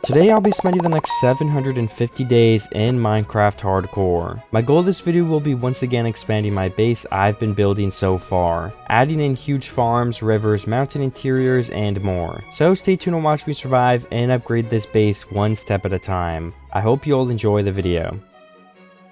Today I'll be spending the next 750 days in Minecraft Hardcore. My goal of this video will be once again expanding my base I've been building so far, adding in huge farms, rivers, mountain interiors, and more. So stay tuned and watch me survive and upgrade this base one step at a time. I hope you all enjoy the video.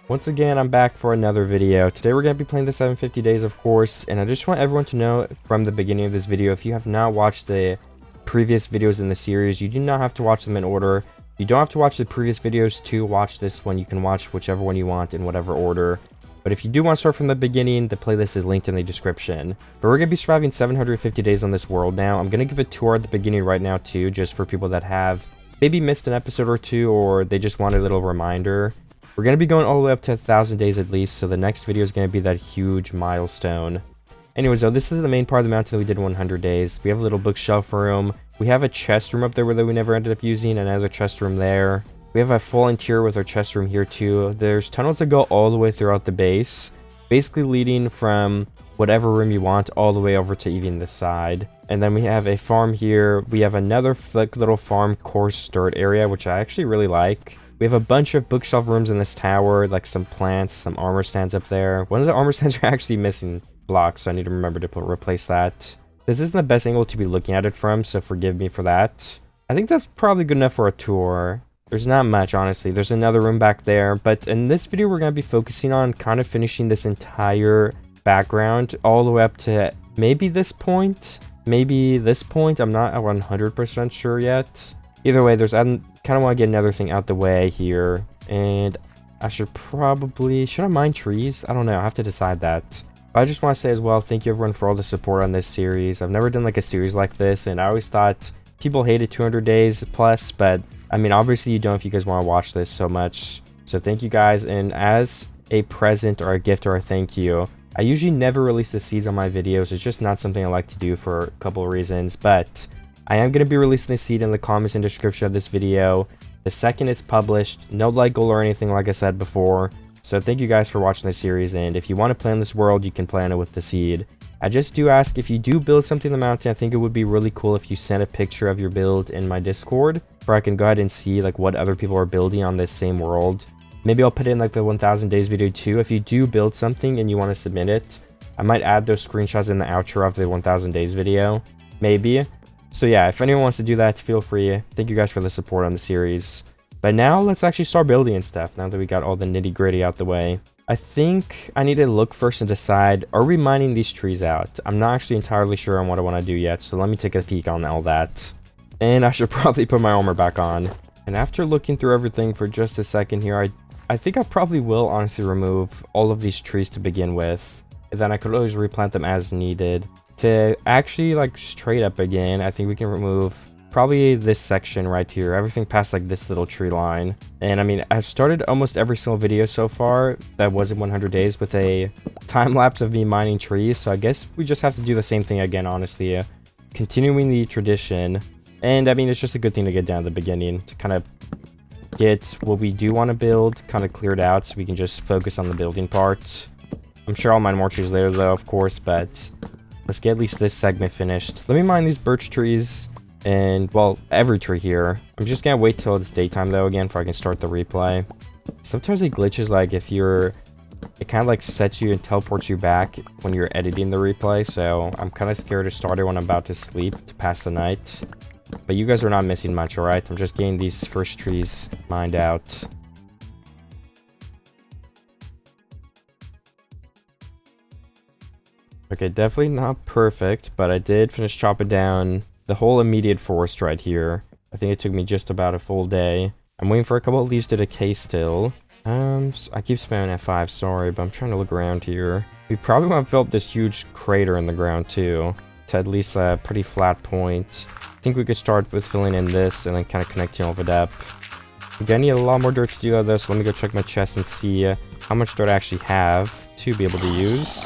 Once again, I'm back for another video. Today we're going to be playing the 750 days, of course, and I just want everyone to know from the beginning of this video, if you have not watched the previous videos in the series, you do not have to watch them in order. You don't have to watch the previous videos to watch this one. You can watch whichever one you want in whatever order. But if you do want to start from the beginning, the playlist is linked in the description. But we're going to be surviving 750 days on this world now. I'm going to give a tour at the beginning right now too, just for people that have maybe missed an episode or two, or they just want a little reminder. We're going to be going all the way up to 1,000 days at least, so the next video is going to be that huge milestone. Anyways, though, this is the main part of the mountain that we did 100 days. We have a little bookshelf room. We have a chest room up there that we never ended up using. Another chest room there. We have a full interior with our chest room here too. There's tunnels that go all the way throughout the base, basically leading from whatever room you want all the way over to even the side. And then we have a farm here. We have another little farm coarse dirt area, which I actually really like. We have a bunch of bookshelf rooms in this tower, like some plants, some armor stands up there. One of the armor stands are actually missing blocks, so I need to remember to replace that. This isn't the best angle to be looking at it from, so forgive me for that. I think that's probably good enough for a tour. There's not much, honestly. There's another room back there, but in this video we're going to be focusing on kind of finishing this entire background all the way up to maybe this point. Maybe this point. I'm not 100% sure yet. Either way, I kind of want to get another thing out the way here, and I should I mine trees? I don't know. I have to decide that. I just want to say as well, thank you everyone for all the support on this series. I've never done like a series like this, and I always thought people hated 200 days plus, but I mean, obviously you don't if you guys want to watch this so much. So thank you guys, and as a present or a gift or a thank you, I usually never release the seeds on my videos. It's just not something I like to do for a couple of reasons, but I am going to be releasing the seed in the comments and description of this video the second it's published. No like goal or anything, like I said before. So thank you guys for watching this series, and if you want to play on this world, you can play on it with the seed. I just do ask, if you do build something in the mountain, I think it would be really cool if you send a picture of your build in my Discord, where I can go ahead and see like what other people are building on this same world. Maybe I'll put in like the 1000 days video too. If you do build something and you want to submit it, I might add those screenshots in the outro of the 1000 days video, maybe. So yeah, if anyone wants to do that, feel free. Thank you guys for the support on the series. But now let's actually start building and stuff, now that we got all the nitty gritty out the way. I think I need to look first and decide, are we mining these trees out? I'm not actually entirely sure on what I want to do yet, so let me take a peek on all that. And I should probably put my armor back on. And after looking through everything for just a second here, I think I probably will honestly remove all of these trees to begin with. And then I could always replant them as needed. To actually like straight up again, I think we can remove probably this section right here, everything past like this little tree line. And I mean, I've started almost every single video so far that wasn't 100 days with a time lapse of me mining trees, so I guess we just have to do the same thing again, honestly, continuing the tradition. And I mean, it's just a good thing to get down at the beginning to kind of get what we do want to build kind of cleared out, so we can just focus on the building part. I'm sure I'll mine more trees later though, of course, but let's get at least this segment finished. Let me mine these birch trees. And, well, every tree here. I'm just gonna wait till it's daytime, though, again, before I can start the replay. Sometimes it glitches, like, it kind of, like, sets you and teleports you back when you're editing the replay, so I'm kind of scared to start it when I'm about to sleep to pass the night. But you guys are not missing much, alright? I'm just getting these first trees mined out. Okay, definitely not perfect, but I did finish chopping down the whole immediate forest right here. I think it took me just about a full day. I'm waiting for a couple of leaves to decay still. I keep spamming F5, sorry, but I'm trying to look around here. We probably want to fill up this huge crater in the ground too, to at least a pretty flat point. I think we could start with filling in this and then kind of connecting all of it up. Again, I need a lot more dirt to do all this. Let me go check my chest and see how much dirt I actually have to be able to use.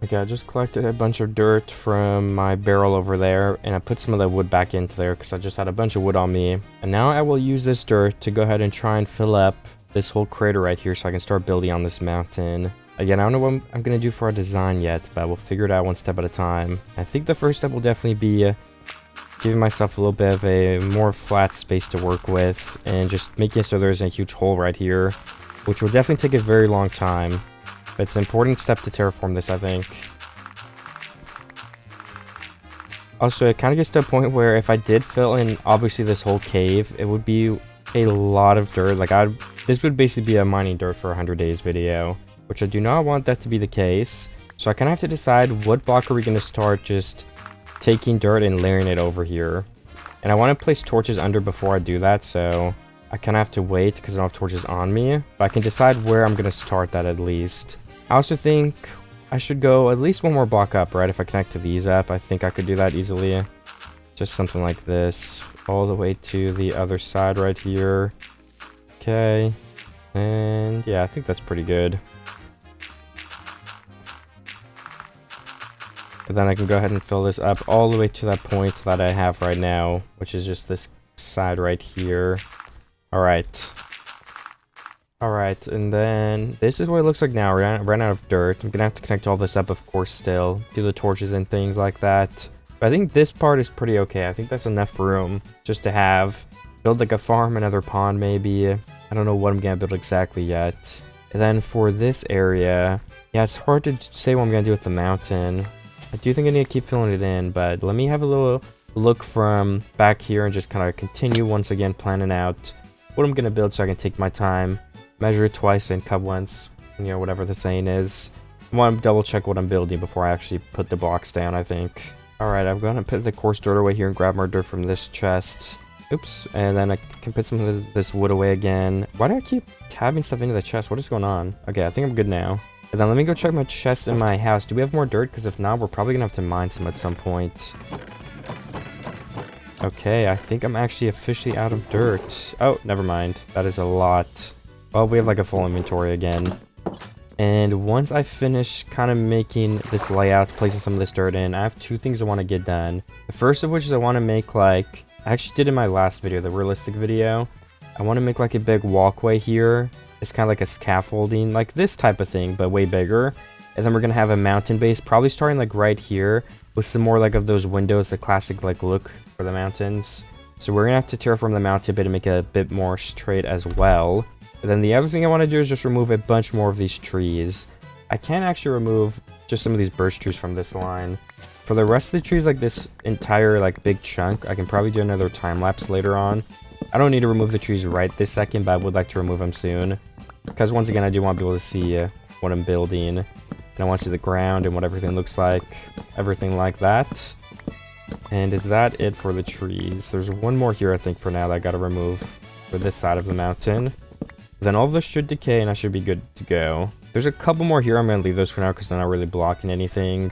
Okay, I just collected a bunch of dirt from my barrel over there, and I put some of the wood back into there because I just had a bunch of wood on me. And now I will use this dirt to go ahead and try and fill up this whole crater right here so I can start building on this mountain. Again, I don't know what I'm going to do for our design yet, but we'll figure it out one step at a time. I think the first step will definitely be giving myself a little bit of a more flat space to work with, and just making it so there's a huge hole right here, which will definitely take a very long time. But it's an important step to terraform this, I think. Also, it kind of gets to a point where if I did fill in, obviously, this whole cave, it would be a lot of dirt. Like, this would basically be a mining dirt for 100 days video, which I do not want that to be the case. So I kind of have to decide what block are we going to start just taking dirt and layering it over here. And I want to place torches under before I do that, so I kind of have to wait because I don't have torches on me. But I can decide where I'm going to start that at least. I also think I should go at least one more block up, right? If I connect to these up, I think I could do that easily. Just something like this. All the way to the other side right here. Okay. And yeah, I think that's pretty good. And then I can go ahead and fill this up all the way to that point that I have right now, which is just this side right here. Alright. Alright, and then this is what it looks like now. Ran out of dirt. I'm gonna have to connect all this up, of course, still. Do the torches and things like that. But I think this part is pretty okay. I think that's enough room just to have. Build like a farm, another pond maybe. I don't know what I'm gonna build exactly yet. And then for this area, yeah, it's hard to say what I'm gonna do with the mountain. I do think I need to keep filling it in, but let me have a little look from back here and just kind of continue once again planning out what I'm gonna build so I can take my time. Measure it twice and cut once, you know, whatever the saying is. I want to double check what I'm building before I actually put the blocks down, I think. Alright, I'm going to put the coarse dirt away here and grab more dirt from this chest. Oops, and then I can put some of this wood away again. Why do I keep tabbing stuff into the chest? What is going on? Okay, I think I'm good now. And then let me go check my chest in my house. Do we have more dirt? Because if not, we're probably going to have to mine some at some point. Okay, I think I'm actually officially out of dirt. Oh, never mind. That is a lot. Well, we have like a full inventory again. And once I finish kind of making this layout, placing some of this dirt in, I have two things I want to get done. The first of which is I want to make like, I actually did in my last video, the realistic video. I want to make like a big walkway here. It's kind of like a scaffolding, like this type of thing, but way bigger. And then we're going to have a mountain base, probably starting like right here with some more like of those windows, the classic like look for the mountains. So we're going to have to terraform the mountain a bit and make it a bit more straight as well. And then the other thing I want to do is just remove a bunch more of these trees. I can actually remove just some of these birch trees from this line. For the rest of the trees, like this entire like big chunk, I can probably do another time lapse later on. I don't need to remove the trees right this second, but I would like to remove them soon. Because once again, I do want to be able to see what I'm building. And I want to see the ground and what everything looks like. Everything like that. And is that it for the trees? There's one more here, I think, for now that I got to remove for this side of the mountain. Then all of this should decay and I should be good to go. There's a couple more here. I'm going to leave those for now because they're not really blocking anything.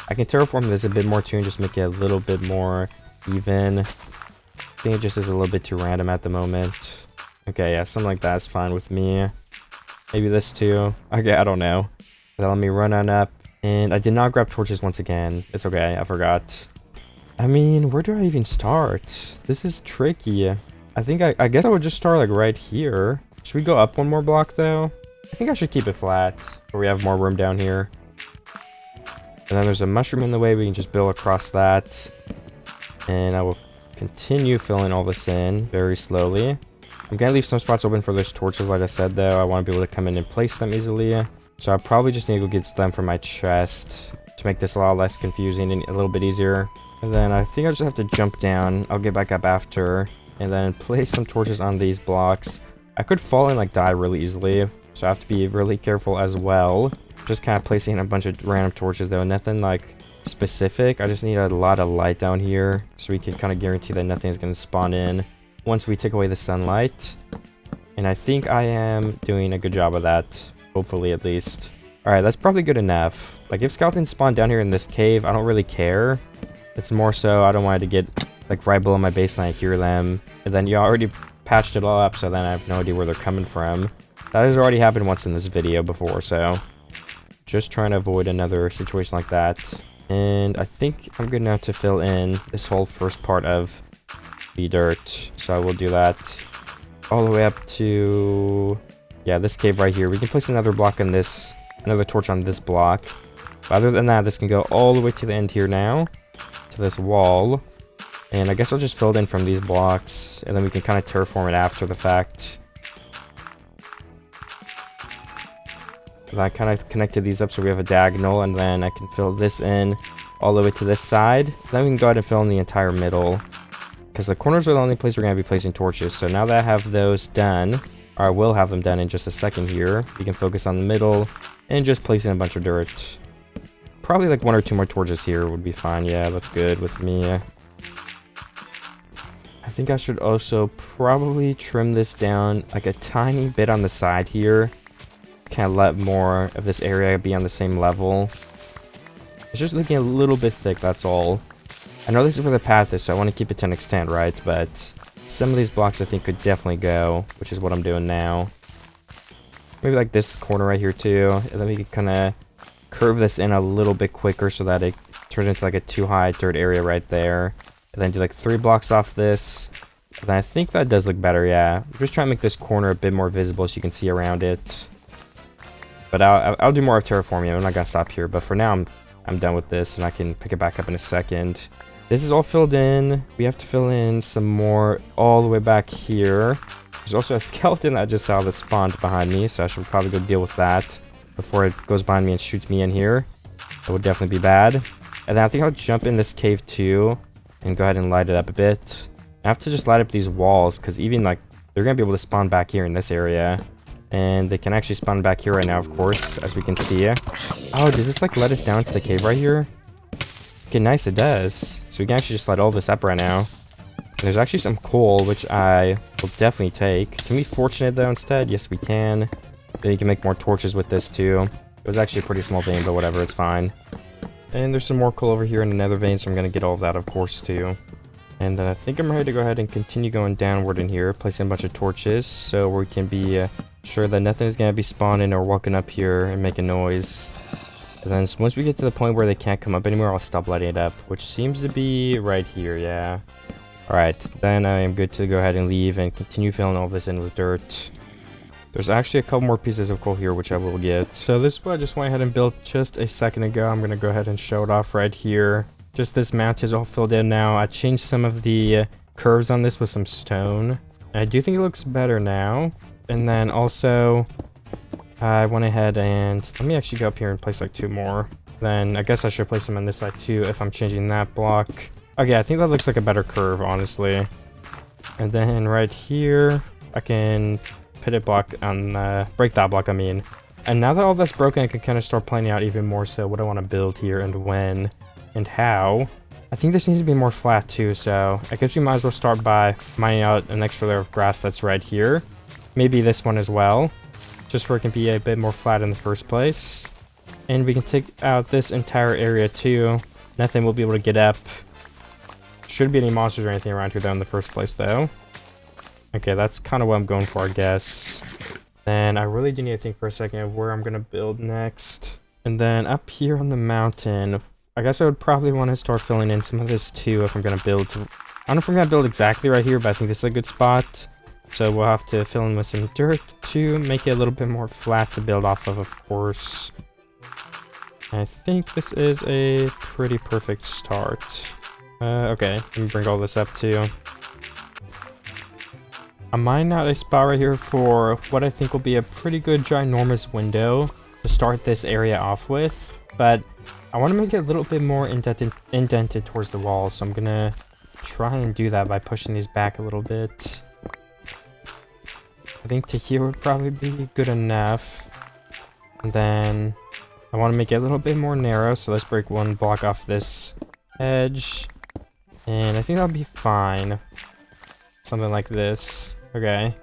I can terraform this a bit more too and just make it a little bit more even. I think it just is a little bit too random at the moment. Okay, yeah, something like that's fine with me. Maybe this too. Okay, I don't know. Then let me run on up. And I did not grab torches once again. It's okay, I forgot. I mean, where do I even start? This is tricky. I think I guess I would just start like right here. Should we go up one more block though? I think I should keep it flat, where we have more room down here. And then there's a mushroom in the way, we can just build across that. And I will continue filling all this in very slowly. I'm gonna leave some spots open for those torches, like I said though. I want to be able to come in and place them easily. So I probably just need to go get them from my chest to make this a lot less confusing and a little bit easier. And then I think I just have to jump down. I'll get back up after. And then place some torches on these blocks. I could fall and like die really easily, so I have to be really careful as well. Just kind of placing a bunch of random torches though, nothing like specific. I just need a lot of light down here so we can kind of guarantee that nothing is going to spawn in once we take away the sunlight. And I think I am doing a good job of that, hopefully at least. Alright, that's probably good enough. Like if skeletons spawn down here in this cave, I don't really care. It's more so I don't want it to get like right below my base and I hear them. And then you already patched it all up, so then I have no idea where they're coming from. That has already happened once in this video before, so just trying to avoid another situation like that. And I think I'm good now to fill in this whole first part of the dirt. So I will do that all the way up to, yeah, this cave right here. We can place another block on this, another torch on this block. But other than that, this can go all the way to the end here now, to this wall. And I guess I'll just fill it in from these blocks, and then we can kind of terraform it after the fact. And I kind of connected these up so we have a diagonal, and then I can fill this in all the way to this side. Then we can go ahead and fill in the entire middle, because the corners are the only place we're going to be placing torches. So now that I have those done, or I will have them done in just a second here, we can focus on the middle and just place in a bunch of dirt. Probably like 1 or 2 more torches here would be fine. Yeah, that's good with me. I think I should also probably trim this down like a tiny bit on the side here. Kind of let more of this area be on the same level. It's just looking a little bit thick, that's all. I know this is where the path is, so I want to keep it to an extent, right? But some of these blocks I think could definitely go, which is what I'm doing now. Maybe like this corner right here too, and then we can kind of curve this in a little bit quicker so that it turns into like a too high dirt area right there. And then do like 3 blocks off this. And I think that does look better, yeah. I'm just trying to make this corner a bit more visible so you can see around it. But I'll do more of terraforming. I'm not gonna stop here. But for now, I'm done with this, and I can pick it back up in a second. This is all filled in. We have to fill in some more all the way back here. There's also a skeleton that I just saw that spawned behind me, so I should probably go deal with that before it goes behind me and shoots me in here. That would definitely be bad. And then I think I'll jump in this cave too and go ahead and light it up a bit. I have to just light up these walls, because even like they're gonna be able to spawn back here in this area. And they can actually spawn back here right now, of course, as we can see. Oh, does this like let us down to the cave right here? Okay, nice, it does. So we can actually just light all this up right now. And there's actually some coal, which I will definitely take. Can we fortune it though instead? Yes, we can. Then you can make more torches with this too. It was actually a pretty small vein, but whatever, it's fine. And there's some more coal over here in another vein, so I'm going to get all of that, of course, too. And I think I'm ready to go ahead and continue going downward in here, placing a bunch of torches, so we can be sure that nothing is going to be spawning or walking up here and making noise. And then once we get to the point where they can't come up anymore, I'll stop lighting it up, which seems to be right here, yeah. Alright, then I am good to go ahead and leave and continue filling all this in with dirt. There's actually a couple more pieces of coal here, which I will get. So this is what I just went ahead and built just a second ago. I'm going to go ahead and show it off right here. Just this mount is all filled in now. I changed some of the curves on this with some stone. I do think it looks better now. And then also, I went ahead and... let me actually go up here and place like 2 more. Then I guess I should place them on this side too if I'm changing that block. Okay, I think that looks like a better curve, honestly. And then right here, I can... put a block on, break that block, I mean. And now that all that's broken, I can kind of start planning out even more so what I want to build here and when and how. I think this needs to be more flat too, so I guess we might as well start by mining out an extra layer of grass that's right here. Maybe this one as well, just so it can be a bit more flat in the first place. And we can take out this entire area too. Nothing will be able to get up. Shouldn't be any monsters or anything around here though in the first place though. Okay, that's kind of what I'm going for, I guess. Then I really do need to think for a second of where I'm going to build next. And then up here on the mountain, I guess I would probably want to start filling in some of this too if I'm going to build. I don't know if I'm going to build exactly right here, but I think this is a good spot. So we'll have to fill in with some dirt to make it a little bit more flat to build off of course. I think this is a pretty perfect start. Okay, let me bring all this up too. I'm mining out a spot right here for what I think will be a pretty good ginormous window to start this area off with, but I want to make it a little bit more indented towards the wall, so I'm gonna try and do that by pushing these back a little bit. I think to here would probably be good enough. And then I want to make it a little bit more narrow, so let's break 1 block off this edge, and I think that'll be fine. Something like this. Okay.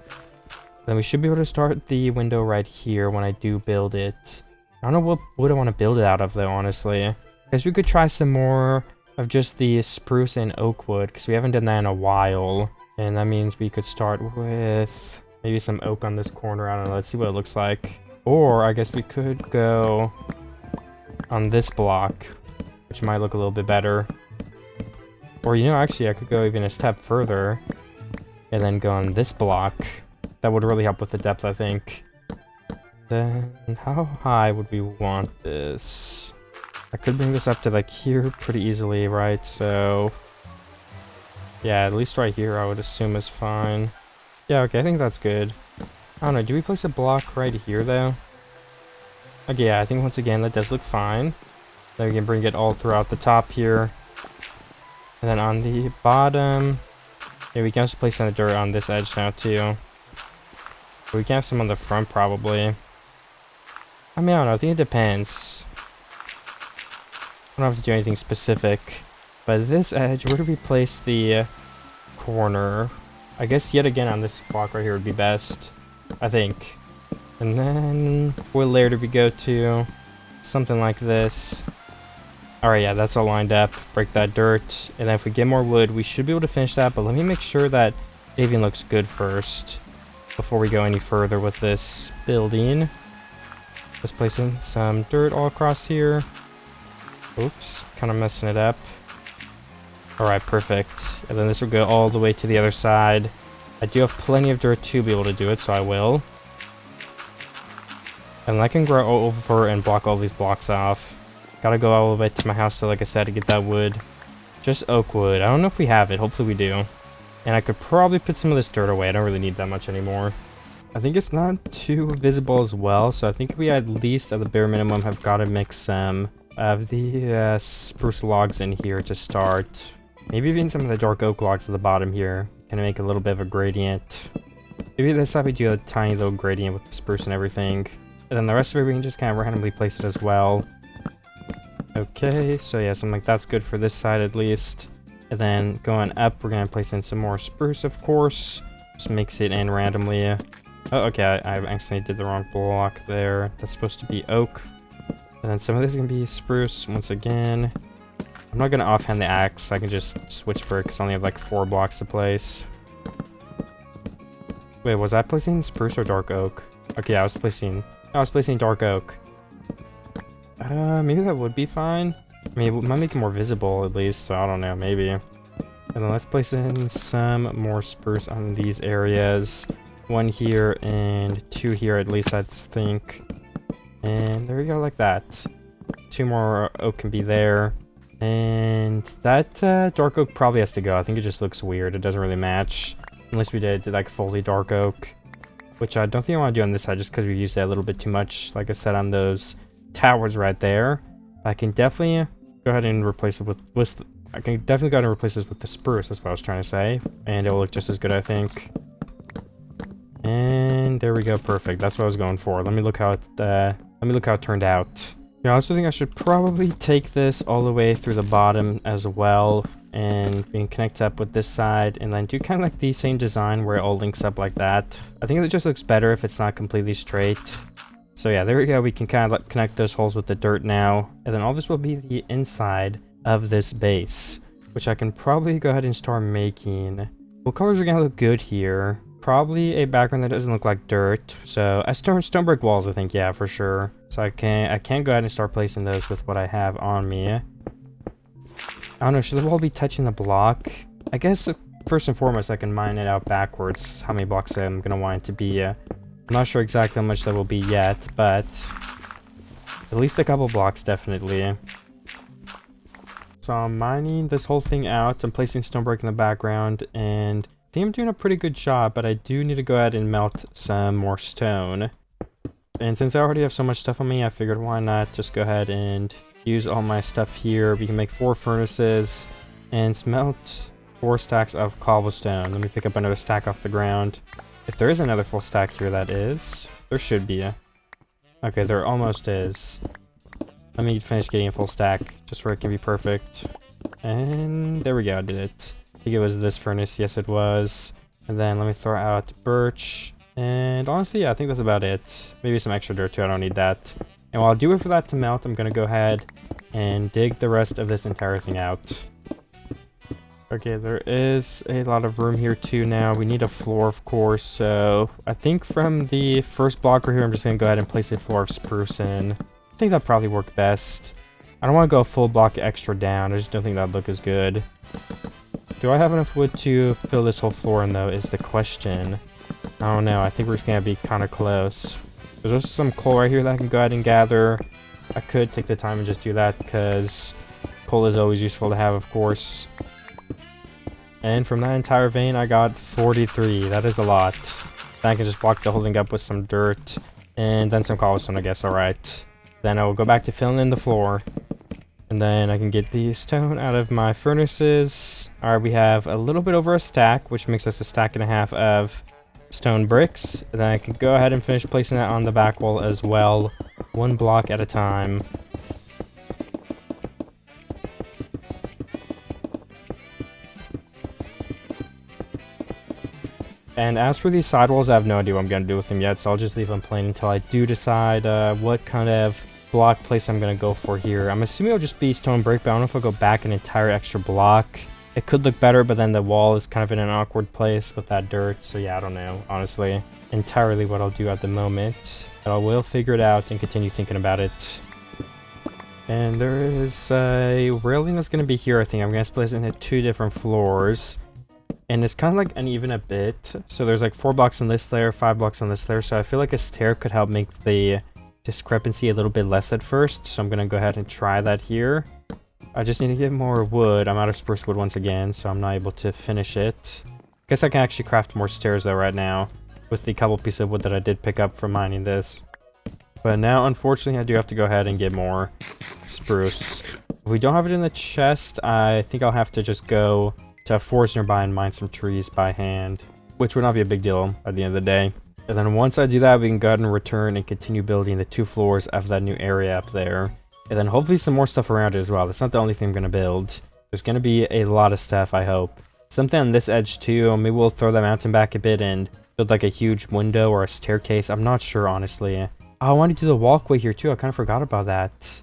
Then we should be able to start the window right here when I do build it. I don't know what wood I want to build it out of though, honestly. I guess we could try some more of just the spruce and oak wood, because we haven't done that in a while. And that means we could start with maybe some oak on this corner. I don't know. Let's see what it looks like. Or I guess we could go on this block, which might look a little bit better. Or, you know, actually I could go even a step further and then go on this block. That would really help with the depth, I think. Then how high would we want this? I could bring this up to like here pretty easily, right? So Yeah, at least right here I would assume is fine. Yeah, okay, I think that's good. I don't know, do we place a block right here though? Okay, yeah, I think once again that does look fine. Then we can bring it all throughout the top here. And then on the bottom, yeah, we can also place some of the dirt on this edge now too. But we can have some on the front probably. I mean, I don't know, I think it depends. I don't have to do anything specific. But this edge, where do we place the corner? I guess yet again on this block right here would be best, I think. And then, what layer do we go to? Something like this. Alright, yeah, that's all lined up. Break that dirt. And then if we get more wood, we should be able to finish that. But let me make sure that paving looks good first, before we go any further with this building. Let's place in some dirt all across here. Oops, kind of messing it up. Alright, perfect. And then this will go all the way to the other side. I do have plenty of dirt to be able to do it, so I will. And I can grow over and block all these blocks off. Gotta go all the way to my house, so like I said, to get that wood. Just oak wood. I don't know if we have it. Hopefully we do. And I could probably put some of this dirt away. I don't really need that much anymore. I think it's not too visible as well, so I think we at least, at the bare minimum, have got to mix some of the spruce logs in here to start. Maybe even some of the dark oak logs at the bottom here. Gonna make a little bit of a gradient. Maybe this time we do a tiny little gradient with the spruce and everything. And then the rest of it we can just kind of randomly place it as well. Okay, so yeah, something like that's good for this side at least. And then going up, we're gonna place in some more spruce, of course. Just mix it in randomly. Oh, okay, I accidentally did the wrong block there. That's supposed to be oak. And then some of this is gonna be spruce once again. I'm not gonna offhand the axe. I can just switch for it because I only have like 4 blocks to place. Wait, was I placing spruce or dark oak? Okay, I was placing dark oak. Maybe that would be fine. I mean, it might make it more visible at least, so I don't know, maybe. And then let's place in some more spruce on these areas. 1 here and 2 here at least, I think. And there we go, like that. 2 more oak can be there. And that dark oak probably has to go. I think it just looks weird. It doesn't really match. Unless we did like fully dark oak. Which I don't think I want to do on this side just because we used that a little bit too much. Like I said, on those towers right there. I can definitely go ahead and replace it with I can definitely go ahead and replace this with the spruce. That's what I was trying to say. And it will look just as good, I think. And there we go, perfect. That's what I was going for. Let me look how it turned out. Yeah, I also think I should probably take this all the way through the bottom as well, and we can connect up with this side, and then do kind of like the same design where it all links up like that. I think it just looks better if it's not completely straight. So yeah, there we go. We can kind of connect those holes with the dirt now, and then all this will be the inside of this base, which I can probably go ahead and start making. What colors are gonna look good here? Probably a background that doesn't look like dirt. So stone brick walls, I think, yeah, for sure. So I can go ahead and start placing those with what I have on me. I don't know, should the wall be touching the block? I guess first and foremost I can mine it out backwards, how many blocks I'm gonna want it to be. I'm not sure exactly how much that will be yet, but at least a couple blocks definitely. So I'm mining this whole thing out. I'm placing stone brick in the background, and I think I'm doing a pretty good job, but I do need to go ahead and melt some more stone. And since I already have so much stuff on me, I figured why not just go ahead and use all my stuff here. We can make 4 furnaces and smelt 4 stacks of cobblestone. Let me pick up another stack off the ground. If there is another full stack here, that is. There should be. Okay, there almost is. Let me finish getting a full stack just where it can be perfect. And there we go, I did it. I think it was this furnace. Yes, it was. And then let me throw out birch. And honestly, yeah, I think that's about it. Maybe some extra dirt too. I don't need that. And while I do it for that to melt, I'm going to go ahead and dig the rest of this entire thing out. Okay, there is a lot of room here too now. We need a floor, of course. So I think from the first block right here, I'm just going to go ahead and place a floor of spruce in. I think that probably worked best. I don't want to go a full block extra down. I just don't think that'd look as good. Do I have enough wood to fill this whole floor in, though, is the question. I don't know. I think we're just going to be kind of close. There's also some coal right here that I can go ahead and gather. I could take the time and just do that because coal is always useful to have, of course. And from that entire vein, I got 43. That is a lot. Then I can just block the whole thing up with some dirt and then some cobblestone, I guess. Alright. Then I will go back to filling in the floor. And then I can get the stone out of my furnaces. Alright, we have a little bit over a stack, which makes us a stack and a half of stone bricks. And then I can go ahead and finish placing that on the back wall as well, one block at a time. And as for these sidewalls, I have no idea what I'm going to do with them yet, so I'll just leave them plain until I do decide what kind of block place I'm going to go for here. I'm assuming it'll just be stone brick, but I don't know if I'll go back an entire extra block. It could look better, but then the wall is kind of in an awkward place with that dirt, so yeah, I don't know, honestly, entirely what I'll do at the moment. But I will figure it out and continue thinking about it. And there is a railing that's going to be here, I think. I'm going to split it into 2 different floors. And it's kind of like uneven a bit. So there's like 4 blocks on this layer, 5 blocks on this layer. So I feel like a stair could help make the discrepancy a little bit less at first. So I'm going to go ahead and try that here. I just need to get more wood. I'm out of spruce wood once again, so I'm not able to finish it. Guess I can actually craft more stairs though right now with the couple pieces of wood that I did pick up from mining this. But now, unfortunately, I do have to go ahead and get more spruce. If we don't have it in the chest, I think I'll have to just go to a forest nearby and mine some trees by hand, which would not be a big deal at the end of the day. And then once I do that, we can go ahead and return and continue building the 2 floors of that new area up there. And then hopefully some more stuff around it as well. That's not the only thing I'm going to build. There's going to be a lot of stuff, I hope. Something on this edge too. Maybe we'll throw that mountain back a bit and build like a huge window or a staircase. I'm not sure, honestly. Oh, I want to do the walkway here too. I kind of forgot about that.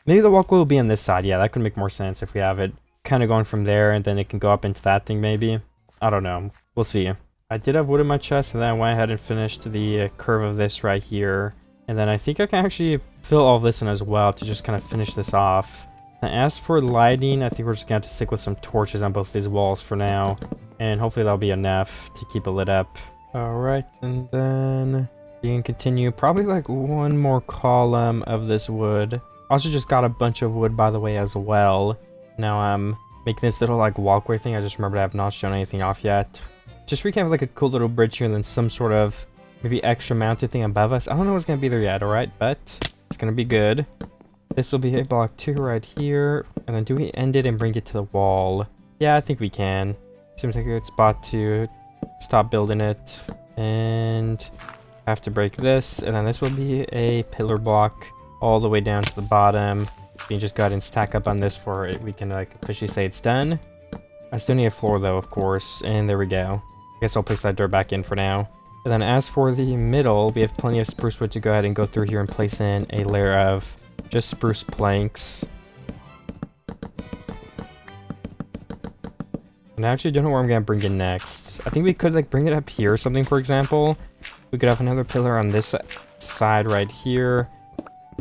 Maybe the walkway will be on this side. Yeah, that could make more sense if we have it kind of going from there, and then it can go up into that thing maybe. I don't know. We'll see. I did have wood in my chest, and then I went ahead and finished the curve of this right here. And then I think I can actually fill all this in as well to just kind of finish this off. And as for lighting, I think we're just going to have to stick with some torches on both these walls for now. And hopefully that'll be enough to keep it lit up. Alright, and then you can continue probably like 1 more column of this wood. Also just got a bunch of wood, by the way, as well. Now I'm making this little like walkway thing. I just remembered I have not shown anything off yet. Just so we can have like a cool little bridge here and then some sort of maybe extra mounted thing above us. I don't know what's going to be there yet, alright? But it's going to be good. This will be a block 2 right here. And then do we end it and bring it to the wall? Yeah, I think we can. Seems like a good spot to stop building it. And I have to break this. And then this will be a pillar block all the way down to the bottom. You can just go ahead and stack up on this for it. We can like officially say it's done. I still need a floor though, of course, and there we go. I guess I'll place that dirt back in for now. And then as for the middle, we have plenty of spruce wood to go ahead and go through here and place in a layer of just spruce planks. And I actually don't know where I'm gonna bring it next. I think we could like bring it up here or something, for example. We could have another pillar on this side right here.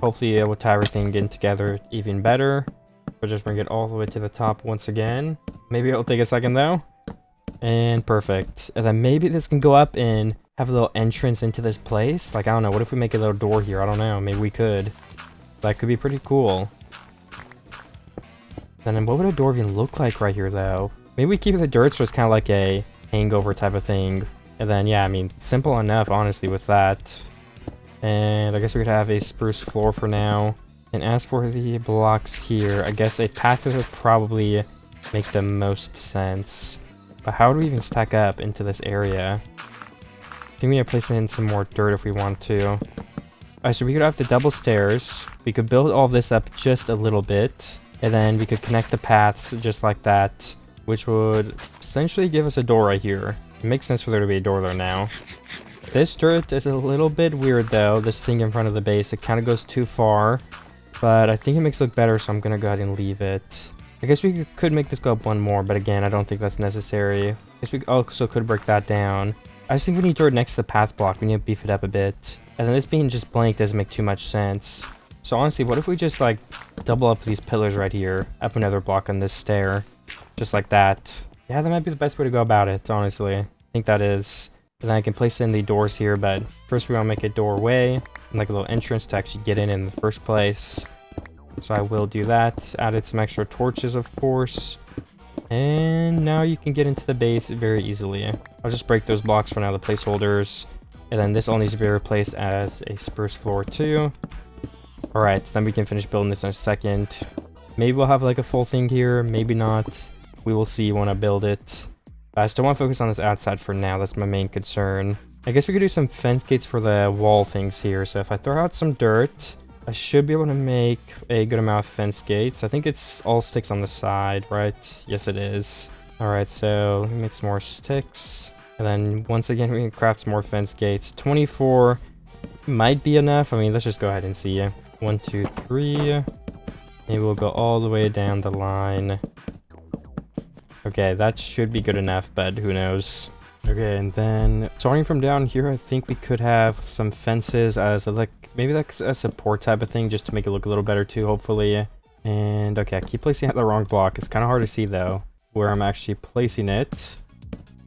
Hopefully it will tie everything in together even better. Or just bring it all the way to the top once again. Maybe it'll take a second though. And perfect. And then maybe this can go up and have a little entrance into this place. Like, I don't know, what if we make a little door here? I don't know, maybe we could. That could be pretty cool. And then what would a door even look like right here though? Maybe we keep the dirt so it's kind of like a hangover type of thing. And then, yeah, I mean, simple enough, honestly, with that. And I guess we could have a spruce floor for now. And as for the blocks here, I guess a path would probably make the most sense. But how do we even stack up into this area? I think we need to place in some more dirt if we want to. Alright, so we could have the double stairs. We could build all this up just a little bit. And then we could connect the paths just like that, which would essentially give us a door right here. It makes sense for there to be a door there now. This dirt is a little bit weird though, this thing in front of the base. It kind of goes too far, but I think it makes it look better, so I'm going to go ahead and leave it. I guess we could make this go up 1 more, but again, I don't think that's necessary. I guess we also could break that down. I just think we need dirt next to the path block. We need to beef it up a bit. And then this being just blank doesn't make too much sense. So honestly, what if we just like double up these pillars right here, up another block on this stair, just like that? Yeah, that might be the best way to go about it, honestly. I think that is. And then I can place in the doors here, but first we want to make a doorway and like a little entrance to actually get in the first place. So I will do that. Added some extra torches, of course. And now you can get into the base very easily. I'll just break those blocks for now, the placeholders. And then this all needs to be replaced as a spruce floor too. Alright, then we can finish building this in a second. Maybe we'll have like a full thing here, maybe not. We will see when I build it. But I still want to focus on this outside for now, that's my main concern. I guess we could do some fence gates for the wall things here. So if I throw out some dirt, I should be able to make a good amount of fence gates. I think it's all sticks on the side, right? Yes, it is. Alright, so let me make some more sticks. And then once again, we can craft some more fence gates. 24 might be enough. I mean, let's just go ahead and see. 1, 2, 3. Maybe we'll go all the way down the line. Okay, that should be good enough, but who knows. Okay, and then starting from down here, I think we could have some fences as a, like, maybe like a support type of thing just to make it look a little better too, hopefully. And okay, I keep placing it at the wrong block. It's kind of hard to see though where I'm actually placing it.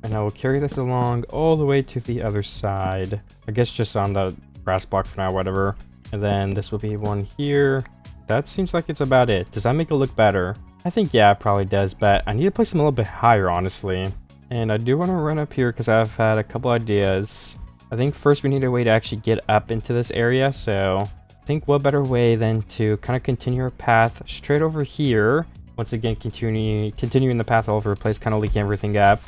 And I will carry this along all the way to the other side. I guess just on the grass block for now, whatever. And then this will be one here. That seems like it's about it. Does that make it look better? I think, yeah, it probably does, but I need to place them a little bit higher, honestly. And I do want to run up here because I've had a couple ideas. I think first we need a way to actually get up into this area, so I think what better way than to kind of continue our path straight over here. Once again, continuing the path all over the place, kind of leaking everything up.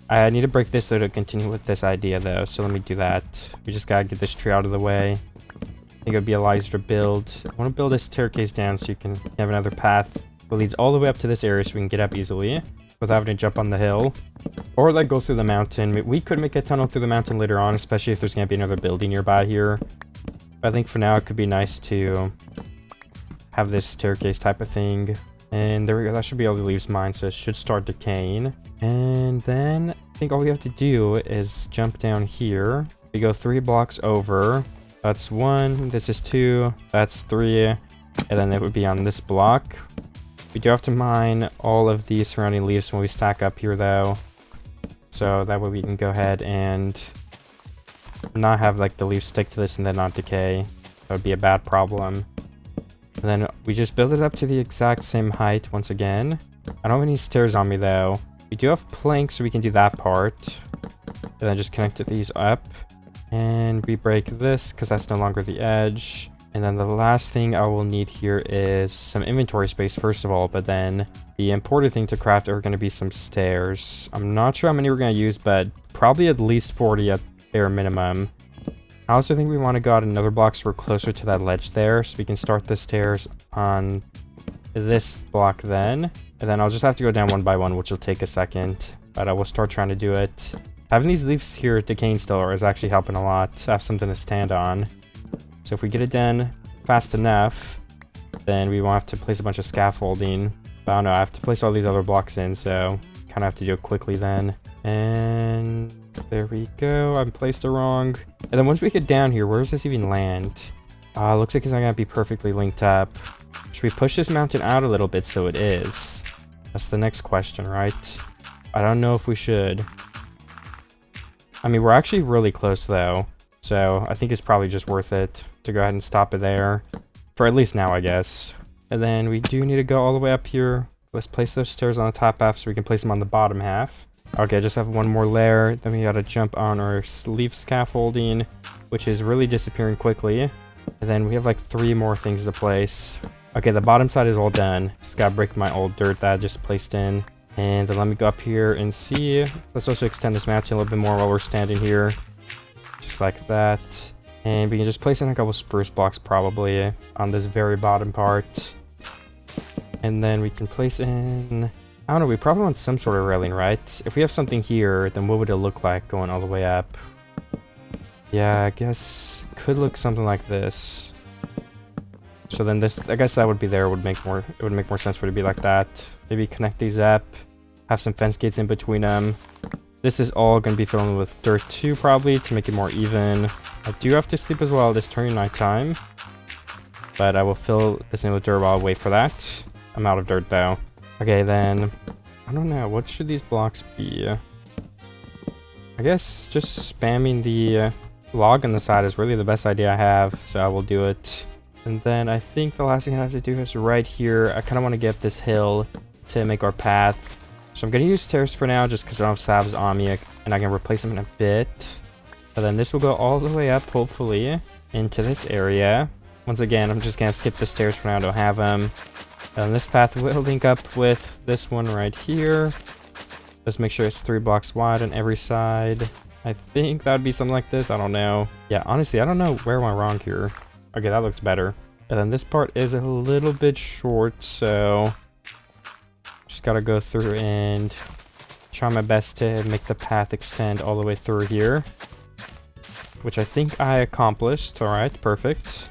I need to break this so to continue with this idea though, so let me do that. We just gotta get this tree out of the way. I think it would be a lot easier to build. I want to build a staircase down so you can have another path that leads all the way up to this area so we can get up easily without having to jump on the hill. Or like go through the mountain. We could make a tunnel through the mountain later on, especially if there's going to be another building nearby here. But I think for now it could be nice to have this staircase type of thing. And there we go, that should be all the leaves mine, so it should start decaying. And then I think all we have to do is jump down here. We go 3 blocks over. That's 1, this is 2, that's 3, and then it would be on this block. We do have to mine all of the surrounding leaves when we stack up here though. So that way we can go ahead and not have like the leaves stick to this and then not decay. That would be a bad problem. And then we just build it up to the exact same height once again. I don't have any stairs on me though. We do have planks so we can do that part. And then just connect these up. And we break this because that's no longer the edge. And then the last thing I will need here is some inventory space first of all, but then the important thing to craft are going to be some stairs. I'm not sure how many we're going to use, but probably at least 40 at bare minimum. I also think we want to go out another block so we're closer to that ledge there, so we can start the stairs on this block then. And then I'll just have to go down one by one, which will take a second, but I will start trying to do it. Having these leaves here decaying still is actually helping a lot. I have something to stand on. So if we get it done fast enough, then we won't have to place a bunch of scaffolding. But I don't know, I have to place all these other blocks in, so kind of have to do it quickly then. And there we go, I placed it wrong. And then once we get down here, where does this even land? Looks like it's not gonna be perfectly linked up. Should we push this mountain out a little bit so it is? That's the next question, right? I don't know if we should. I mean, we're actually really close though. So I think it's probably just worth it to go ahead and stop it there. For at least now, I guess. And then we do need to go all the way up here. Let's place those stairs on the top half so we can place them on the bottom half. Okay, just have one more layer. Then we gotta jump on our leaf scaffolding, which is really disappearing quickly. And then we have like 3 more things to place. Okay, the bottom side is all done. Just gotta break my old dirt that I just placed in. And then let me go up here and see. Let's also extend this mountain a little bit more while we're standing here. Just like that. And we can just place in a couple spruce blocks probably on this very bottom part. And then we can place in... I don't know, we probably want some sort of railing, right? If we have something here, then what would it look like going all the way up? Yeah, I guess it could look something like this. So then this, I guess that would be there, it would make more sense for it to be like that. Maybe connect these up, have some fence gates in between them. This is all going to be filled with dirt too, probably, to make it more even. I do have to sleep as well this turning nighttime. But I will fill this in with dirt while I wait for that. I'm out of dirt though. Okay, then, I don't know, what should these blocks be? I guess just spamming the log on the side is really the best idea I have, so I will do it. And then I think the last thing I have to do is right here, I kind of want to get up this hill to make our path. So I'm going to use stairs for now just because I don't have slabs on me, and I can replace them in a bit. But then this will go all the way up, hopefully, into this area. Once again, I'm just going to skip the stairs for now, I don't have them. And this path will link up with this one right here. Let's make sure it's 3 blocks wide on every side. I think that would be something like this, I don't know. Yeah, honestly, I don't know where went wrong here. Okay, that looks better. And then this part is a little bit short, so just gotta go through and try my best to make the path extend all the way through here, which I think I accomplished. All right, perfect.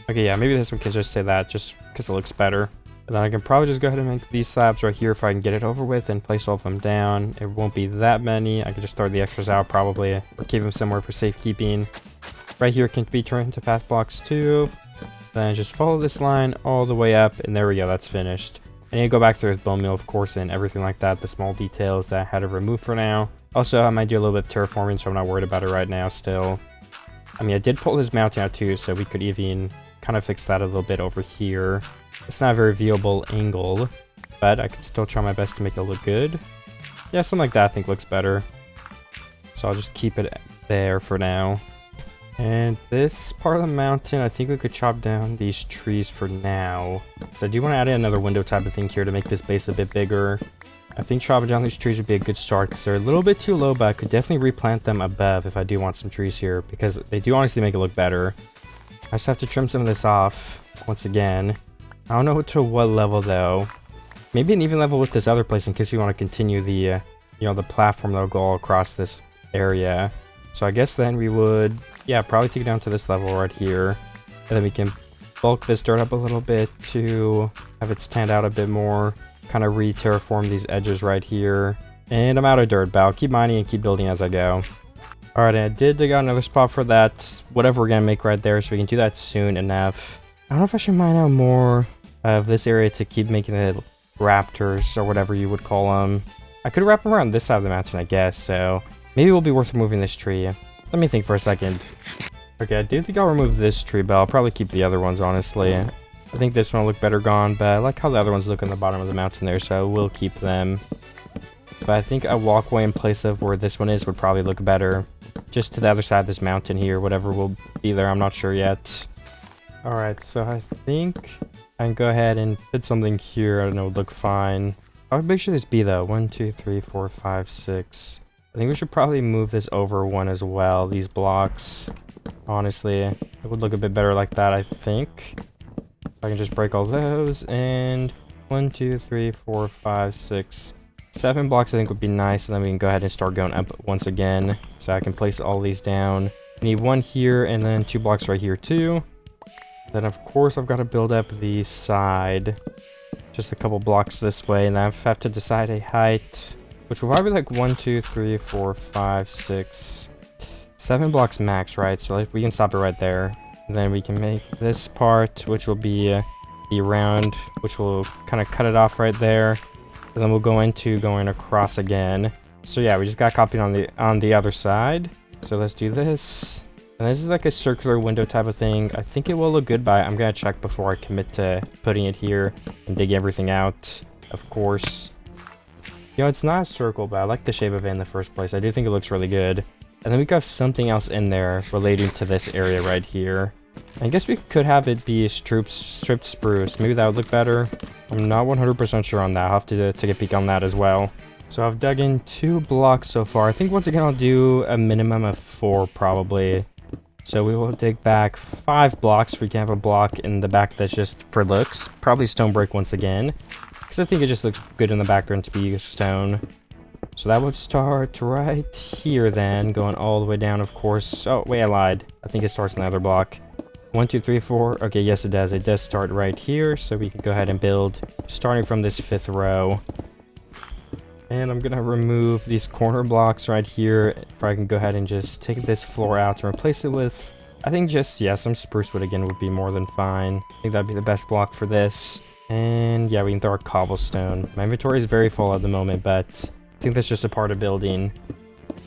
Okay, yeah, maybe this one can just say that just because it looks better. And then I can probably just go ahead and make these slabs right here if I can get it over with and place all of them down. It won't be that many. I can just throw the extras out probably, or keep them somewhere for safekeeping. Right here can be turned into path blocks too. Then just follow this line all the way up, and there we go, that's finished. I need to go back through with bone meal, of course, and everything like that, the small details that I had to remove for now. Also, I might do a little bit of terraforming, so I'm not worried about it right now still. I mean, I did pull this mountain out too, so we could even kind of fix that a little bit over here. It's not a very viewable angle, but I could still try my best to make it look good. Yeah, something like that I think looks better. So I'll just keep it there for now. And this part of the mountain, I think we could chop down these trees for now. So I do want to add in another window type of thing here to make this base a bit bigger. I think chopping down these trees would be a good start because they're a little bit too low, but I could definitely replant them above if I do want some trees here because they do honestly make it look better. I just have to trim some of this off once again. I don't know to what level though. Maybe an even level with this other place in case we want to continue the, you know, the platform that'll go all across this area. So I guess then we would, yeah, probably take it down to this level right here. And then we can bulk this dirt up a little bit to have it stand out a bit more. Kind of re-terraform these edges right here. And I'm out of dirt, but I'll keep mining and keep building as I go. Alright, I did dig out another spot for that, whatever we're going to make right there, so we can do that soon enough. I don't know if I should mine out more of this area to keep making the raptors, or whatever you would call them. I could wrap them around this side of the mountain, I guess, so maybe it will be worth removing this tree. Let me think for a second. Okay, I do think I'll remove this tree, but I'll probably keep the other ones, honestly. I think this one will look better gone, but I like how the other ones look on the bottom of the mountain there, so I will keep them. But I think a walkway in place of where this one is would probably look better. Just to the other side of this mountain here, whatever will be there, I'm not sure yet. Alright, so I think I can go ahead and put something here. I don't know, would look fine. How big should this be though? 1, 2, 3, 4, 5, 6. I think we should probably move this over one as well, these blocks. Honestly, it would look a bit better like that, I think. I can just break all those, and 1, 2, 3, 4, 5, 6, 7 blocks I think would be nice, and then we can go ahead and start going up once again. So I can place all these down. I need 1 here, and then 2 blocks right here too. Then of course I've got to build up the side. Just a couple blocks this way, and I have to decide a height, which will probably be like 1, 2, 3, 4, 5, 6, 7 blocks max, right? So like we can stop it right there. And then we can make this part, which will be the round, which will kind of cut it off right there. And then we'll go into going across again. So yeah, we just got copied on the other side. So let's do this. And this is like a circular window type of thing. I think it will look good, but I'm gonna check before I commit to putting it here and dig everything out, of course. You know, it's not a circle, but I like the shape of it in the first place. I do think it looks really good. And then we got something else in there relating to this area right here. I guess we could have it be stripped spruce. Maybe that would look better. I'm not 100% sure on that. I'll have to take a peek on that as well. So I've dug in 2 blocks so far. I think once again I'll do a minimum of 4 probably. So we will dig back 5 blocks. We can have a block in the back that's just for looks. Probably stone brick once again, because I think it just looks good in the background to be stone. So that would start right here then, going all the way down, of course. Oh, wait, I lied. I think it starts in the other block. 1, 2, 3, 4. Okay, yes, it does. It does start right here, so we can go ahead and build, starting from this 5th row. And I'm going to remove these corner blocks right here, if I can go ahead and just take this floor out and replace it with, I think just, yeah, some spruce wood again would be more than fine. I think that'd be the best block for this. And yeah, we can throw our cobblestone. My inventory is very full at the moment, but I think that's just a part of building.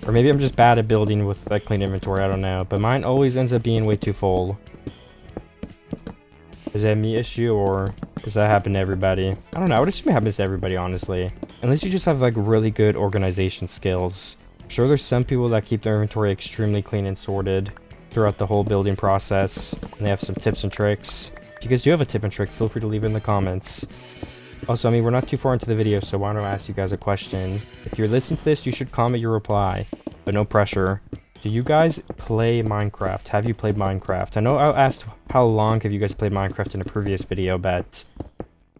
Or maybe I'm just bad at building with a clean inventory, I don't know. But mine always ends up being way too full. Is that me issue, or Does that happen to everybody? I don't know. I would assume it happens to everybody, honestly. Unless you just have like really good organization skills. I'm sure there's some people that keep their inventory extremely clean and sorted throughout the whole building process. And they have some tips and tricks. If you guys do have a tip and trick, feel free to leave it in the comments. Also, I mean, we're not too far into the video, so why don't I ask you guys a question? If you're listening to this, you should comment your reply, but no pressure. Do you guys play Minecraft? Have you played Minecraft? I know I asked how long have you guys played Minecraft in a previous video, but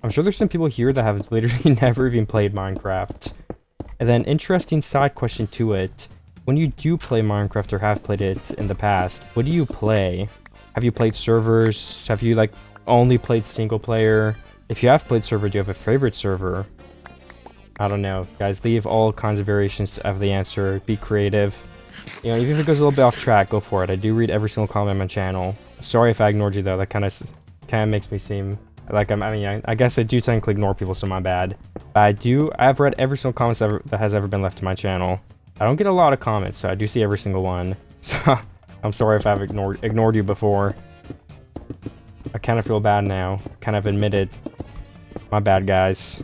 I'm sure there's some people here that have literally never even played Minecraft. And then, interesting side question to it. When you do play Minecraft or have played it in the past, what do you play? Have you played servers? Have you, like, only played single player? If you have played server, do you have a favorite server? I don't know. Guys, leave all kinds of variations of the answer. Be creative. You know, even if it goes a little bit off track, go for it. I do read every single comment on my channel. Sorry if I ignored you, though. That kind of makes me seem like I guess I do technically ignore people, so my bad. But I've read every single comment that has ever been left to my channel. I don't get a lot of comments, so I do see every single one. So, I'm sorry if I've ignored you before. I kind of feel bad now. Kind of admitted. My bad, guys.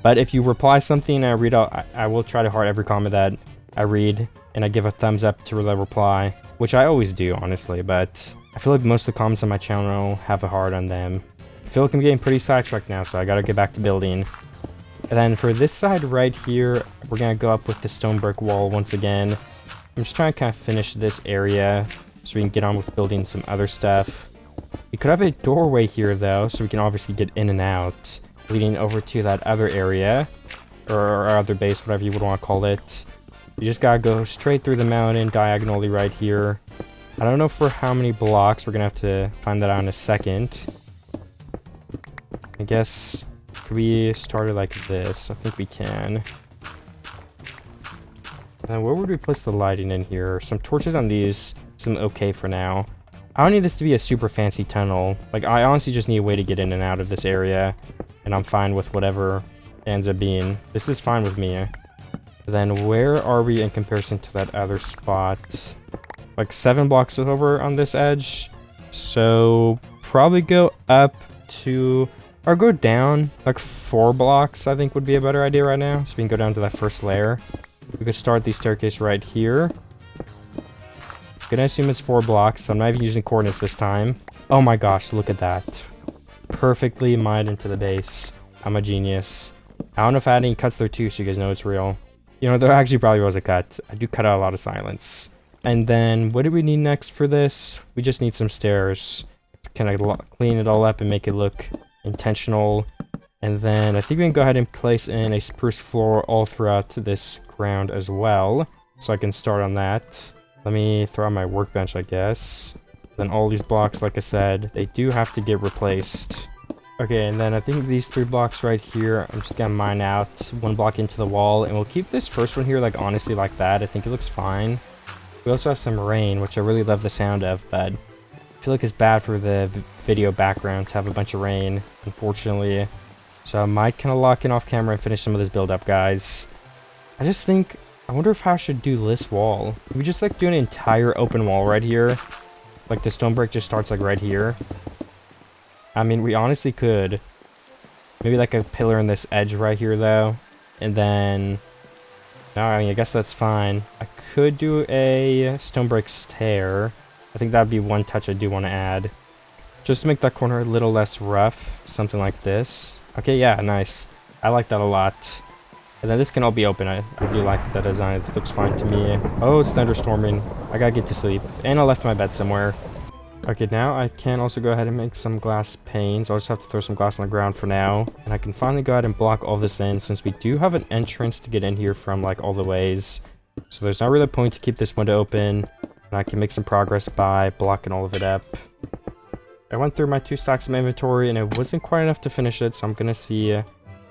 But if you reply something and I read out, I will try to heart every comment that I read, and I give a thumbs up to the reply, which I always do, honestly, but I feel like most of the comments on my channel have a heart on them. I feel like I'm getting pretty sidetracked now, so I gotta get back to building. And then for this side right here, we're gonna go up with the stone brick wall once again. I'm just trying to kind of finish this area so we can get on with building some other stuff. We could have a doorway here, though, so we can obviously get in and out, leading over to that other area, or our other base, whatever you would want to call it. You just gotta go straight through the mountain, diagonally right here. I don't know for how many blocks, we're gonna have to find that out in a second. I guess, could we start it like this? I think we can. And where would we place the lighting in here? Some torches on these seem okay for now. I don't need this to be a super fancy tunnel. Like, I honestly just need a way to get in and out of this area. And I'm fine with whatever ends up being. This is fine with me. Then where are we in comparison to that other spot? Like 7 blocks over on this edge. So probably go up to, or go down like 4 blocks, I think would be a better idea right now. So we can go down to that first layer. We could start the staircase right here. Gonna assume it's 4 blocks, so I'm not even using coordinates this time. Oh my gosh, look at that. Perfectly mined into the base. I'm a genius. I don't know if I had any cuts there too, so you guys know it's real. You know, there actually probably was a cut. I do cut out a lot of silence. And then, what do we need next for this? We just need some stairs to kind of clean it all up and make it look intentional. And then, I think we can go ahead and place in a spruce floor all throughout this ground as well. So I can start on that. Let me throw out my workbench, I guess. Then all these blocks, like I said, they do have to get replaced. Okay, and then I think these 3 blocks right here, I'm just gonna mine out 1 block into the wall, and we'll keep this first one here, like, honestly, like that. I think it looks fine. We also have some rain, which I really love the sound of, but I feel like it's bad for the video background to have a bunch of rain, unfortunately. So I might kind of lock in off camera and finish some of this build up, guys. I just think, I wonder if I should do this wall. Can we just like do an entire open wall right here? Like the stone brick just starts like right here. I mean, we honestly could. Maybe like a pillar in this edge right here though. And then, no, I mean, I guess that's fine. I could do a stone brick stair. I think that'd be one touch I do want to add. Just to make that corner a little less rough. Something like this. Okay, yeah, nice. I like that a lot. And then this can all be open. I do like the design. It looks fine to me. Oh, it's thunderstorming. I gotta get to sleep. And I left my bed somewhere. Okay, now I can also go ahead and make some glass panes. I'll just have to throw some glass on the ground for now. And I can finally go ahead and block all this in, since we do have an entrance to get in here from like all the ways. So there's not really a point to keep this window open. And I can make some progress by blocking all of it up. I went through my 2 stacks of inventory and it wasn't quite enough to finish it. So I'm gonna see if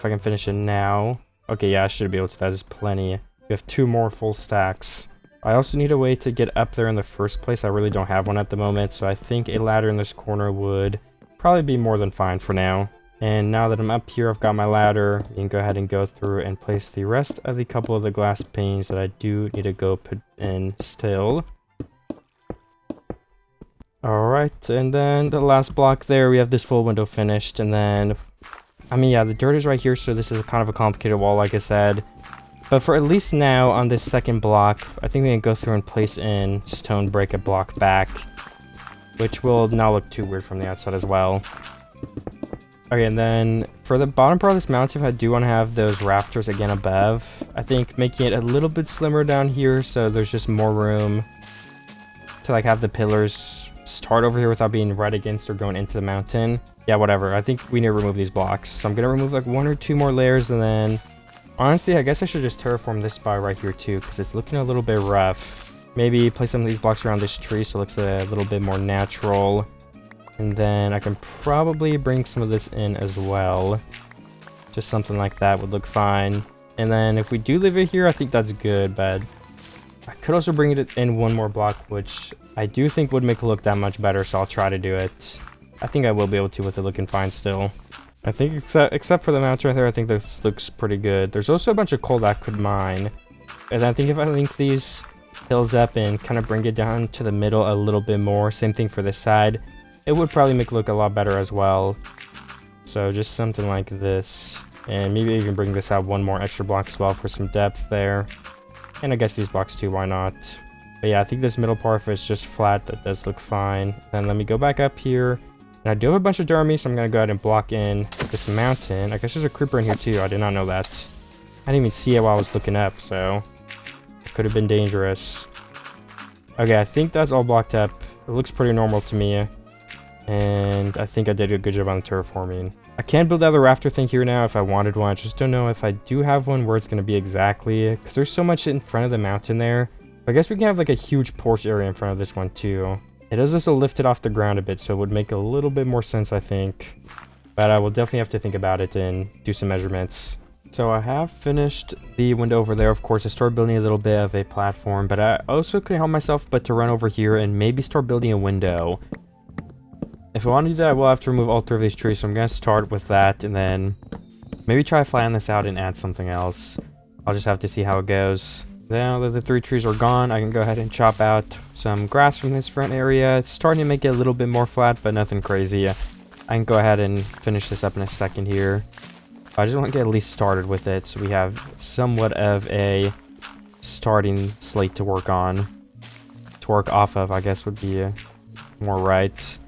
I can finish it now. Okay, yeah, I should be able to. That is plenty. We have 2 more full stacks. I also need a way to get up there in the first place. I really don't have one at the moment, so I think a ladder in this corner would probably be more than fine for now. And now that I'm up here, I've got my ladder. We can go ahead and go through and place the rest of the couple of the glass panes that I do need to go put in still. Alright, and then the last block there, we have this full window finished, and then, I mean, yeah, the dirt is right here, so this is kind of a complicated wall, like I said. But for at least now, on this second block, I think we can go through and place in stone brick a block back, which will not look too weird from the outside as well. Okay, and then for the bottom part of this mountain, I do want to have those rafters again above. I think making it a little bit slimmer down here, so there's just more room to like have the pillars start over here without being right against or going into the mountain. Yeah, whatever. I think we need to remove these blocks. So I'm gonna remove like 1 or 2 more layers, and then honestly, I guess I should just terraform this spot right here too, because it's looking a little bit rough. Maybe place some of these blocks around this tree so it looks a little bit more natural. And then I can probably bring some of this in as well. Just something like that would look fine. And then if we do leave it here, I think that's good, but I could also bring it in 1 more block, which I do think would make it look that much better, so I'll try to do it. I think I will be able to with it looking fine still. I think except for the mountain right there, I think this looks pretty good. There's also a bunch of coal that I could mine. And I think if I link these hills up and kind of bring it down to the middle a little bit more, same thing for this side, it would probably make it look a lot better as well. So just something like this. And maybe even bring this out 1 more extra block as well for some depth there. And I guess these blocks too, why not? But yeah, I think this middle part, if it's just flat, that does look fine. Then let me go back up here. And I do have a bunch of dirt on me, so I'm going to go ahead and block in this mountain. I guess there's a creeper in here too. I did not know that. I didn't even see it while I was looking up, so it could have been dangerous. Okay, I think that's all blocked up. It looks pretty normal to me. And I think I did a good job on the terraforming. I can build out the rafter thing here now if I wanted one. I just don't know if I do have one where it's going to be exactly, because there's so much in front of the mountain there. I guess we can have like a huge porch area in front of this one too. It does also lift it off the ground a bit, so it would make a little bit more sense, I think. But I will definitely have to think about it and do some measurements. So I have finished the window over there. Of course, I started building a little bit of a platform, but I also couldn't help myself but to run over here and maybe start building a window. If I want to do that, I will have to remove all 3 of these trees, so I'm going to start with that, and then maybe try to flatten this out and add something else. I'll just have to see how it goes. Now that the 3 trees are gone, I can go ahead and chop out some grass from this front area. It's starting to make it a little bit more flat, but nothing crazy. I can go ahead and finish this up in a second here. I just want to get at least started with it, so we have somewhat of a starting slate to work on. To work off of, I guess, would be more right.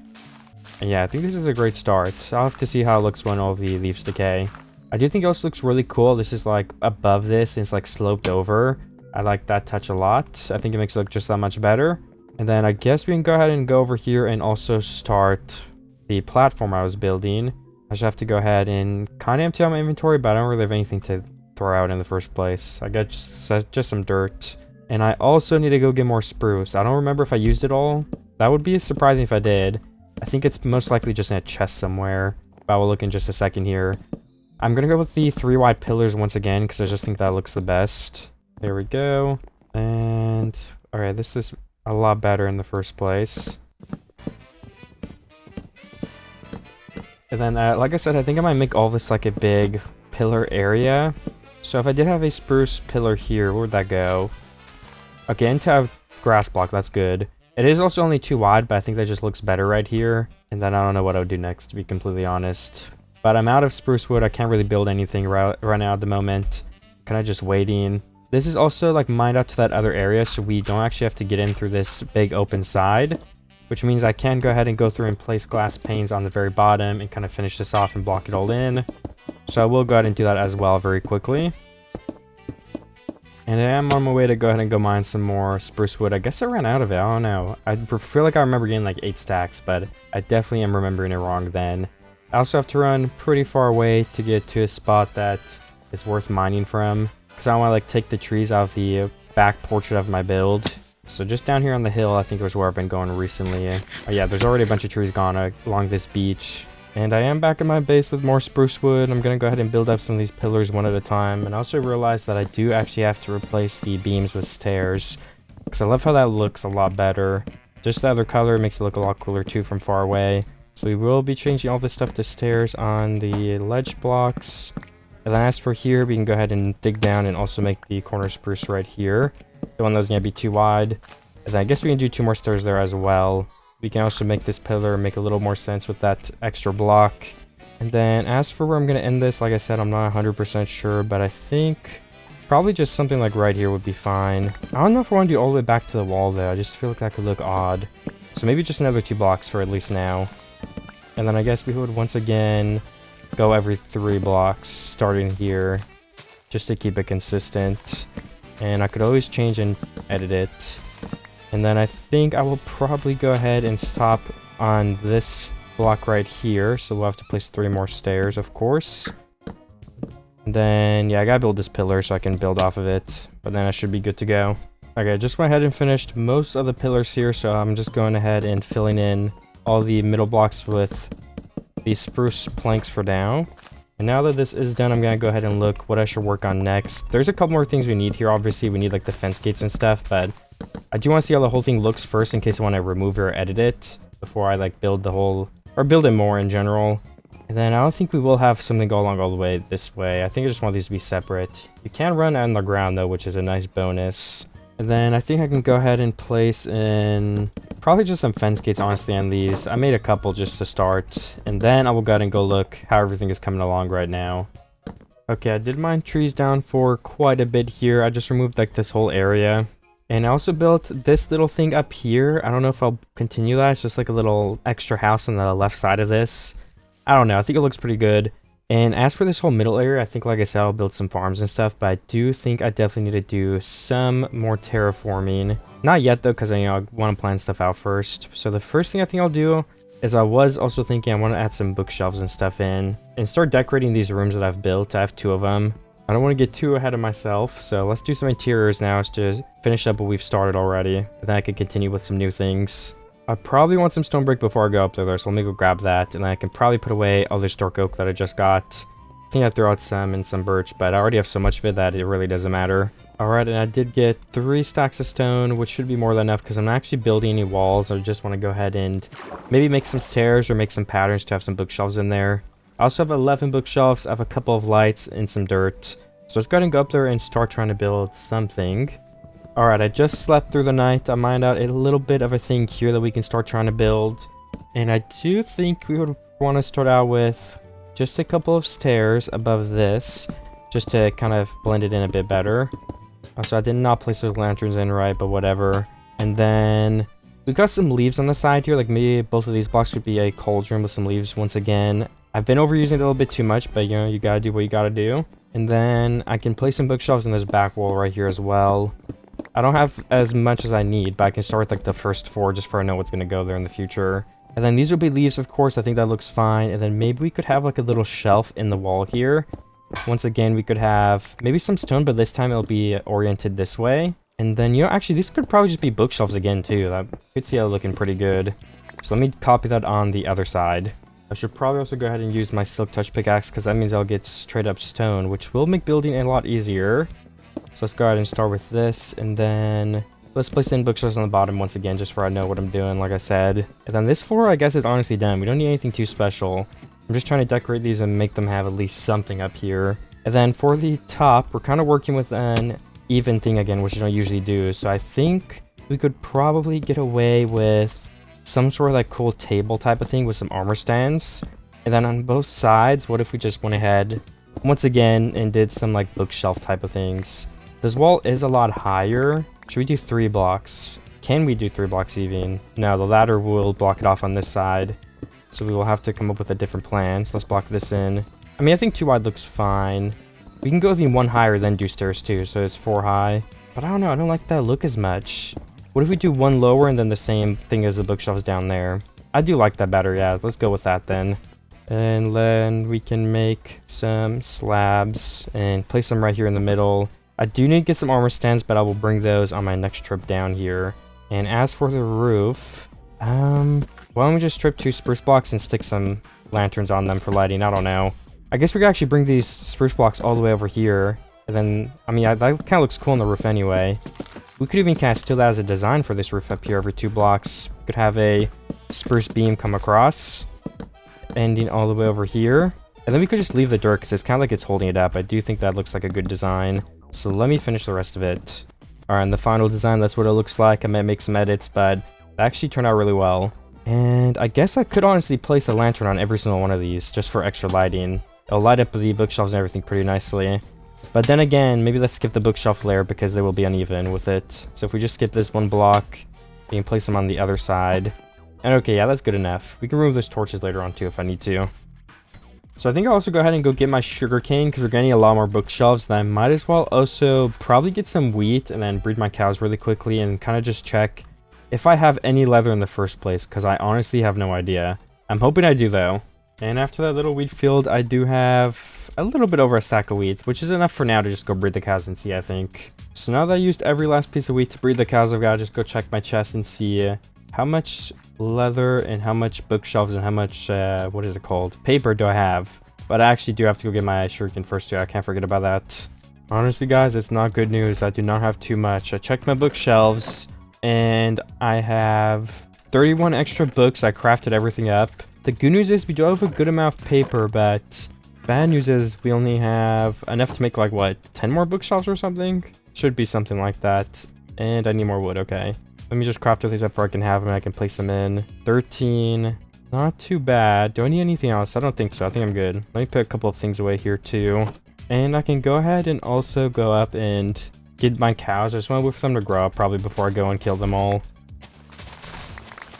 And yeah, I think this is a great start. I'll have to see how it looks when all the leaves decay. I do think it also looks really cool. This is like above this and it's like sloped over. I like that touch a lot. I think it makes it look just that much better. And then I guess we can go ahead and go over here and also start the platform I was building. I just have to go ahead and kind of empty out my inventory, but I don't really have anything to throw out in the first place. I got just some dirt. And I also need to go get more spruce. I don't remember if I used it all. That would be surprising if I did. I think it's most likely just in a chest somewhere. But I will look in just a second here. I'm going to go with the 3 wide pillars once again, because I just think that looks the best. There we go. And alright, this is a lot better in the first place. And then, like I said, I think I might make all this like a big pillar area. So if I did have a spruce pillar here, where would that go? Okay, into a grass block, that's good. It is also only 2 wide, but I think that just looks better right here. And then I don't know what I would do next, to be completely honest. But I'm out of spruce wood. I can't really build anything right now at the moment. Kind of just waiting. This is also like mined out to that other area, so we don't actually have to get in through this big open side. Which means I can go ahead and go through and place glass panes on the very bottom and kind of finish this off and block it all in. So I will go ahead and do that as well very quickly. And I am on my way to go ahead and go mine some more spruce wood. I guess I ran out of it. I don't know. I feel like I remember getting like 8 stacks, but I definitely am remembering it wrong then. I also have to run pretty far away to get to a spot that is worth mining from. Because I want to like take the trees out of the back portrait of my build. So just down here on the hill, I think was where I've been going recently. Oh yeah, there's already a bunch of trees gone along this beach. And I am back in my base with more spruce wood. I'm going to go ahead and build up some of these pillars one at a time. And I also realized that I do actually have to replace the beams with stairs. Because I love how that looks a lot better. Just the other color makes it look a lot cooler too from far away. So we will be changing all this stuff to stairs on the ledge blocks. And then as for here, we can go ahead and dig down and also make the corner spruce right here. The one that's going to be too wide. And then I guess we can do 2 more stairs there as well. We can also make this pillar make a little more sense with that extra block. And then as for where I'm going to end this, like I said, I'm not 100% sure, but I think probably just something like right here would be fine. I don't know if I want to do all the way back to the wall though. I just feel like that could look odd. So maybe just another 2 blocks for at least now. And then I guess we would once again go every 3 blocks starting here just to keep it consistent. And I could always change and edit it. And then I think I will probably go ahead and stop on this block right here. So we'll have to place 3 more stairs, of course. And then, yeah, I gotta build this pillar so I can build off of it. But then I should be good to go. Okay, I just went ahead and finished most of the pillars here. So I'm just going ahead and filling in all the middle blocks with these spruce planks for now. And now that this is done, I'm going to go ahead and look what I should work on next. There's a couple more things we need here. Obviously, we need like the fence gates and stuff, but I do want to see how the whole thing looks first in case I want to remove or edit it before I like build the whole, or build it more in general. And then I don't think we will have something go along all the way this way. I think I just want these to be separate. You can run on the ground though, which is a nice bonus. And then I think I can go ahead and place in probably just some fence gates, honestly, on these. I made a couple just to start. And then I will go ahead and go look how everything is coming along right now. Okay, I did mine trees down for quite a bit here. I just removed like this whole area. And I also built this little thing up here. I don't know if I'll continue that. It's just like a little extra house on the left side of this. I don't know. I think it looks pretty good. And as for this whole middle area, I think, like I said, I'll build some farms and stuff, but I do think I definitely need to do some more terraforming. Not yet, though, because I want to plan stuff out first. So the first thing I think I'll do is I was also thinking I want to add some bookshelves and stuff in and start decorating these rooms that I've built. I have 2 of them. I don't want to get too ahead of myself, so let's do some interiors now to finish up what we've started already. And then I can continue with some new things. I probably want some stone brick before I go up there, so let me go grab that, and then I can probably put away all this dark oak that I just got. I think I threw out some and some birch, but I already have so much of it that it really doesn't matter. Alright, and I did get 3 stacks of stone, which should be more than enough because I'm not actually building any walls. I just want to go ahead and maybe make some stairs or make some patterns to have some bookshelves in there. I also have 11 bookshelves, I have a couple of lights and some dirt. So let's go ahead and go up there and start trying to build something. Alright, I just slept through the night. I mined out a little bit of a thing here that we can start trying to build. And I do think we would want to start out with just a couple of stairs above this, just to kind of blend it in a bit better. So I did not place those lanterns in right, but whatever. And then we've got some leaves on the side here, like maybe both of these blocks could be a cauldron with some leaves once again. I've been overusing it a little bit too much, but you know, you gotta do what you gotta do. And then I can place some bookshelves in this back wall right here as well. I don't have as much as I need, but I can start with like the first 4 just for I know what's going to go there in the future. And then these will be leaves, of course. I think that looks fine. And then maybe we could have like a little shelf in the wall here. Once again, we could have maybe some stone, but this time it'll be oriented this way. And then, you know, actually, these could probably just be bookshelves again, too. That could see it looking pretty good. So let me copy that on the other side. I should probably also go ahead and use my silk touch pickaxe because that means I'll get straight up stone, which will make building a lot easier. So let's go ahead and start with this, and then let's place in bookshelves on the bottom once again, just so I know what I'm doing, like I said. And then this floor, I guess, is honestly done. We don't need anything too special. I'm just trying to decorate these and make them have at least something up here. And then for the top, we're kind of working with an even thing again, which I don't usually do. So I think we could probably get away with some sort of like cool table type of thing with some armor stands. And then on both sides, what if we just went ahead once again and did some like bookshelf type of things? This wall is a lot higher. Should we do 3 blocks? Can we do 3 blocks even? No, the ladder will block it off on this side. So we will have to come up with a different plan. So let's block this in. I mean, I think 2 wide looks fine. We can go even 1 higher, then do stairs too. So it's 4 high. But I don't know. I don't like that look as much. What if we do 1 lower and then the same thing as the bookshelves down there? I do like that better. Yeah, let's go with that then. And then we can make some slabs and place them right here in the middle. I do need to get some armor stands, but I will bring those on my next trip down here. And as for the roof, why don't we just strip 2 spruce blocks and stick some lanterns on them for lighting? I don't know. I guess we could actually bring these spruce blocks all the way over here. And then, I mean, that kind of looks cool on the roof anyway. We could even kind of steal that as a design for this roof up here every 2 blocks. We could have a spruce beam come across, ending all the way over here. And then we could just leave the dirt because it's kind of like it's holding it up. I do think that looks like a good design. So let me finish the rest of it. Alright, and the final design, that's what it looks like. I might make some edits, but it actually turned out really well. And I guess I could honestly place a lantern on every single one of these just for extra lighting. It'll light up the bookshelves and everything pretty nicely. But then again, maybe let's skip the bookshelf layer because they will be uneven with it. So if we just skip this one block, we can place them on the other side. And okay, yeah, that's good enough. We can remove those torches later on too if I need to. So I think I'll also go ahead and go get my sugarcane because we're getting a lot more bookshelves. Then I might as well also probably get some wheat and then breed my cows really quickly and kind of just check if I have any leather in the first place, because I honestly have no idea. I'm hoping I do though. And after that little wheat field, I do have a little bit over a stack of wheat, which is enough for now to just go breed the cows and see, I think. So now that I used every last piece of wheat to breed the cows, I've got to just go check my chest and see how much leather and how much bookshelves and how much, what is it called? Paper do I have? But I actually do have to go get my sugarcane first too. I can't forget about that. Honestly, guys, it's not good news. I do not have too much. I checked my bookshelves and I have 31 extra books. I crafted everything up. The good news is we do have a good amount of paper, but bad news is we only have enough to make like what, 10 more bookshelves or something? Should be something like that. And I need more wood. Okay, let me just craft these up where I can have them and I can place them in. 13, not too bad. Do I need anything else? I don't think so. I think I'm good. Let me put a couple of things away here too. And I can go ahead and also go up and get my cows. I just want to wait for them to grow up probably before I go and kill them all.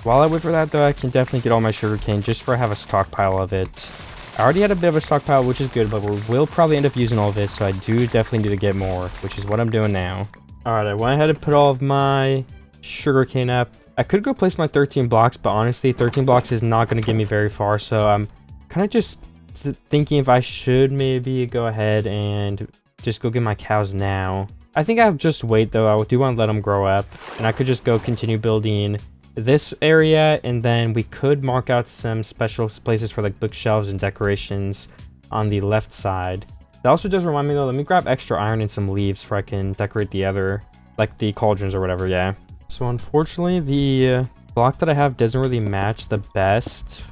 While I wait for that though, I can definitely get all my sugarcane just for I have a stockpile of it. I already had a bit of a stockpile, which is good, but we will probably end up using all of it, so I do definitely need to get more, which is what I'm doing now. Alright, I went ahead and put all of my sugarcane up. I could go place my 13 blocks, but honestly, 13 blocks is not going to get me very far, so I'm kind of just thinking if I should maybe go ahead and just go get my cows now. I think I'll just wait though. I do want to let them grow up, and I could just go continue building this area, and then we could mark out some special places for like bookshelves and decorations on the left side. That also does remind me though, let me grab extra iron and some leaves so I can decorate the other, like the cauldrons or whatever. Yeah, so unfortunately the block that I have doesn't really match the best.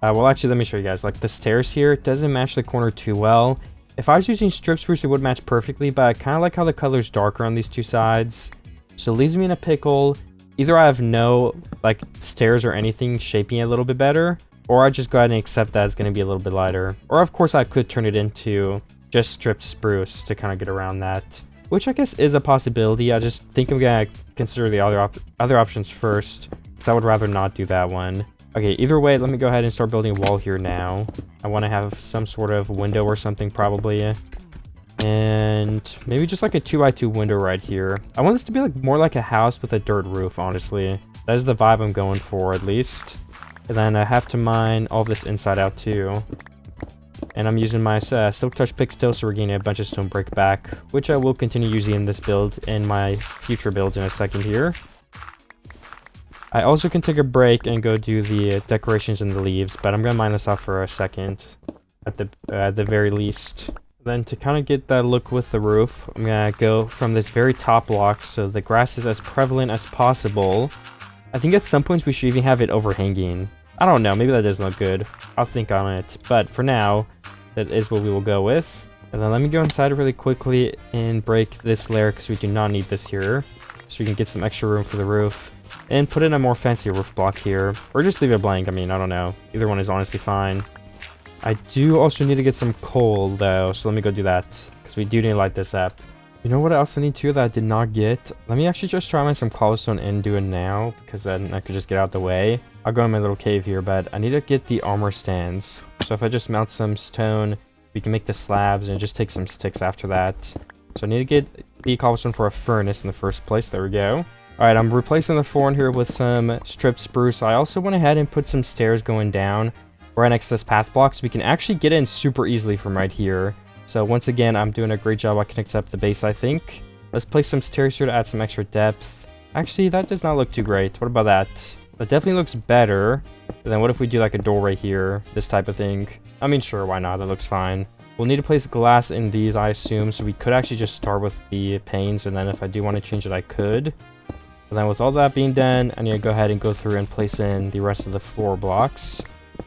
Well, actually, let me show you guys. Like the stairs here, it doesn't match the corner too well. If I was using strip spruce, it would match perfectly, but I kind of like how the color's darker on these two sides. So it leaves me in a pickle. Either I have no like stairs or anything shaping it a little bit better, or I just go ahead and accept that it's going to be a little bit lighter. Or of course I could turn it into just stripped spruce to kind of get around that, which I guess is a possibility. I just think I'm going to consider the other options first, because I would rather not do that one. Okay, either way, let me go ahead and start building a wall here now. I want to have some sort of window or something probably. And maybe just like a 2x2 window right here. I want this to be like more like a house with a dirt roof, honestly. That is the vibe I'm going for, at least. And then I have to mine all this inside out too. And I'm using my silk touch pick still, so we're getting a bunch of stone brick back, which I will continue using in this build in my future builds in a second here. I also can take a break and go do the decorations and the leaves, but I'm gonna mine this off for a second at the very least. Then to kind of get that look with the roof, I'm gonna go from this very top block so the grass is as prevalent as possible. I think at some points we should even have it overhanging. I don't know, maybe that doesn't look good. I'll think on it, but for now, that is what we will go with. And then let me go inside really quickly and break this layer because we do not need this here, so we can get some extra room for the roof. And put in a more fancy roof block here, or just leave it blank. I mean, I don't know. Either one is honestly fine. I do also need to get some coal though, so let me go do that, because we do need to light this up. You know what else I need to that I did not get? Let me actually just try my some cobblestone and do it now, because then I could just get out the way. I'll go in my little cave here, but I need to get the armor stands. So if I just mount some stone, we can make the slabs and just take some sticks after that. So I need to get the cobblestone for a furnace in the first place. There we go. Alright, I'm replacing the floor in here with some stripped spruce. I also went ahead and put some stairs going down right next to this path block, so we can actually get in super easily from right here. So once again, I'm doing a great job. I can accept the base, I think. Let's place some stairs here to add some extra depth. Actually, that does not look too great. What about that? That definitely looks better. But then what if we do like a door right here? This type of thing. I mean, sure, why not? That looks fine. We'll need to place glass in these, I assume. So we could actually just start with the panes. And then if I do want to change it, I could. And then with all that being done, I need to go ahead and go through and place in the rest of the floor blocks.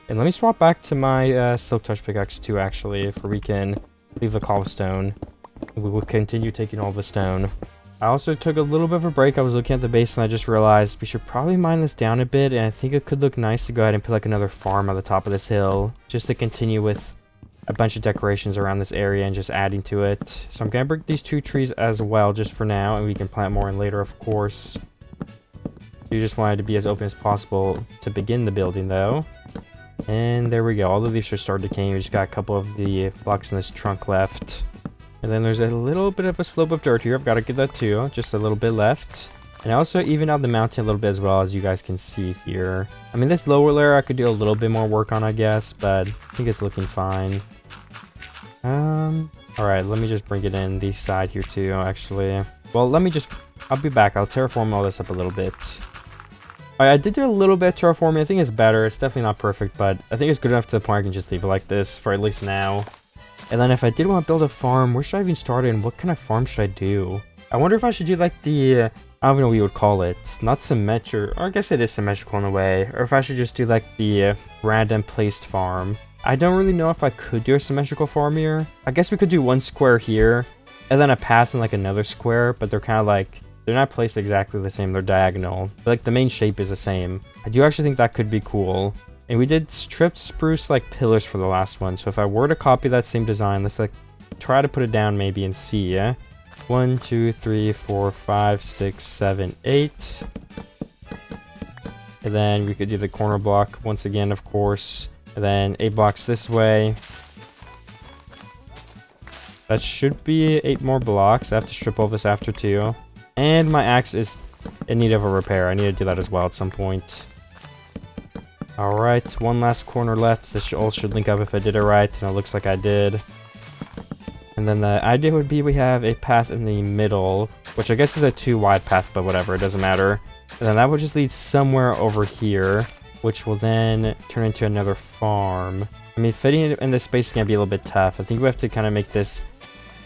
And let me swap back to my silk touch pickaxe too, actually, for we can leave the cobblestone. We will continue taking all the stone. I also took a little bit of a break. I was looking at the base and I just realized we should probably mine this down a bit, and I think it could look nice to go ahead and put like another farm on the top of this hill just to continue with a bunch of decorations around this area and just adding to it. So I'm gonna break these 2 trees as well just for now, and we can plant more in later, of course. You just wanted to be as open as possible to begin the building though. And there we go. All the leaves are starting decaying. We just got a couple of the blocks in this trunk left. And then there's a little bit of a slope of dirt here. I've got to get that too. Just a little bit left. And I also even out the mountain a little bit as well, as you guys can see here. I mean, this lower layer I could do a little bit more work on, I guess, but I think it's looking fine. Alright, let me just bring it in the side here too, actually. Well, I'll be back. I'll terraform all this up a little bit. I did do a little bit of terraforming. I think it's better. It's definitely not perfect, but I think it's good enough to the point I can just leave it like this for at least now. And then if I did want to build a farm, where should I even start it, and what kind of farm should I do? I wonder if I should do like the, I don't know what you would call it. Not symmetrical, or I guess it is symmetrical in a way. Or if I should just do like the random placed farm. I don't really know if I could do a symmetrical farm here. I guess we could do 1 square here, and then a path in like another square, but they're kind of like, they're not placed exactly the same, they're diagonal. But like the main shape is the same. I do actually think that could be cool. And we did stripped spruce like pillars for the last one. So if I were to copy that same design, let's like try to put it down maybe and see, yeah? 1, 2, 3, 4, 5, 6, 7, 8. And then we could do the corner block once again, of course. And then 8 blocks this way. That should be 8 more blocks. I have to strip all this after too. And my axe is in need of a repair. I need to do that as well at some point. Alright, 1 last corner left. This all should link up if I did it right, and it looks like I did. And then the idea would be we have a path in the middle, which I guess is a 2 wide path, but whatever, it doesn't matter. And then that would just lead somewhere over here, which will then turn into another farm. I mean, fitting it in this space is going to be a little bit tough. I think we have to kind of make this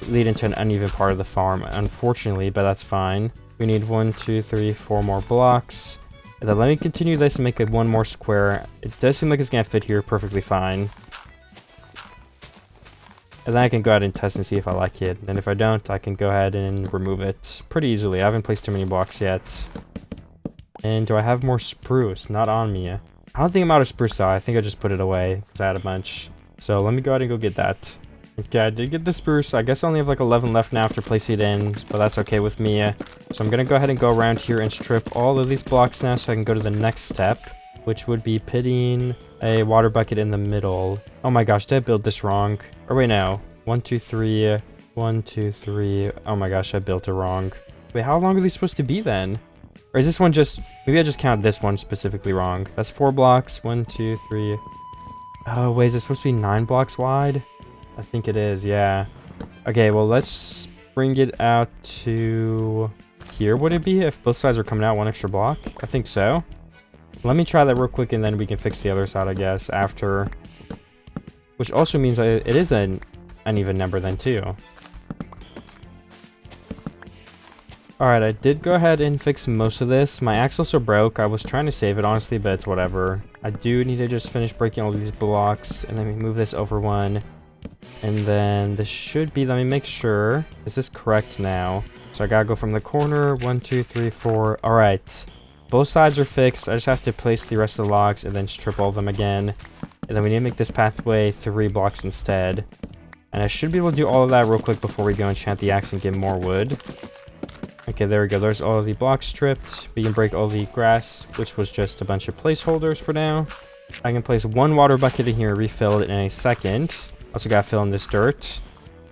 lead into an uneven part of the farm, unfortunately, but that's fine. We need 1, 2, 3, 4 more blocks. And then let me continue this and make it 1 more square. It does seem like it's going to fit here perfectly fine. And then I can go ahead and test and see if I like it. And if I don't, I can go ahead and remove it pretty easily. I haven't placed too many blocks yet. And do I have more spruce? Not on me. I don't think I'm out of spruce though. I think I just put it away because I had a bunch. So let me go ahead and go get that. Okay, I did get the spruce. I guess I only have like 11 left now after placing it in, but that's okay with me. So I'm going to go ahead and go around here and strip all of these blocks now so I can go to the next step, which would be putting a water bucket in the middle. Oh my gosh, did I build this wrong? Or wait, no. 1, 2, 3. 1, 2, 3. Oh my gosh, I built it wrong. Wait, how long are these supposed to be then? Or is this one just... Maybe I just counted this one specifically wrong. That's 4 blocks. 1, 2, 3. Oh, wait, is it supposed to be 9 blocks wide? I think it is, yeah. Okay, well, let's bring it out to here, would it be? If both sides are coming out 1 extra block? I think so. Let me try that real quick, and then we can fix the other side, I guess, after. Which also means that it is an uneven number then, too. Alright, I did go ahead and fix most of this. My axe also broke. I was trying to save it, honestly, but it's whatever. I do need to just finish breaking all these blocks, and then we move this over 1. And then this should be, let me make sure, is this correct now? So I gotta go from the corner, 1, 2, 3, 4. All right, both sides are fixed. I just have to place the rest of the logs and then strip all of them again. And then we need to make this pathway 3 blocks instead. And I should be able to do all of that real quick before we go enchant the axe and get more wood. Okay, there we go. There's all of the blocks stripped. We can break all the grass, which was just a bunch of placeholders for now. I can place 1 water bucket in here, refill it in a second. Also gotta fill in this dirt.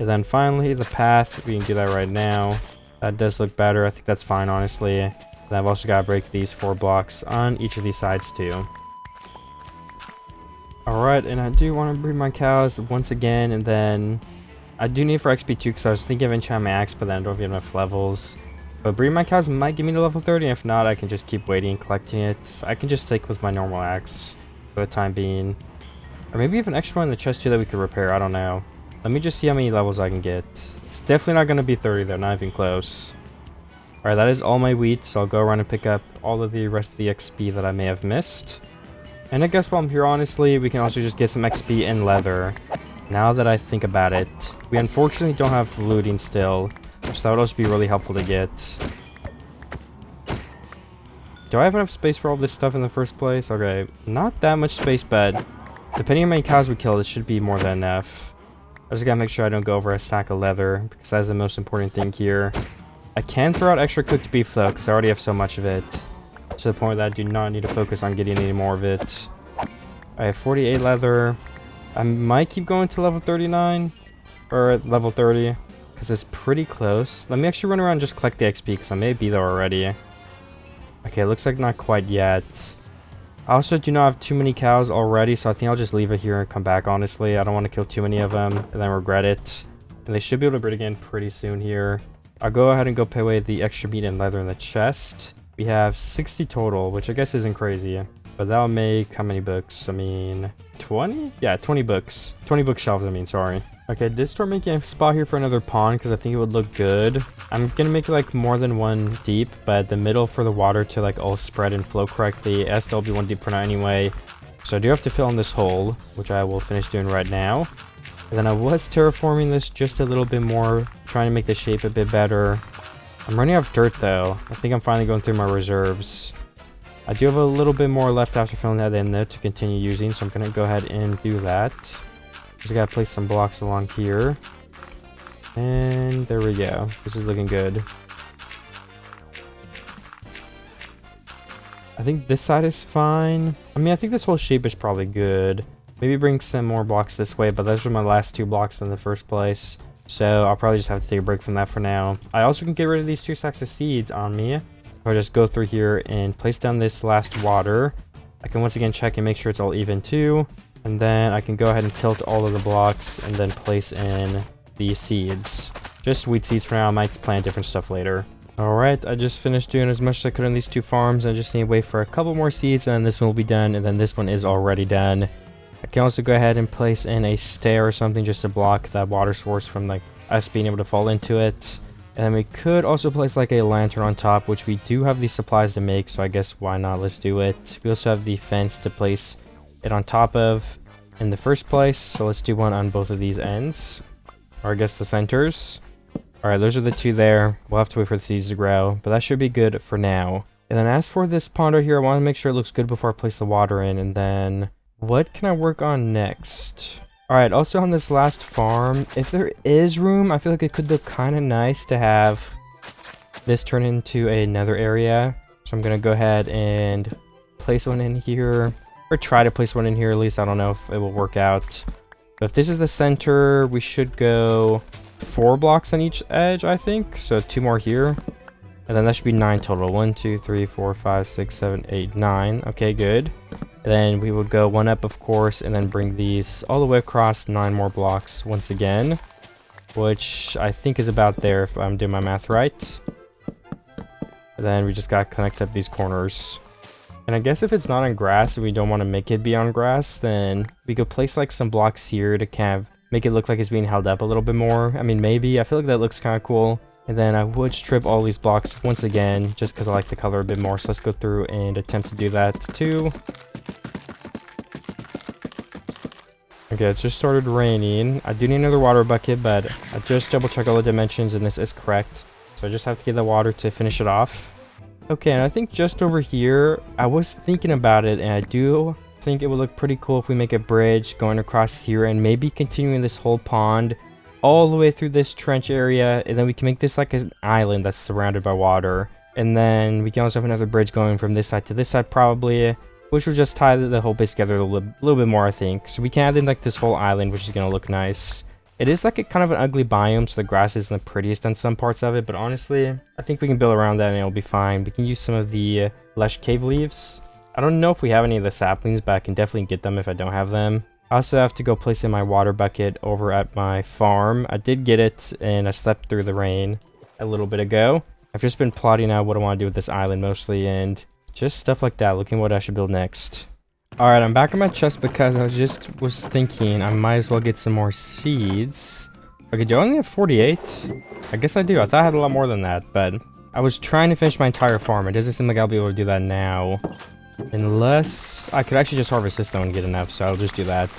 And then finally, the path. We can do that right now. That does look better. I think that's fine, honestly. And I've also gotta break these 4 blocks on each of these sides, too. Alright, and I do want to breed my cows once again, and then I do need for XP too, because I was thinking of enchanting my axe, but then I don't have enough levels. But breeding my cows might get me to level 30, if not, I can just keep waiting and collecting it. I can just stick with my normal axe for the time being. Or maybe even extra one in the chest too that we could repair, I don't know. Let me just see how many levels I can get. It's definitely not going to be 30 though, not even close. Alright, that is all my wheat, so I'll go around and pick up all of the rest of the XP that I may have missed. And I guess while I'm here, honestly, we can also just get some XP in leather. Now that I think about it. We unfortunately don't have looting still. So that would also be really helpful to get. Do I have enough space for all this stuff in the first place? Okay, not that much space, but depending on how many cows we kill, this should be more than enough. I just gotta make sure I don't go over a stack of leather, because that's the most important thing here. I can throw out extra cooked beef though, because I already have so much of it. To the point that I do not need to focus on getting any more of it. I have 48 leather. I might keep going to level 39, or level 30, because it's pretty close. Let me actually run around and just collect the XP, because I may be there already. Okay, looks like not quite yet. I also do not have too many cows already, so I think I'll just leave it here and come back, honestly. I don't want to kill too many of them and then regret it. And they should be able to breed again pretty soon here. I'll go ahead and go pay away the extra meat and leather in the chest. We have 60 total, which I guess isn't crazy. But that'll make how many books? I mean, 20? Yeah, 20 books. 20 bookshelves, I mean, sorry. Okay, I did start making a spot here for another pond because I think it would look good. I'm gonna make it like more than one deep, but the middle for the water to like all spread and flow correctly. It has to all be one deep for now anyway. So I do have to fill in this hole, which I will finish doing right now. And then I was terraforming this just a little bit more, trying to make the shape a bit better. I'm running out of dirt though. I think I'm finally going through my reserves. I do have a little bit more left after filling that in there to continue using, so I'm gonna go ahead and do that. Just gotta place some blocks along here. And there we go. This is looking good. I think this side is fine. I mean, I think this whole shape is probably good. Maybe bring some more blocks this way, but those were my last 2 blocks in the first place. So I'll probably just have to take a break from that for now. I also can get rid of these 2 sacks of seeds on me. I'll just go through here and place down this last water. I can once again check and make sure it's all even too. And then I can go ahead and tilt all of the blocks and then place in the seeds. Just wheat seeds for now. I might plant different stuff later. Alright, I just finished doing as much as I could on these 2 farms. I just need to wait for a couple more seeds and then this one will be done. And then this one is already done. I can also go ahead and place in a stair or something just to block that water source from like us being able to fall into it. And then we could also place like a lantern on top, which we do have the supplies to make, so I guess why not? Let's do it. We also have the fence to place it on top of in the first place, so let's do one on both of these ends, or I guess the centers. All right, those are the 2 there. We'll have to wait for the seeds to grow, but that should be good for now. And then as for this pond right here, I want to make sure it looks good before I place the water in. And then what can I work on next? All right, also on this last farm, if there is room, I feel like it could look kind of nice to have this turn into another area. So I'm gonna go ahead and place one in here, or try to place one in here at least. I don't know if it will work out. But if this is the center, we should go 4 blocks on each edge, I think. So 2 more here. And then that should be 9 total. 1, 2, 3, 4, 5, 6, 7, 8, 9. Okay, good. And then we would go 1 up, of course, and then bring these all the way across 9 more blocks once again. Which I think is about there if I'm doing my math right. And then we just gotta connect up these corners. And I guess if it's not on grass and we don't want to make it be on grass, then we could place like some blocks here to kind of make it look like it's being held up a little bit more. I mean, maybe. I feel like that looks kind of cool. And then I would strip all these blocks once again, just because I like the color a bit more. So let's go through and attempt to do that too. Okay, it just started raining. I do need another water bucket, but I just double checked all the dimensions and this is correct. So I just have to get the water to finish it off. Okay, and I think just over here, I was thinking about it, and I do think it would look pretty cool if we make a bridge going across here and maybe continuing this whole pond all the way through this trench area, and then we can make this like an island that's surrounded by water. And then we can also have another bridge going from this side to this side probably, which will just tie the whole base together a little bit more, I think. So we can add in like this whole island, which is going to look nice. It is like a kind of an ugly biome, so the grass isn't the prettiest on some parts of it, but honestly, I think we can build around that and it'll be fine. We can use some of the lush cave leaves. I don't know if we have any of the saplings, but I can definitely get them if I don't have them. I also have to go place in my water bucket over at my farm. I did get it, and I slept through the rain a little bit ago. I've just been plotting out what I want to do with this island mostly, and just stuff like that, looking what I should build next. Alright, I'm back on my chest because I was thinking I might as well get some more seeds. Okay, do I only have 48? I guess I do. I thought I had a lot more than that, but I was trying to finish my entire farm. It doesn't seem like I'll be able to do that now. Unless I could actually just harvest this though and get enough, so I'll just do that.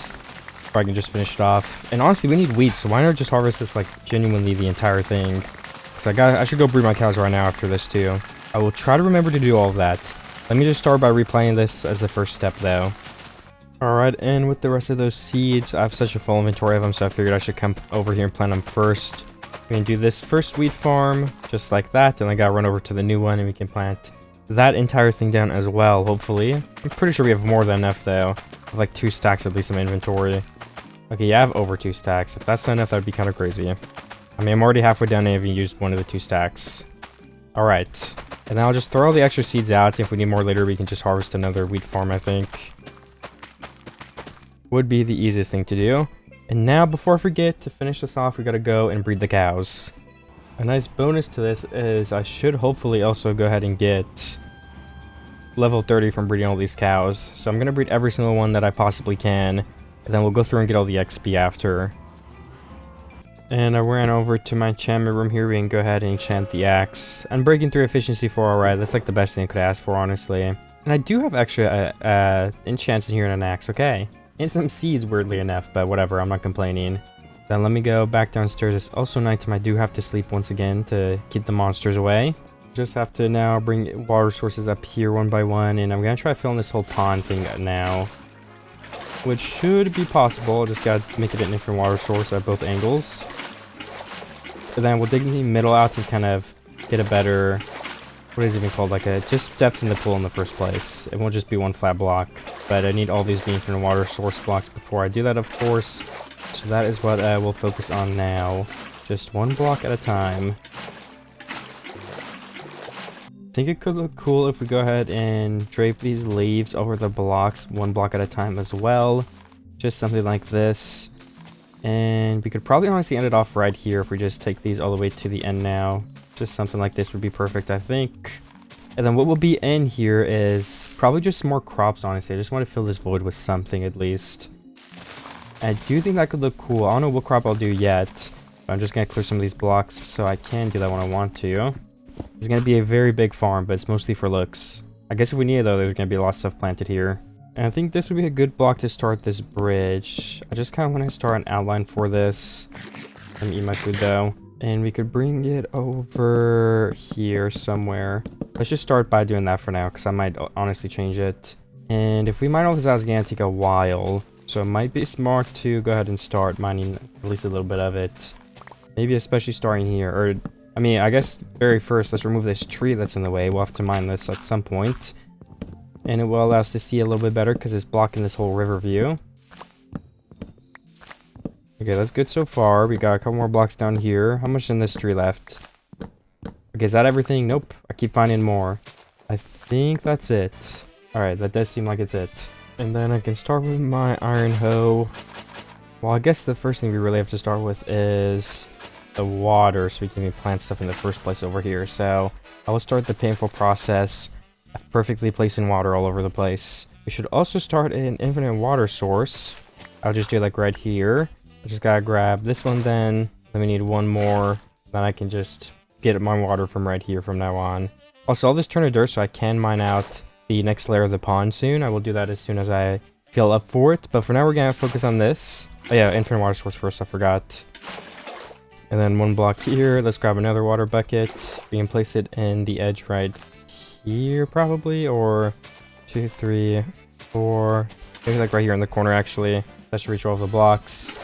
Or I can just finish it off. And honestly, we need wheat, so why not just harvest this like genuinely the entire thing? So I should go breed my cows right now after this too. I will try to remember to do all of that. Let me just start by replaying this as the first step though. Alright, and with the rest of those seeds, I have such a full inventory of them, so I figured I should come over here and plant them first. We can do this first wheat farm, just like that, and I gotta run over to the new one and we can plant that entire thing down as well, hopefully. I'm pretty sure we have more than enough though. I have like 2 stacks at least of inventory. Okay, yeah, I have over 2 stacks. If that's not enough, that'd be kind of crazy. I mean, I'm already halfway down and I haven't used one of the 2 stacks. Alright. And then I'll just throw all the extra seeds out. If we need more later, we can just harvest another wheat farm, I think. Would be the easiest thing to do. And now, before I forget, to finish this off, we gotta go and breed the cows. A nice bonus to this is I should hopefully also go ahead and get level 30 from breeding all these cows. So I'm gonna breed every single one that I possibly can. And then we'll go through and get all the XP after. And I ran over to my enchantment room here. We can go ahead and enchant the axe. And breaking through efficiency 4, alright. That's like the best thing I could ask for, honestly. And I do have extra enchants in here in an axe, okay. And some seeds, weirdly enough, but whatever, I'm not complaining. Then let me go back downstairs. It's also nighttime. I do have to sleep once again to keep the monsters away. Just have to now bring water sources up here one by one. And I'm going to try filling this whole pond thing now, which should be possible. Just gotta make it an infinite water source at both angles. And then we'll dig the middle out to kind of get a better, what is it even called, like a just depth in the pool in the first place. It won't just be one flat block, but I need all these being infinite water source blocks before I do that, of course. So that is what we'll focus on now. Just one block at a time. I think it could look cool if we go ahead and drape these leaves over the blocks one block at a time as well. Just something like this. And we could probably honestly end it off right here if we just take these all the way to the end now. Just something like this would be perfect, I think. And then what will be in here is probably just some more crops, honestly. I just want to fill this void with something at least. I do think that could look cool. I don't know what crop I'll do yet. But I'm just going to clear some of these blocks so I can do that when I want to. It's going to be a very big farm, but it's mostly for looks. I guess if we need it though, there's going to be a lot of stuff planted here. And I think this would be a good block to start this bridge. I just kind of want to start an outline for this. Let me eat my food though. And we could bring it over here somewhere. Let's just start by doing that for now, because I might honestly change it. And if we mine all this out, it's going to take a while. So it might be smart to go ahead and start mining at least a little bit of it. Maybe especially starting here. Or, I mean, I guess very first, let's remove this tree that's in the way. We'll have to mine this at some point. And it will allow us to see a little bit better because it's blocking this whole river view. Okay, that's good so far. We got a couple more blocks down here. How much in this tree left? Okay, is that everything? Nope. I keep finding more. I think that's it. Alright, that does seem like it's it. And then I can start with my iron hoe. Well, I guess the first thing we really have to start with is the water so we can plant stuff in the first place over here. So I will start the painful process of perfectly placing water all over the place. We should also start an infinite water source. I'll just do like right here. I just gotta grab this one then we need one more. Then I can just get my water from right here from now on. Also, I'll just turn to dirt so I can mine out the next layer of the pond soon. I will do that as soon as I feel up for it. But for now, we're gonna focus on this. Oh yeah, infinite water source first, I forgot. And then one block here. Let's grab another water bucket. We can place it in the edge right here probably, or 2, 3, 4, maybe like right here in the corner actually. That should reach all of the blocks.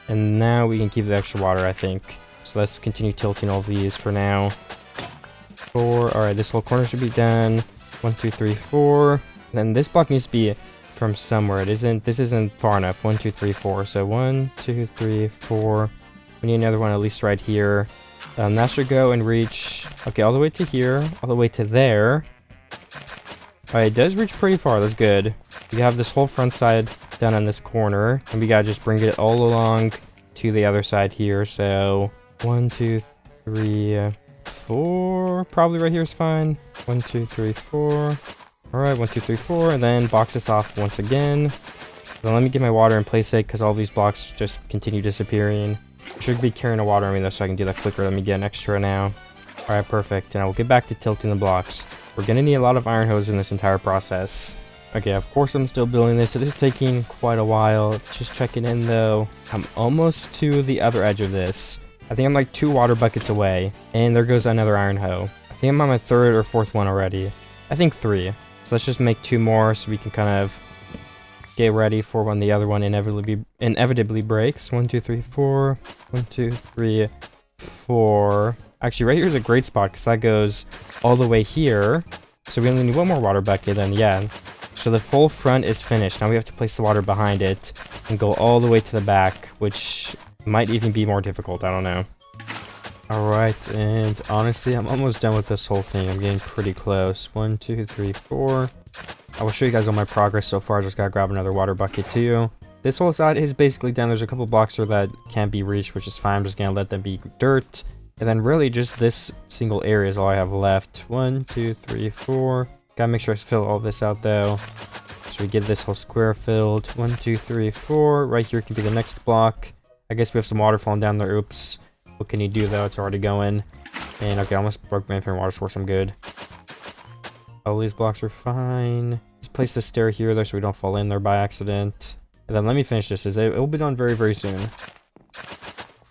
And now we can keep the extra water, I think. So let's continue tilting all of these for now. 4, alright, this whole corner should be done. 1, 2, 3, 4. And then this block needs to be from somewhere. This isn't far enough. 1, 2, 3, 4. So 1, 2, 3, 4. We need another one at least right here. That should go and reach, okay, all the way to here, all the way to there. Alright, it does reach pretty far, that's good. We have this whole front side down on this corner, and we gotta just bring it all along to the other side here. So 1, 2, 3, 4, probably right here is fine. 1, 2, 3, 4. Alright, 1, 2, 3, 4, and then box this off once again. Then let me get my water and place it, because all these blocks just continue disappearing. I should be carrying a water on me though, so I can do that quicker. Let me get an extra now. Alright, perfect. And I will get back to tilting the blocks. We're gonna need a lot of iron hose in this entire process. Okay, of course I'm still building this. It is taking quite a while. Just checking in though. I'm almost to the other edge of this. I think I'm like 2 water buckets away. And there goes another iron hoe. I think I'm on my 3rd or 4th one already. I think 3. So let's just make 2 more so we can kind of get ready for when the other one inevitably breaks. 1, 2, 3, 4. 1, 2, 3, 4. Actually, right here is a great spot because that goes all the way here. So we only need 1 more water bucket, and yeah. So the full front is finished. Now we have to place the water behind it and go all the way to the back, which might even be more difficult. I don't know. Alright, and honestly, I'm almost done with this whole thing. I'm getting pretty close. 1, 2, 3, 4. I will show you guys all my progress so far. I just gotta grab another water bucket too. This whole side is basically done. There's a couple blocks here that can't be reached, which is fine. I'm just gonna let them be dirt. And then really just this single area is all I have left. 1, 2, 3, 4. Gotta make sure I fill all this out though. So we get this whole square filled. 1, 2, 3, 4. Right here can be the next block. I guess we have some water falling down there. Oops. What can you do though? It's already going. And okay, I almost broke my infinite water source. I'm good. All these blocks are fine. Just place the stair here though so we don't fall in there by accident. And then let me finish this. It will be done very, very soon.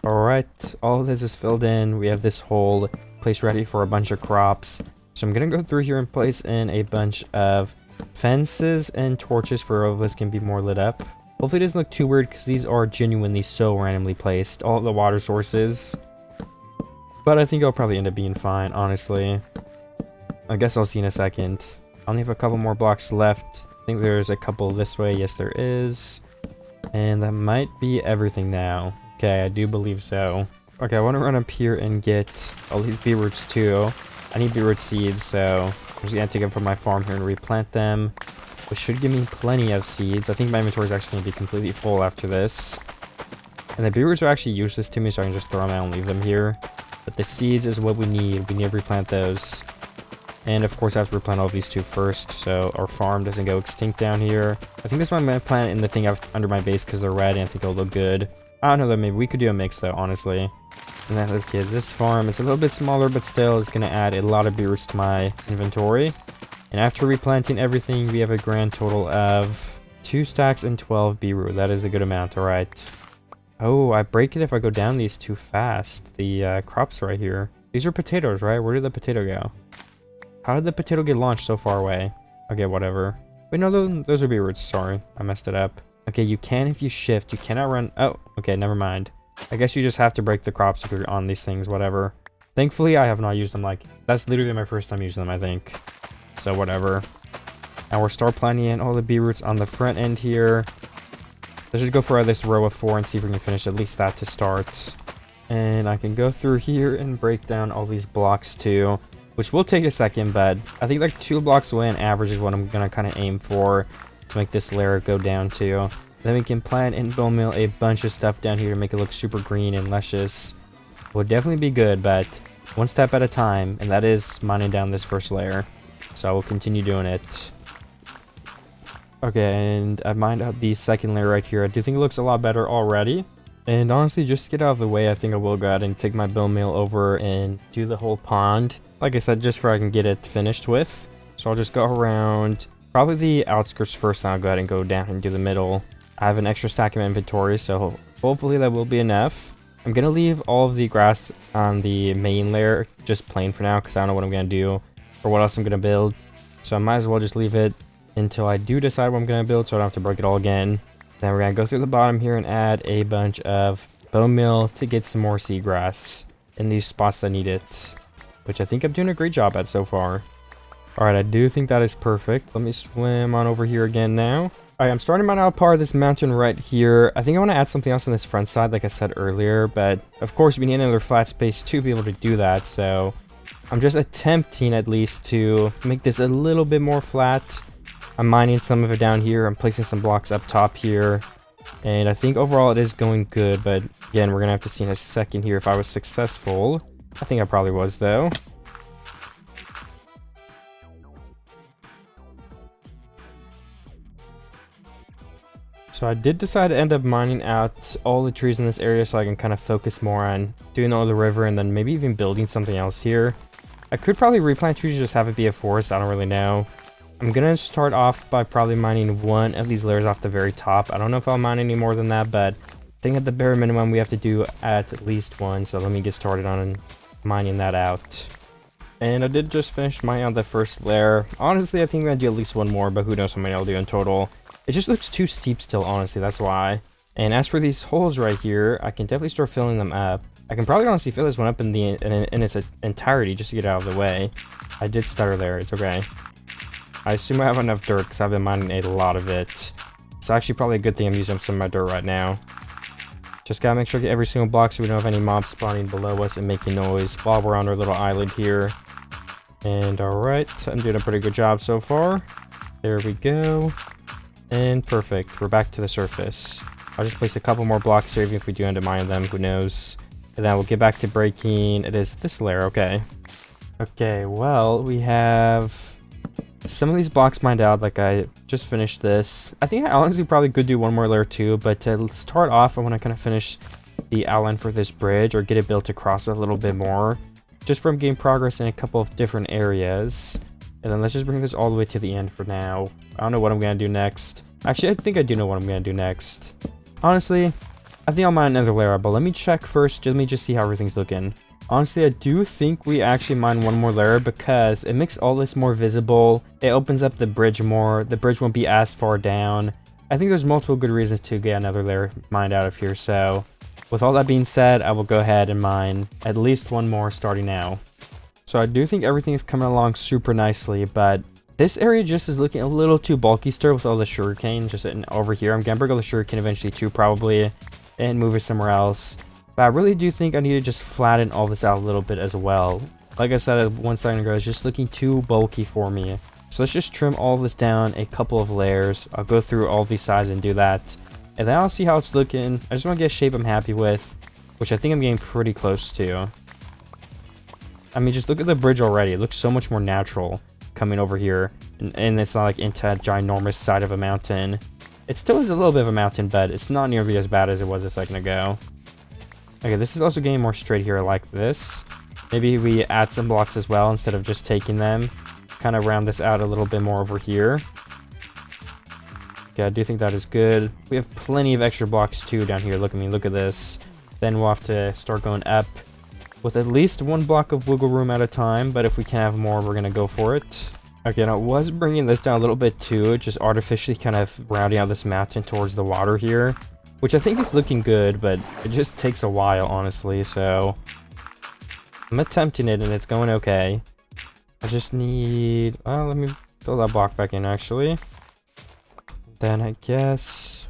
Alright, all of this is filled in. We have this whole place ready for a bunch of crops. So I'm gonna go through here and place in a bunch of fences and torches for all of this can be more lit up. Hopefully it doesn't look too weird because these are genuinely so randomly placed. All of the water sources. But I think I'll probably end up being fine, honestly. I guess I'll see in a second. I only have a couple more blocks left. I think there's a couple this way. Yes, there is. And that might be everything now. Okay, I do believe so. Okay, I want to run up here and get all these beetroots too. I need beetroot seeds, so I'm just gonna take them from my farm here and replant them, which should give me plenty of seeds. I think my inventory is actually gonna be completely full after this. And the beetroots are actually useless to me, so I can just throw them out and leave them here. But the seeds is what we need. We need to replant those. And of course I have to replant all of these two first, so our farm doesn't go extinct down here. I think this one I'm gonna plant in the thing under my base because they're red and I think they'll look good. I don't know though, maybe we could do a mix though, honestly. And then let's get this farm. It's a little bit smaller, but still it's gonna add a lot of beetroots to my inventory. And after replanting everything, we have a grand total of 2 stacks and 12 beetroot. That is a good amount, alright. Oh, I break it if I go down these too fast. The crops right here. These are potatoes, right? Where did the potato go? How did the potato get launched so far away? Okay, whatever. Wait, no, those are beetroots. Sorry, I messed it up. Okay, you can if you shift. You cannot run. Oh, okay, never mind. I guess you just have to break the crops if you're on these things, whatever. Thankfully, I have not used them. Like, that's literally my first time using them, I think. So, whatever. Now we're start planting in all the beetroots on the front end here. Let's just go for this row of 4 and see if we can finish at least that to start. And I can go through here and break down all these blocks too, which will take a second, but I think like 2 blocks away on average is what I'm gonna kind of aim for to make this layer go down to. Then we can plant and bone meal a bunch of stuff down here to make it look super green and luscious. Will definitely be good, but one step at a time, and that is mining down this first layer. So I will continue doing it. Okay, and I mined out the second layer right here. I do think it looks a lot better already. And honestly, just to get out of the way, I think I will go ahead and take my bone meal over and do the whole pond. Like I said, just so I can get it finished with. So I'll just go around probably the outskirts first, and I'll go ahead and go down and do the middle. I have an extra stack of inventory, so hopefully that will be enough. I'm going to leave all of the grass on the main layer just plain for now because I don't know what I'm going to do or what else I'm going to build. So I might as well just leave it until I do decide what I'm going to build so I don't have to break it all again. Then we're going to go through the bottom here and add a bunch of bone meal to get some more seagrass in these spots that need it, which I think I'm doing a great job at so far. Alright, I do think that is perfect. Let me swim on over here again now. Alright, I'm starting mine out part of this mountain right here. I think I want to add something else on this front side like I said earlier, but of course we need another flat space to be able to do that, so I'm just attempting at least to make this a little bit more flat. I'm mining some of it down here. I'm placing some blocks up top here. And I think overall it is going good, but again, we're going to have to see in a second here if I was successful. I think I probably was, though. So I did decide to end up mining out all the trees in this area so I can kind of focus more on doing all the river and then maybe even building something else here. I could probably replant trees and just have it be a forest. I don't really know. I'm going to start off by probably mining one of these layers off the very top. I don't know if I'll mine any more than that, but I think at the bare minimum we have to do at least one, so let me get started on mining that out. And I did just finish mining out the first layer. Honestly, I think I'm gonna do at least one more, but who knows how many I'll do in total. It just looks too steep still, honestly, that's why. And as for these holes right here, I can definitely start filling them up. I can probably honestly fill this one up in its entirety just to get out of the way. I did stutter there, it's okay. I assume I have enough dirt because I've been mining a lot of it. It's actually probably a good thing I'm using some of my dirt right now. Just gotta make sure to get every single block so we don't have any mobs spawning below us and making noise while we're on our little island here. And alright, I'm doing a pretty good job so far. There we go. And perfect, we're back to the surface. I'll just place a couple more blocks here, even if we do end up mining them, who knows. And then we'll get back to breaking. It is this layer, okay. Okay, well, we have some of these blocks mined out, like I just finished this. I think I honestly probably could do one more layer too, but to start off, I want to kind of finish the outline for this bridge or get it built across a little bit more, just from getting progress in a couple of different areas. And then let's just bring this all the way to the end for now. I don't know what I'm going to do next. Actually, I think I do know what I'm going to do next. Honestly, I think I'll mine another layer, but let me check first. Let me just see how everything's looking. Honestly, I do think we actually mine one more layer because it makes all this more visible. It opens up the bridge more. The bridge won't be as far down. I think there's multiple good reasons to get another layer mined out of here. So with all that being said, I will go ahead and mine at least one more starting now. So I do think everything is coming along super nicely, but this area just is looking a little too bulky still with all the sugarcane just sitting over here. I'm gonna bring all the sugarcane eventually too, probably, and move it somewhere else. But I really do think I need to just flatten all this out a little bit as well. Like I said one second ago, it's just looking too bulky for me. So let's just trim all this down a couple of layers. I'll go through all these sides and do that. And then I'll see how it's looking. I just want to get a shape I'm happy with, which I think I'm getting pretty close to. I mean, just look at the bridge already. It looks so much more natural coming over here. And it's not like into a ginormous side of a mountain. It still is a little bit of a mountain, but it's not nearly as bad as it was a second ago. Okay, this is also getting more straight here like this. Maybe we add some blocks as well instead of just taking them. Kind of round this out a little bit more over here. Okay, I do think that is good. We have plenty of extra blocks too down here. Look at me, look at this. Then we'll have to start going up with at least one block of wiggle room at a time. But if we can have more, we're going to go for it. Okay, now I was bringing this down a litally bit too. Just artificially kind of rounding out this mountain towards the water here. Which I think is looking good, but it just takes a while, honestly, so I'm attempting it, and it's going okay. I just need... well, let me throw that block back in, actually. Then I guess...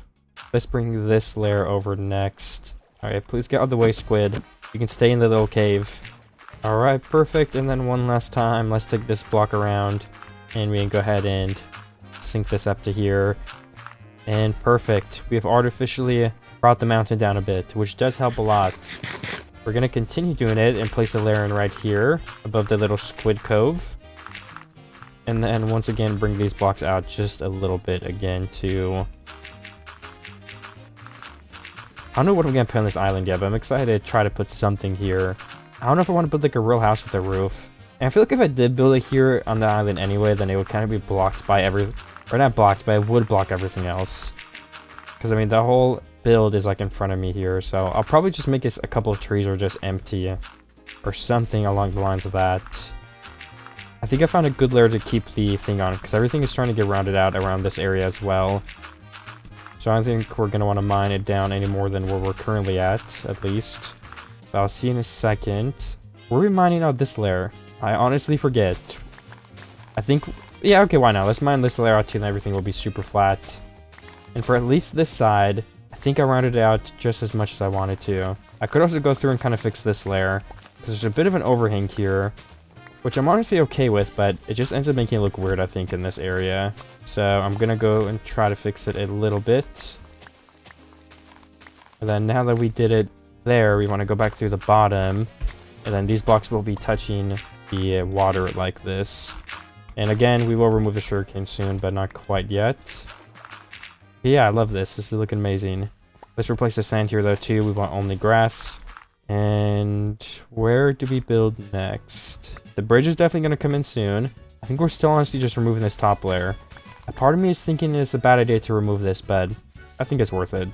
let's bring this layer over next. Alright, please get out of the way, squid. You can stay in the little cave. Alright, perfect, and then one last time, let's take this block around, and we can go ahead and sink this up to here. And perfect. We have artificially brought the mountain down a bit, which does help a lot. We're going to continue doing it and place a layer in right here above the little squid cove. And then once again, bring these blocks out just a little bit again to... I don't know what I'm going to put on this island yet, but I'm excited to try to put something here. I don't know if I want to build like a real house with a roof. And I feel like if I did build it here on the island anyway, then it would kind of be blocked by or not blocked, but it would block everything else. Because, I mean, the whole build is, like, in front of me here. So, I'll probably just make it a couple of trees or just empty. Or something along the lines of that. I think I found a good layer to keep the thing on. Because everything is trying to get rounded out around this area as well. So, I don't think we're going to want to mine it down any more than where we're currently at least. But I'll see in a second. Were we mining out this layer? I honestly forget. I think... yeah, okay, why not? Let's mine this layer out too, and everything will be super flat. And for at least this side, I think I rounded it out just as much as I wanted to. I could also go through and kind of fix this layer, because there's a bit of an overhang here, which I'm honestly okay with, but it just ends up making it look weird, I think, in this area. So I'm going to go and try to fix it a little bit. And then now that we did it there, we want to go back through the bottom, and then these blocks will be touching the water like this. And again, we will remove the sugarcane soon, but not quite yet. But yeah, I love this. This is looking amazing. Let's replace the sand here, though, too. We want only grass. And where do we build next? The bridge is definitely going to come in soon. I think we're still honestly just removing this top layer. A part of me is thinking it's a bad idea to remove this, but I think it's worth it.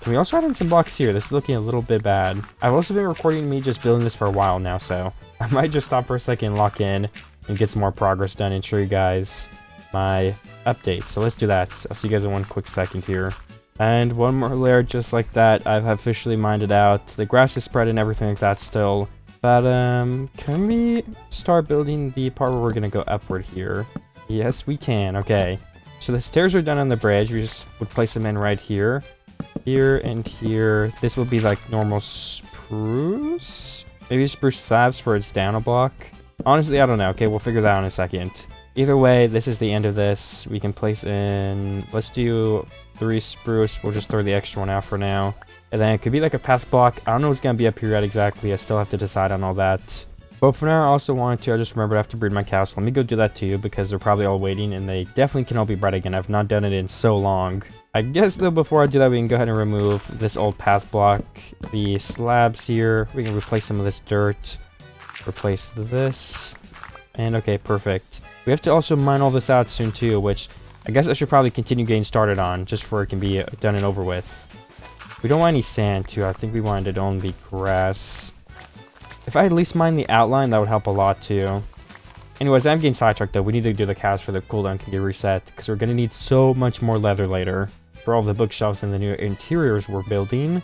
Can we also add in some blocks here? This is looking a little bit bad. I've also been recording me just building this for a while now, so I might just stop for a second, lock in, and get some more progress done and show you guys my updates. So let's do that. I'll see you guys in one quick second here. And one more layer just like that. I've officially mined it out. The grass is spread and everything like that still. But can we start building the part where we're gonna go upward here? Yes, we can. Okay. So the stairs are done on the bridge. We just would place them in right here. Here and here. This will be like normal spruce? Maybe spruce slabs for its down a block. Honestly, I don't know. Okay, we'll figure that out in a second. Either way, this is the end of this. We can place in... Let's do 3 spruce. We'll just throw the extra one out for now. And then it could be like a path block. I don't know what's going to be up here yet exactly. I still have to decide on all that. But for now, I also wanted to... I just remembered I have to breed my cows. Let me go do that too, because they're probably all waiting. And they definitely can all be bred again. I've not done it in so long. I guess, though, before I do that, we can go ahead and remove this old path block. The slabs here. We can replace some of this dirt. Replace this. And okay, perfect. We have to also mine all this out soon too, which I guess I should probably continue getting started on, just before it can be done and over with. We don't want any sand too. I think we wanted it to only be grass. If I at least mine the outline, that would help a lot too. Anyways, I'm getting sidetracked though. We need to do the cows for the cooldown can get reset, because we're going to need so much more leather later for all the bookshelves and the new interiors we're building.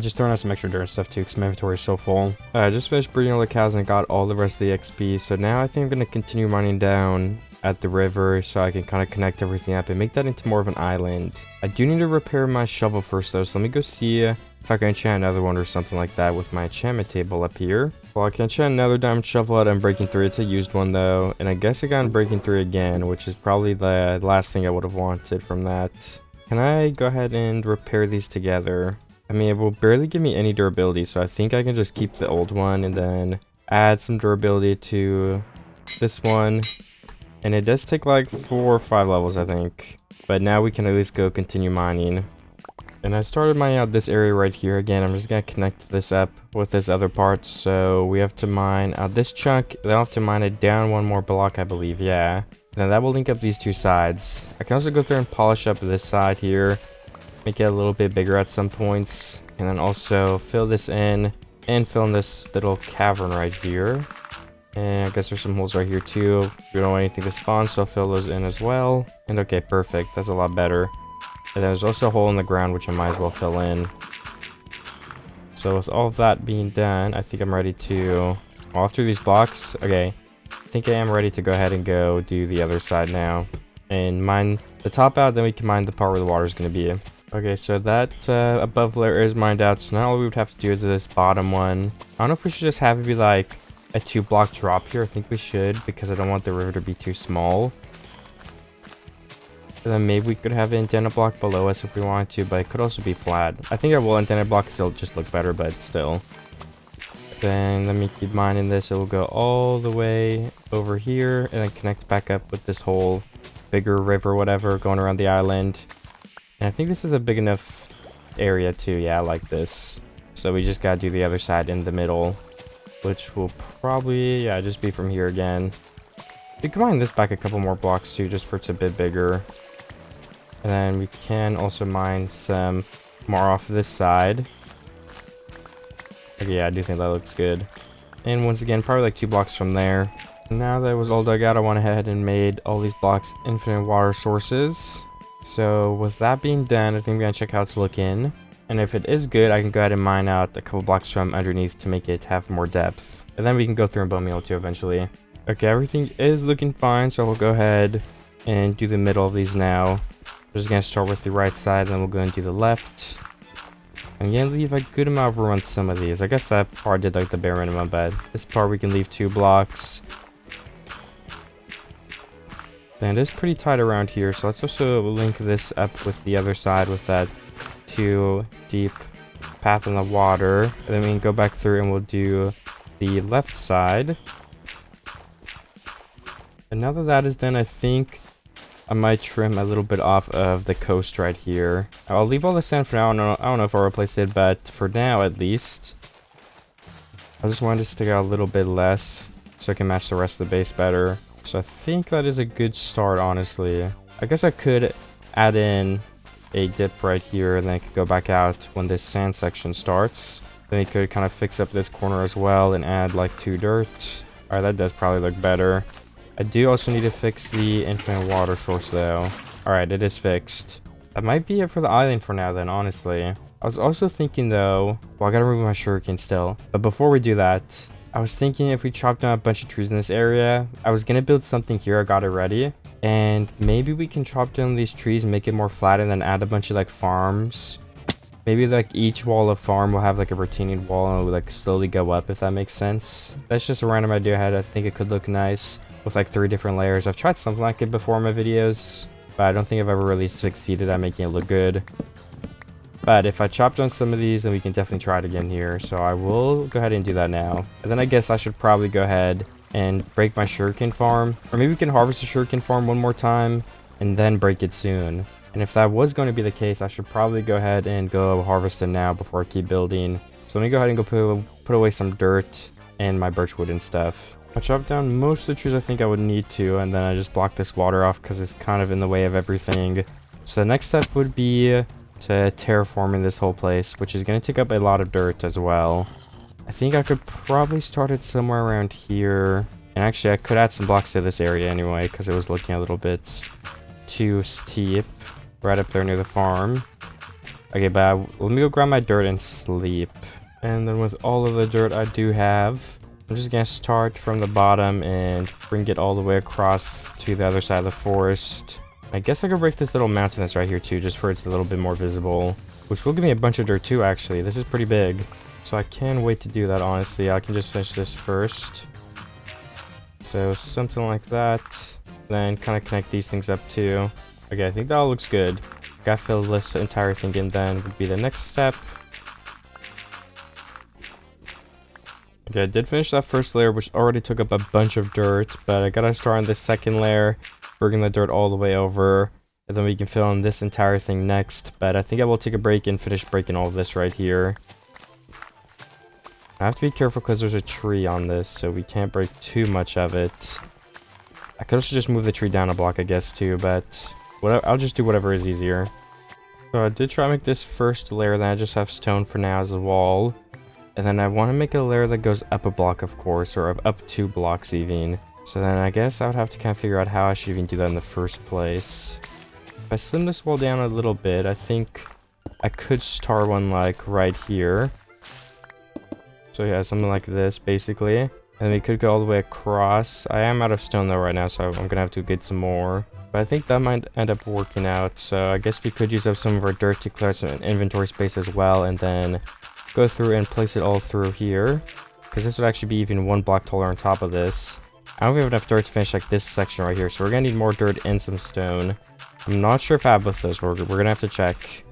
Just throwing out some extra dirt and stuff too, because my inventory is so full. I just finished breeding all the cows and got all the rest of the XP. So now I think I'm going to continue mining down at the river so I can kind of connect everything up and make that into more of an island. I do need to repair my shovel first though, so let me go see if I can enchant another one or something like that with my enchantment table up here. Well, I can enchant another diamond shovel out on Breaking 3. It's a used one though, and I guess I got on Breaking 3 again, which is probably the last thing I would have wanted from that. Can I go ahead and repair these together? I mean, it will barely give me any durability, so I think I can just keep the old one and then add some durability to this one. And it does take like 4 or 5 levels, I think. But now we can at least go continue mining. And I started mining out this area right here. Again, I'm just going to connect this up with this other part. So we have to mine out this chunk. Then I'll have to mine it down 1 more block, I believe. Yeah. Then that will link up these 2 sides. I can also go through and polish up this side here. Make it a little bit bigger at some points, and then also fill this in and fill in this little cavern right here. And I guess there's some holes right here too. We don't want anything to spawn, so I'll fill those in as well. And okay, perfect. That's a lot better. And there's also a hole in the ground which I might as well fill in. So with all of that being done, I think I'm ready to... Well, after these blocks, okay, I think I am ready to go ahead and go do the other side now and mine the top out. Then we can mine the part where the water is going to be. Okay, so that above layer is mined out, so now all we would have to do is this bottom one. I don't know if we should just have it be like a 2-block drop here. I think we should, because I don't want the river to be too small. And then maybe we could have an antenna block below us if we wanted to, but it could also be flat. I think our wool antenna block still just look better, but still. Then let me keep mining this. It will go all the way over here and then connect back up with this whole bigger river, whatever, going around the island. And I think this is a big enough area too. Yeah, I like this. So we just gotta do the other side in the middle, which will probably, yeah, just be from here again. We can mine this back a couple more blocks too, just for it's a bit bigger. And then we can also mine some more off this side. Okay, yeah, I do think that looks good. And once again, probably like 2 blocks from there. Now that it was all dug out, I went ahead and made all these blocks infinite water sources. So with that being done, I think I'm going to check how it's looking. And if it is good, I can go ahead and mine out a couple blocks from underneath to make it have more depth. And then we can go through and bone meal too eventually. Okay, everything is looking fine, so we'll go ahead and do the middle of these now. I'm just going to start with the right side, then we'll go and do the left. I'm going to leave a good amount of room on some of these. I guess that part did like the bare minimum, but this part we can leave 2 blocks. And it is pretty tight around here, so let's also link this up with the other side with that 2 deep path in the water. And then we can go back through and we'll do the left side. And now that that is done, I think I might trim a little bit off of the coast right here. I'll leave all the sand for now. I don't know if I'll replace it, but for now at least, I just wanted to stick out a little bit less so I can match the rest of the base better. So I think that is a good start, honestly. I guess I could add in a dip right here, and then I could go back out when this sand section starts. Then we could kind of fix up this corner as well and add like 2 dirt. Alright, that does probably look better. I do also need to fix the infinite water source though. Alright, it is fixed. That might be it for the island for now then, honestly. I was also thinking though, well, I gotta remove my sugarcane still. But before we do that, I was thinking if we chop down a bunch of trees in this area, I was gonna build something here, I got it ready. And maybe we can chop down these trees, make it more flat, and then add a bunch of like farms. Maybe like each wall of farm will have like a retaining wall and it will like slowly go up, if that makes sense. That's just a random idea I had. I think it could look nice with like 3 different layers. I've tried something like it before in my videos, but I don't think I've ever really succeeded at making it look good. But if I chop down some of these, then we can definitely try it again here. So I will go ahead and do that now. And then I guess I should probably go ahead and break my sugarcane farm. Or maybe we can harvest the sugarcane farm one more time and then break it soon. And if that was going to be the case, I should probably go ahead and go harvest it now before I keep building. So let me go ahead and go put away some dirt and my birch wood and stuff. I chopped down most of the trees I think I would need to, and then I just blocked this water off because it's kind of in the way of everything. So the next step would be to terraforming this whole place, which is going to take up a lot of dirt as well. I think I could probably start it somewhere around here. And actually I could add some blocks to this area anyway, because it was looking a little bit too steep. Right up there near the farm. Okay, but let me go grab my dirt and sleep. And then with all of the dirt I do have, I'm just gonna start from the bottom and bring it all the way across to the other side of the forest. I guess I could break this little mountain that's right here too, just for it's a little bit more visible. Which will give me a bunch of dirt too, actually. This is pretty big. So I can't wait to do that, honestly. I can just finish this first. So something like that. Then kind of connect these things up too. Okay, I think that all looks good. Gotta fill this entire thing in then would be the next step. Okay, I did finish that first layer, which already took up a bunch of dirt, but I gotta start on this second layer, bringing the dirt all the way over, and then we can fill in this entire thing next. But I think I will take a break and finish breaking all of this right here. I have to be careful because there's a tree on this, so we can't break too much of it. I could also just move the tree down a block, I guess, too, but I'll just do whatever is easier. So I did try to make this first layer, then I just have stone for now as a wall. And then I want to make a layer that goes up a block, of course, or up 2 blocks even. So then I guess I would have to kind of figure out how I should even do that in the first place. If I slim this wall down a little bit, I think I could start one like right here. So yeah, something like this, basically. And then we could go all the way across. I am out of stone though right now, so I'm going to have to get some more. But I think that might end up working out, so I guess we could use up some of our dirt to clear some inventory space as well, and then go through and place it all through here, because this would actually be even 1 block taller on top of this. I don't have enough dirt to finish like this section right here, so we're gonna need more dirt and some stone. I'm not sure if I have both those, we're gonna have to check.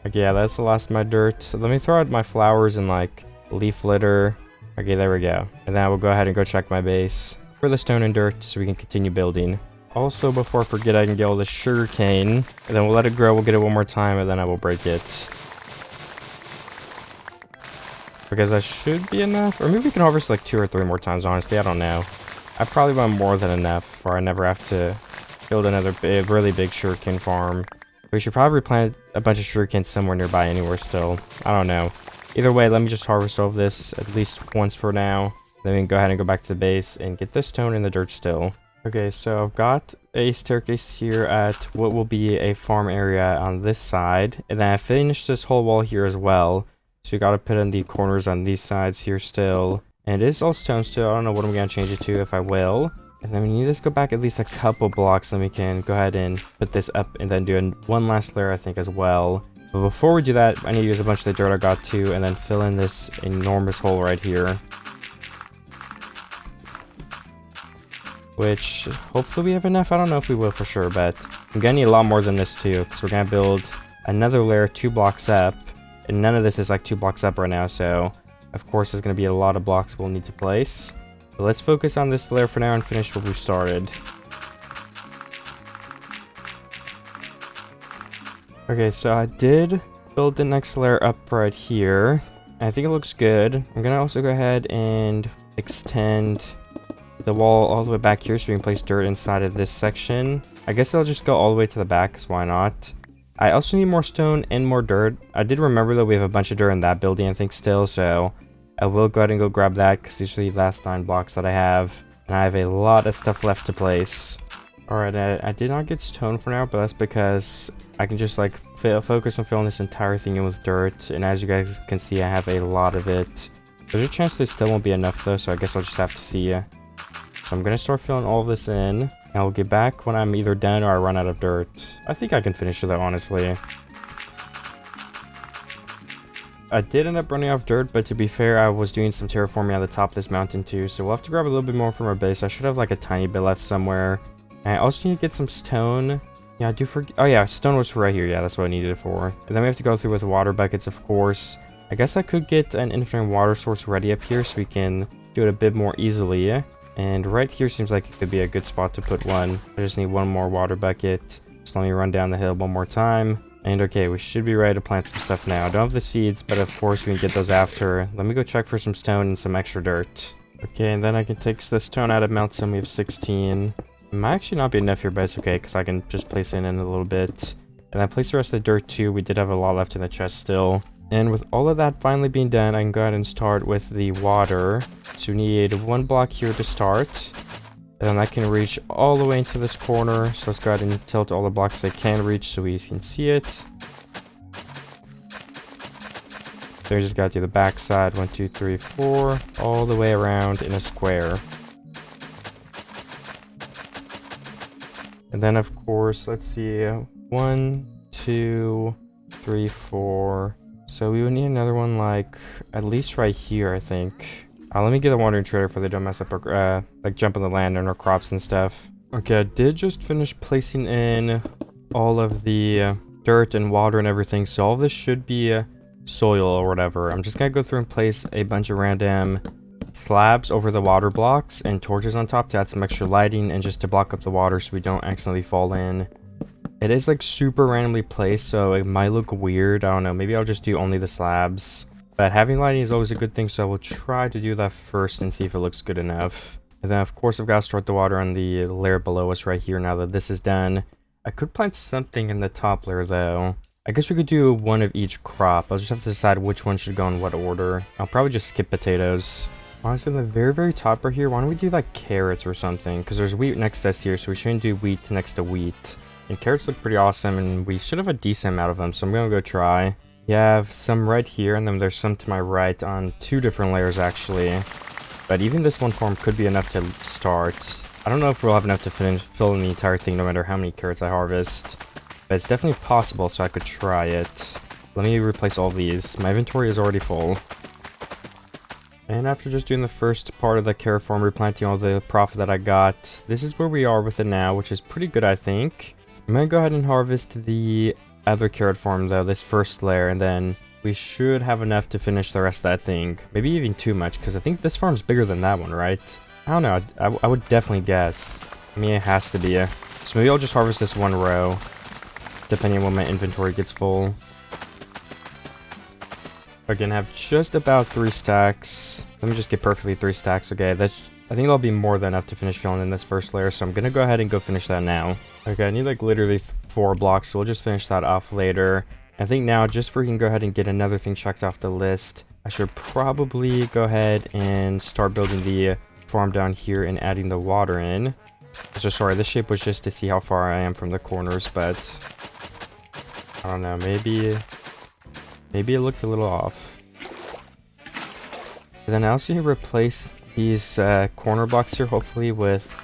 Okay, yeah, that's the last of my dirt. So let me throw out my flowers and like leaf litter. Okay, there we go. And then I will go ahead and go check my base for the stone and dirt so we can continue building. Also, before I forget, I can get all the sugar cane, and then we'll let it grow. We'll get it one more time, and then I will break it. Because that should be enough. Or maybe we can harvest like 2 or 3 more times, honestly. I don't know. I probably want more than enough, or I never have to build another really big sugarcane farm. We should probably plant a bunch of sugarcane somewhere nearby anywhere still. I don't know. Either way, let me just harvest all of this at least once for now. Then we can go ahead and go back to the base and get the stone and the dirt still. Okay, so I've got a staircase here at what will be a farm area on this side. And then I finished this whole wall here as well. So we got to put in the corners on these sides here still. And it is all stone still. I don't know what I'm going to change it to if I will. And then we need to go back at least a couple blocks, then we can go ahead and put this up and then do one last layer, I think, as well. But before we do that, I need to use a bunch of the dirt I got too, and then fill in this enormous hole right here. Which, hopefully we have enough. I don't know if we will for sure, but I'm gonna need a lot more than this too, because we're gonna build another layer 2 blocks up. And none of this is like 2 blocks up right now, so of course there's gonna be a lot of blocks we'll need to place. But let's focus on this layer for now and finish what we started. Okay, so I did build the next layer up right here. I think it looks good. I'm gonna also go ahead and extend the wall all the way back here so we can place dirt inside of this section. I guess I'll just go all the way to the back, because why not? I also need more stone and more dirt. I did remember that we have a bunch of dirt in that building, I think, still, so I will go ahead and go grab that, because these are the last 9 blocks that I have, and I have a lot of stuff left to place. Alright, I did not get stone for now, but that's because I can just, like, focus on filling this entire thing in with dirt, and as you guys can see, I have a lot of it. There's a chance this still won't be enough, though, so I guess I'll just have to see. So I'm going to start filling all of this in, and I'll get back when I'm either done or I run out of dirt. I think I can finish it, though, honestly. I did end up running out of dirt, but to be fair, I was doing some terraforming at the top of this mountain, too, so we'll have to grab a little bit more from our base. I should have, like, a tiny bit left somewhere. And I also need to get some stone. Yeah, I do forget. Oh, yeah, stone was right here. Yeah, that's what I needed it for. And then we have to go through with water buckets, of course. I guess I could get an infinite water source ready up here so we can do it a bit more easily. And right here seems like it could be a good spot to put one. I just need one more water bucket. Just let me run down the hill one more time. And okay, we should be ready to plant some stuff now. I don't have the seeds, but of course we can get those after. Let me go check for some stone and some extra dirt. Okay, and then I can take the stone out of melt some. We have 16. It might actually not be enough here, but it's okay, because I can just place it in a little bit. And then place the rest of the dirt too. We did have a lot left in the chest still. And with all of that finally being done, I can go ahead and start with the water. So we need 1 block here to start. And then I can reach all the way into this corner. So let's go ahead and tilt all the blocks I can reach so we can see it. Then we just gotta do the back side. 1, 2, 3, 4. All the way around in a square. And then, of course, let's see, 1, 2, 3, 4. So we would need another one, like, at least right here, I think. Let me get a wandering trader for they don't mess up our, like, jump on the land and our crops and stuff. Okay, I did just finish placing in all of the dirt and water and everything, so all of this should be soil or whatever. I'm just gonna go through and place a bunch of random slabs over the water blocks and torches on top to add some extra lighting and just to block up the water so we don't accidentally fall in. It is like super randomly placed, so it might look weird. I don't know, maybe I'll just do only the slabs. But having lighting is always a good thing, so I will try to do that first and see if it looks good enough. And then of course I've got to start the water on the layer below us right here now that this is done. I could plant something in the top layer though. I guess we could do one of each crop. I'll just have to decide which one should go in what order. I'll probably just skip potatoes. Honestly, in the very, very top right here, why don't we do like carrots or something? Because there's wheat next to us here, so we shouldn't do wheat next to wheat. And carrots look pretty awesome, and we should have a decent amount of them, so I'm going to go try. You have some right here, and then there's some to my right on 2 different layers, actually. But even this one farm could be enough to start. I don't know if we'll have enough to fill in the entire thing, no matter how many carrots I harvest. But it's definitely possible, so I could try it. Let me replace all these. My inventory is already full. And after just doing the first part of the carrot farm, replanting all the profit that I got, this is where we are with it now, which is pretty good, I think. I'm going to go ahead and harvest the other carrot farm, though, this first layer, and then we should have enough to finish the rest of that thing. Maybe even too much, because I think this farm's bigger than that one, right? I don't know. I would definitely guess. I mean, it has to be. So maybe I'll just harvest this one row, depending on when my inventory gets full. Again, I have just about 3 stacks. Let me just get perfectly 3 stacks. Okay, I think that'll be more than enough to finish filling in this first layer, so I'm gonna go ahead and go finish that now. Okay, I need like literally 4 blocks, so we'll just finish that off later. I think now, just so we can go ahead and get another thing checked off the list, I should probably go ahead and start building the farm down here and adding the water in. So sorry, this shape was just to see how far I am from the corners, but I don't know, maybe it looked a little off. And then I also need to replace these corner blocks here, hopefully, with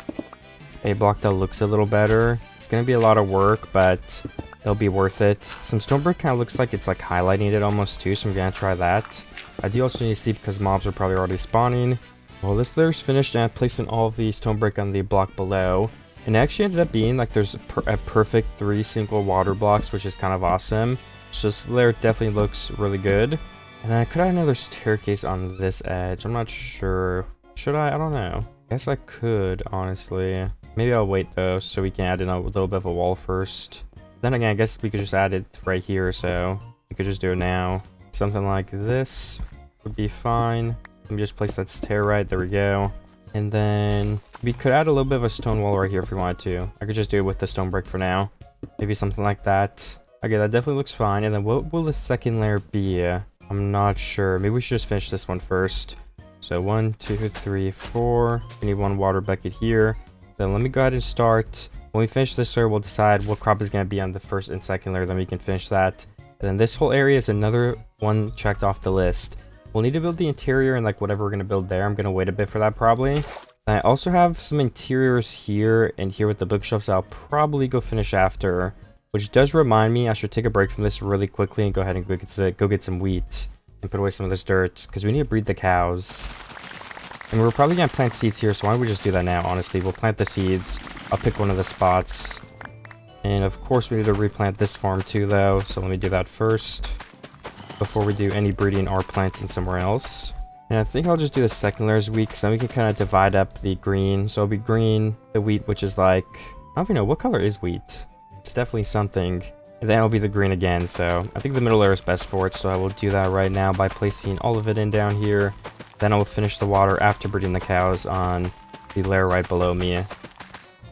a block that looks a little better. It's going to be a lot of work, but it'll be worth it. Some stone brick kind of looks like it's like highlighting it almost too, so I'm going to try that. I do also need to see because mobs are probably already spawning. Well, this layer's finished, and I placed in all of the stone brick on the block below. And it actually ended up being like there's a perfect 3 single water blocks, which is kind of awesome. So this layer definitely looks really good. And then I could add another staircase on this edge. I'm not sure. Should I? I don't know. I guess I could, honestly. Maybe I'll wait though, so we can add in a little bit of a wall first. Then again, I guess we could just add it right here, so we could just do it now. Something like this. would be fine. Let me just place that stair right. There we go. And then we could add a little bit of a stone wall right here if we wanted to. I could just do it with the stone brick for now. Maybe something like that. Okay, that definitely looks fine. And then what will the second layer be? I'm not sure. Maybe we should just finish this one first. So 1, 2, 3, 4. We need 1 water bucket here. Then let me go ahead and start. When we finish this layer, we'll decide what crop is going to be on the first and second layer. Then we can finish that. And then this whole area is another one checked off the list. We'll need to build the interior and like whatever we're going to build there. I'm going to wait a bit for that probably. And I also have some interiors here and here with the bookshelves I'll probably go finish after. Which does remind me I should take a break from this really quickly and go ahead and go get some wheat. And put away some of this dirt. Because we need to breed the cows. And we're probably going to plant seeds here. So why don't we just do that now, honestly. We'll plant the seeds. I'll pick one of the spots. And of course we need to replant this farm too though. So let me do that first. Before we do any breeding or planting somewhere else. And I think I'll just do the second layer as wheat, because then we can kind of divide up the green. So it'll be green, the wheat, which is like, I don't even know, what color is wheat? It's definitely something. And then it'll be the green again, so I think the middle layer is best for it. So I will do that right now by placing all of it in down here. Then I will finish the water after breeding the cows on the layer right below me.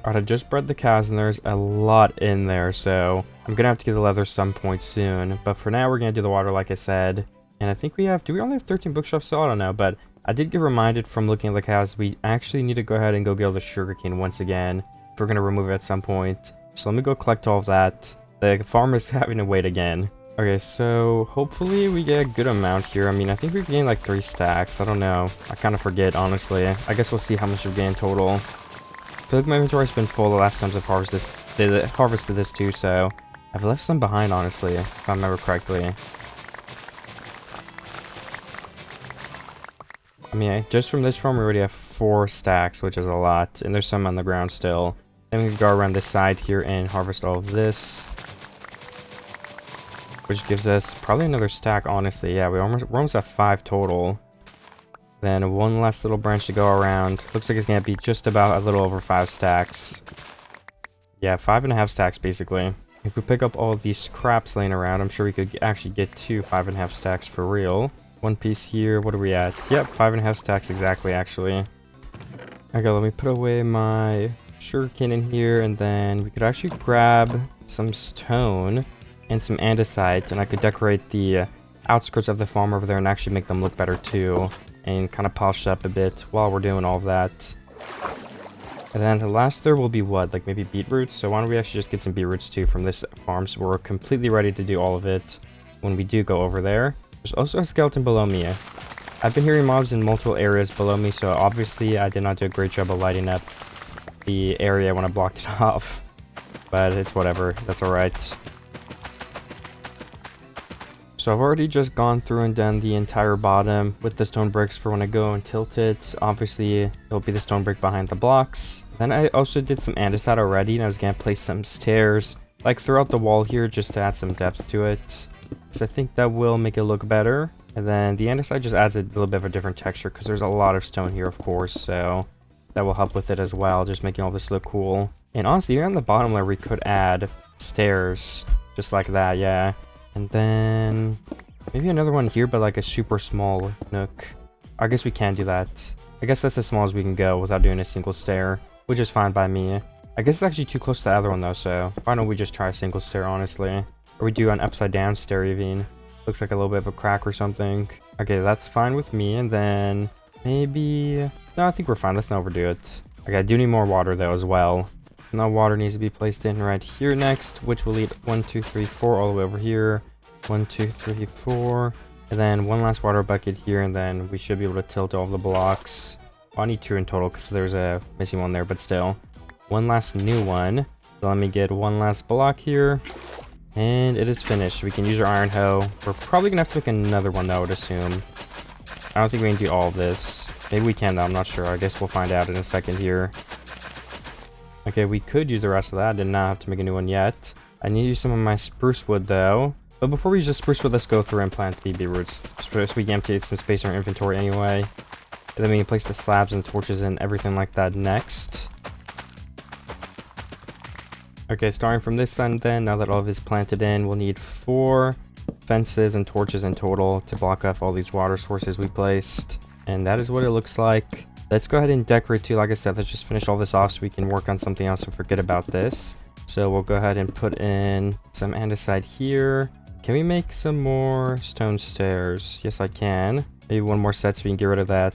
Alright, I just bred the cows and there's a lot in there, so I'm gonna have to get the leather some point soon. But for now, we're gonna do the water like I said. And I think we have, do we only have 13 bookshelves still? I don't know, but I did get reminded from looking at the cows, we actually need to go ahead and go get all the sugarcane once again. If we're gonna remove it at some point. So let me go collect all of that. The farm is having to wait again. Okay, so hopefully we get a good amount here. I mean, I think we've gained like 3 stacks. I don't know. I kind of forget, honestly. I guess we'll see how much we've gained total. I feel like my inventory's been full the last times I've harvested this too, so I've left some behind, honestly, if I remember correctly. I mean, just from this farm, we already have 4 stacks, which is a lot, and there's some on the ground still. Then we can go around this side here and harvest all of this, which gives us probably another stack, honestly. Yeah, we're almost at 5 total. Then one last little branch to go around. Looks like it's gonna be just about a little over 5 stacks. Yeah, 5.5 stacks basically. If we pick up all these scraps laying around, I'm sure we could actually get to 5.5 stacks for real. One piece here. What are we at? Yep, 5.5 stacks exactly, actually. Okay, let me put away my sugarcane in here, and then we could actually grab some stone and some andesite, and I could decorate the outskirts of the farm over there and actually make them look better too, and kind of polish up a bit while we're doing all of that. And then the last there will be what, like maybe beetroots. So why don't we actually just get some beetroots too from this farm, so we're completely ready to do all of it when we do go over there. There's also a skeleton below me. I've been hearing mobs in multiple areas below me, so obviously I did not do a great job of lighting up the area when I blocked it off, but it's whatever, that's alright. So I've already just gone through and done the entire bottom with the stone bricks for when I go and tilt it. Obviously, it'll be the stone brick behind the blocks. Then I also did some andesite already, and I was going to place some stairs like throughout the wall here just to add some depth to it. So I think that will make it look better. And then the andesite just adds a little bit of a different texture because there's a lot of stone here, of course. So that will help with it as well, just making all this look cool. And honestly, here on the bottom layer, we could add stairs just like that, yeah. And then maybe another one here, but like a super small nook. I guess we can do that. I guess that's as small as we can go without doing a single stair, which is fine by me. I guess it's actually too close to the other one though, so why don't we just try a single stair, honestly? Or we do an upside down stair even. Looks like a little bit of a crack or something. Okay, that's fine with me. And then maybe, no, I think we're fine. Let's not overdo it. Okay, I do need more water though as well. Now water needs to be placed in right here next, which will lead 1, 2, 3, 4 all the way over here. 1, 2, 3, 4. And then one last water bucket here, and then we should be able to tilt all of the blocks. Well, I need 2 in total because there's a missing one there, but still. One last new one. So let me get one last block here. And it is finished. We can use our iron hoe. We're probably going to have to make another one though, I would assume. I don't think we can do all of this. Maybe we can though, I'm not sure. I guess we'll find out in a second here. Okay, we could use the rest of that. I did not have to make a new one yet. I need to use some of my spruce wood though. But before we use the spruce wood, let's go through and plant the beetroots. So we can empty some space in our inventory anyway. And then we can place the slabs and torches and everything like that next. Okay, starting from this end then, now that all of it is planted in, we'll need 4 fences and torches in total to block off all these water sources we placed. And that is what it looks like. Let's go ahead and decorate too. Like I said, let's just finish all this off so we can work on something else and forget about this. So we'll go ahead and put in some andesite here. Can we make some more stone stairs? Yes, I can. Maybe one more set so we can get rid of that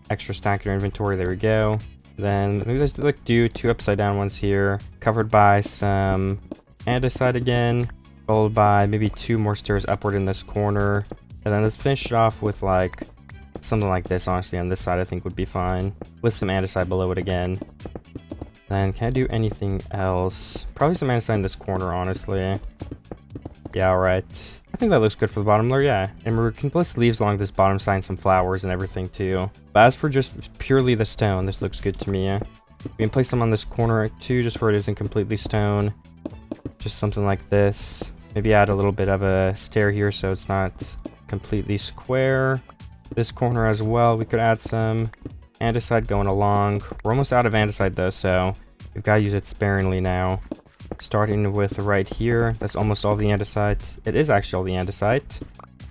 extra stack in our inventory. There we go. Then maybe let's do 2 upside down ones here, covered by some andesite again, followed by maybe 2 more stairs upward in this corner. And then let's finish it off with like something like this, honestly, on this side I think would be fine, with some andesite below it again. Then can I do anything else? Probably some andesite in this corner, honestly. Yeah, alright. I think that looks good for the bottom layer, yeah. And we can place leaves along this bottom side and some flowers and everything too. But as for just purely the stone, this looks good to me. We can place some on this corner too, just where it isn't completely stone. Just something like this. Maybe add a little bit of a stair here so it's not completely square. This corner as well, we could add some andesite going along. We're almost out of andesite though, so we've got to use it sparingly now. Starting with right here, that's almost all the andesite. It is actually all the andesite.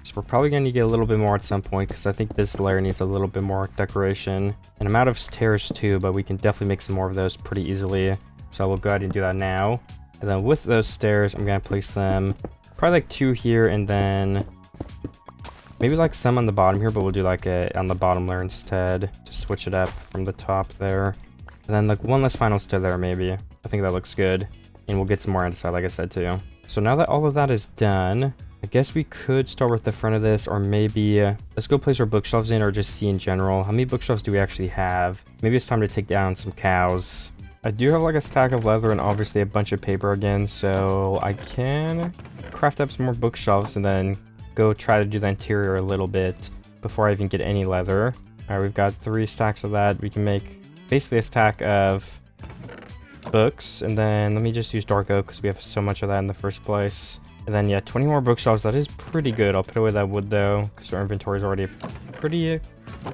So we're probably going to get a little bit more at some point because I think this layer needs a little bit more decoration. And I'm out of stairs too, but we can definitely make some more of those pretty easily. So we'll go ahead and do that now. And then with those stairs, I'm going to place them probably like 2 here and then maybe like some on the bottom here, but we'll do like a on the bottom layer instead. Just switch it up from the top there. And then like one less final stair there maybe. I think that looks good. And we'll get some more andesite, like I said too. So now that all of that is done, I guess we could start with the front of this, or maybe let's go place our bookshelves in, or just see in general. How many bookshelves do we actually have? Maybe it's time to take down some cows. I do have like a stack of leather and obviously a bunch of paper again, so I can craft up some more bookshelves and then go try to do the interior a little bit before I even get any leather. All right, we've got 3 stacks of that. We can make basically a stack of books, and then let me just use dark oak because we have so much of that in the first place. And then yeah, 20 more bookshelves. That is pretty good. I'll put away that wood though because our inventory is already pretty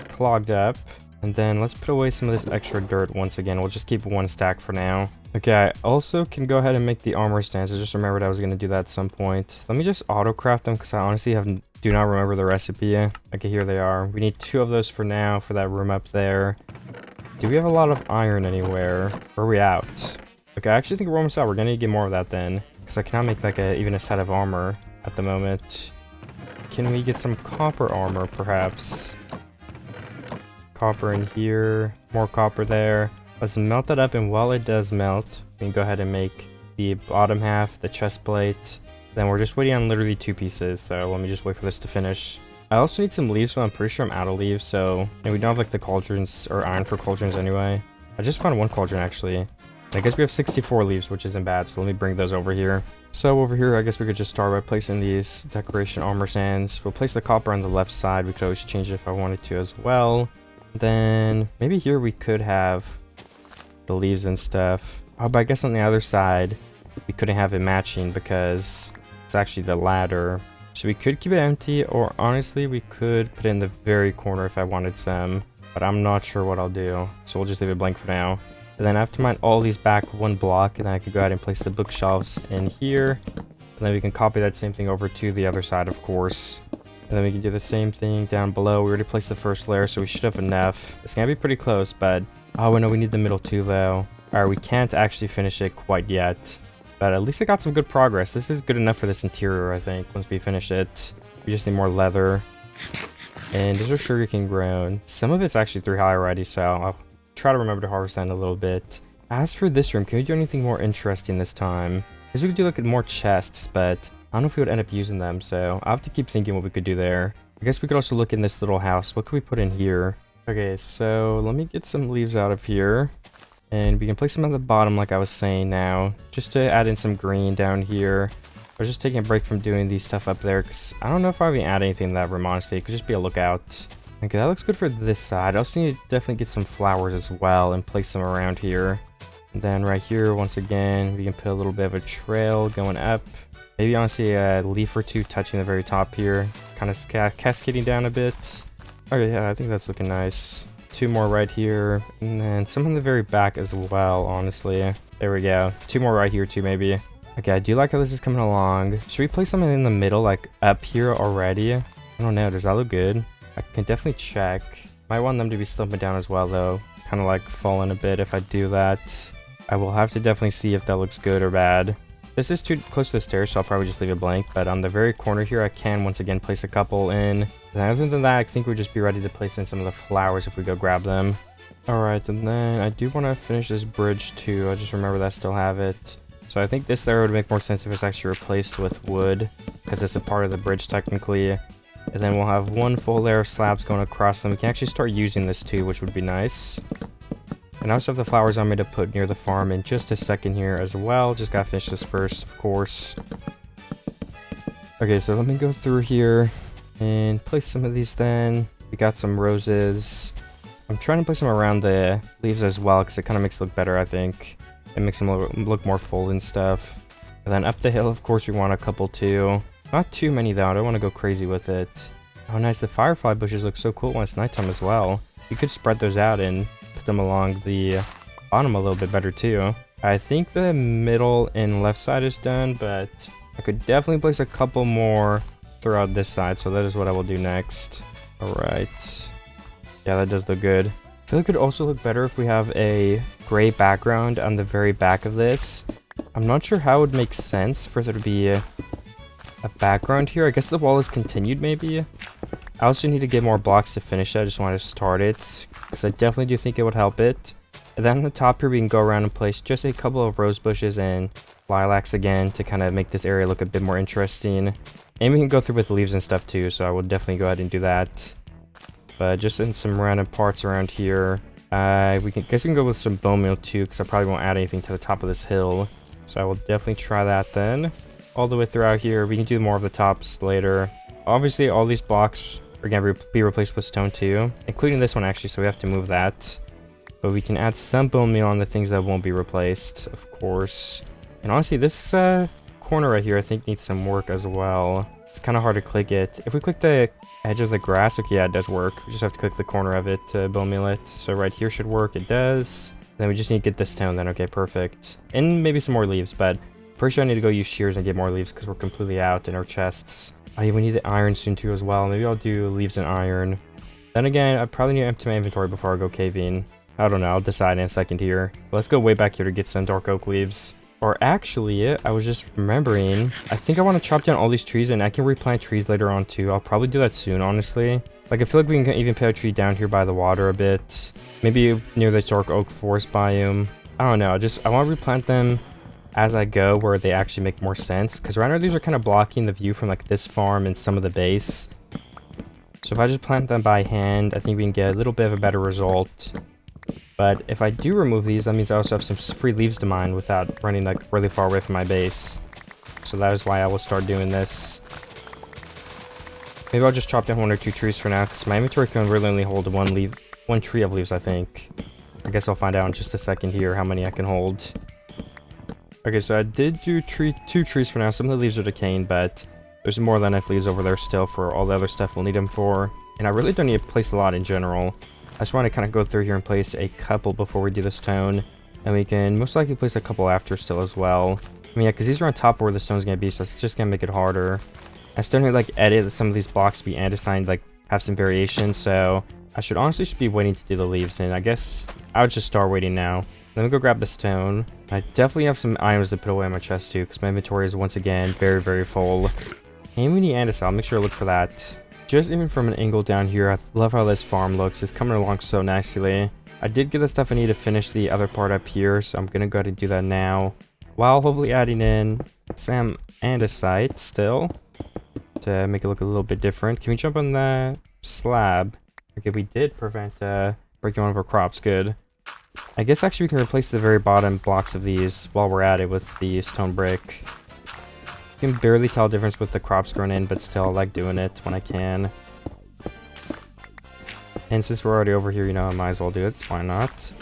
clogged up. And then let's put away some of this extra dirt once again. We'll just keep 1 stack for now. Okay, I also can go ahead and make the armor stands. I just remembered I was going to do that at some point. Let me just auto craft them because I honestly do not remember the recipe. Okay, here they are. We need 2 of those for now for that room up there. Do we have a lot of iron anywhere? Or are we out? Okay, I actually think we're almost out. We're gonna get more of that then, because I cannot make like even a set of armor at the moment. Can we get some copper armor perhaps? Copper in here, more copper there. Let's melt that up, and while it does melt, we can go ahead and make the bottom half, the chest plate. Then we're just waiting on literally 2 pieces, so let me just wait for this to finish. I also need some leaves, but I'm pretty sure I'm out of leaves, so... And we don't have like the cauldrons, or iron for cauldrons anyway. I just found 1 cauldron actually. I guess we have 64 leaves, which isn't bad, so let me bring those over here. So over here, I guess we could just start by placing these decoration armor stands. We'll place the copper on the left side. We could always change it if I wanted to as well. Then maybe here we could have the leaves and stuff. Oh, but I guess on the other side, we couldn't have it matching because it's actually the ladder. So we could keep it empty, or honestly, we could put it in the very corner if I wanted some. But I'm not sure what I'll do, so we'll just leave it blank for now. And then I have to mine all these back 1 block, and then I could go ahead and place the bookshelves in here. And then we can copy that same thing over to the other side, of course. And then we can do the same thing down below. We already placed the first layer, so we should have enough. It's gonna be pretty close, but... Oh, no, we need the middle too, though. Alright, we can't actually finish it quite yet. But at least I got some good progress. This is good enough for this interior, I think, once we finish it. We just need more leather. And there's our sugarcane grown. Some of it's actually 3 high already, so I'll try to remember to harvest that in a little bit. As for this room, can we do anything more interesting this time? Because we could do like more chests, but I don't know if we would end up using them, so I'll have to keep thinking what we could do there. I guess we could also look in this little house. What could we put in here? Okay, so let me get some leaves out of here. And we can place them at the bottom like I was saying now. Just to add in some green down here. I was just taking a break from doing these stuff up there because I don't know if I even add anything to that room, honestly. It could just be a lookout. Okay, that looks good for this side. I also need to definitely get some flowers as well and place them around here. And then right here, once again, we can put a little bit of a trail going up. Maybe honestly a leaf or 2 touching the very top here. Kind of cascading down a bit. Okay, yeah, I think that's looking nice. 2 more right here, and then some in the very back as well, honestly. There we go. 2 more right here too, maybe. Okay, I do like how this is coming along. Should we place something in the middle, like up here already? I don't know. Does that look good? I can definitely check. Might want them to be sloping down as well, though. Kind of like falling a bit if I do that. I will have to definitely see if that looks good or bad. This is too close to the stairs, so I'll probably just leave it blank. But on the very corner here, I can once again place a couple in. And other than that, I think we'd just be ready to place in some of the flowers if we go grab them. Alright, and then I do want to finish this bridge too. I just remember that I still have it. So I think this there would make more sense if it's actually replaced with wood, because it's a part of the bridge technically. And then we'll have one full layer of slabs going across them. We can actually start using this too, which would be nice. And I also have the flowers on me to put near the farm in just a second here as well. Just gotta finish this first, of course. Okay, so let me go through here and place some of these then. We got some roses. I'm trying to place them around the leaves as well, because it kind of makes it look better, I think. It makes them look more full and stuff. And then up the hill, of course, we want a couple too. Not too many though, I don't want to go crazy with it. Oh nice, the firefly bushes look so cool when it's nighttime as well. You could spread those out and put them along the bottom a little bit better too. I think the middle and left side is done, but I could definitely place a couple more throughout this side, so that is what I will do next. Alright. Yeah, that does look good. I feel like it could also look better if we have a gray background on the very back of this. I'm not sure how it would make sense for there to be a background here. I guess the wall is continued maybe. I also need to get more blocks to finish it. I just want to start it, because I definitely do think it would help it. And then on the top here, we can go around and place just a couple of rose bushes and lilacs again to kind of make this area look a bit more interesting. And we can go through with leaves and stuff too, so I will definitely go ahead and do that. But just in some random parts around here, guess we can go with some bone meal too, because I probably won't add anything to the top of this hill. So I will definitely try that then. All the way throughout here, we can do more of the tops later. Obviously, all these blocks are going to be replaced with stone too, including this one actually, so we have to move that. But we can add some bone meal on the things that won't be replaced, of course. And honestly, this corner right here, I think needs some work as well. It's kind of hard to click it. If we click the edge of the grass, okay, yeah, it does work. We just have to click the corner of it to bone meal it. So right here should work. It does. Then we just need to get this stone then. Okay, perfect. And maybe some more leaves, but pretty sure I need to go use shears and get more leaves because we're completely out in our chests. Oh, yeah, we need the iron soon too as well. Maybe I'll do leaves and iron. Then again, I probably need to empty my inventory before I go caving. I don't know. I'll decide in a second here. Let's go way back here to get some dark oak leaves. Or actually, I was just remembering, I think I want to chop down all these trees and I can replant trees later on too. I'll probably do that soon, honestly. Like, I feel like we can even put a tree down here by the water a bit. Maybe near the dark oak forest biome. I don't know. I want to replant them as I go where they actually make more sense. Because right now these are kind of blocking the view from like this farm and some of the base. So if I just plant them by hand, I think we can get a little bit of a better result. But if I do remove these, that means I also have some free leaves to mine without running like really far away from my base. So that is why I will start doing this. Maybe I'll just chop down 1 or 2 trees for now, because my inventory can really only hold one tree of leaves, I think. I guess I'll find out in just a second here how many I can hold. Okay, so I did do 2 trees for now. Some of the leaves are decaying, but there's more than enough leaves over there still for all the other stuff we'll need them for. And I really don't need to place a lot in general. I just want to kind of go through here and place a couple before we do the stone. And we can most likely place a couple after still as well. I mean, yeah, because these are on top where the stone's going to be, so it's just going to make it harder. I still need to, like, edit some of these blocks to be andesite, like, have some variation, so I should honestly be waiting to do the leaves, and I guess I would just start waiting now. Let me go grab the stone. I definitely have some items to put away in my chest, too, because my inventory is, once again, very, very full. And we need andesite. I'll make sure to look for that. Just even from an angle down here, I love how this farm looks. It's coming along so nicely. I did get the stuff I need to finish the other part up here, so I'm going to go ahead and do that now. While hopefully adding in some andesite still to make it look a little bit different. Can we jump on the slab? Okay, we did prevent breaking one of our crops. Good. I guess actually we can replace the very bottom blocks of these while we're at it with the stone brick. You can barely tell the difference with the crops grown in, but still I like doing it when I can. And since we're already over here, you know, I might as well do it, so why not?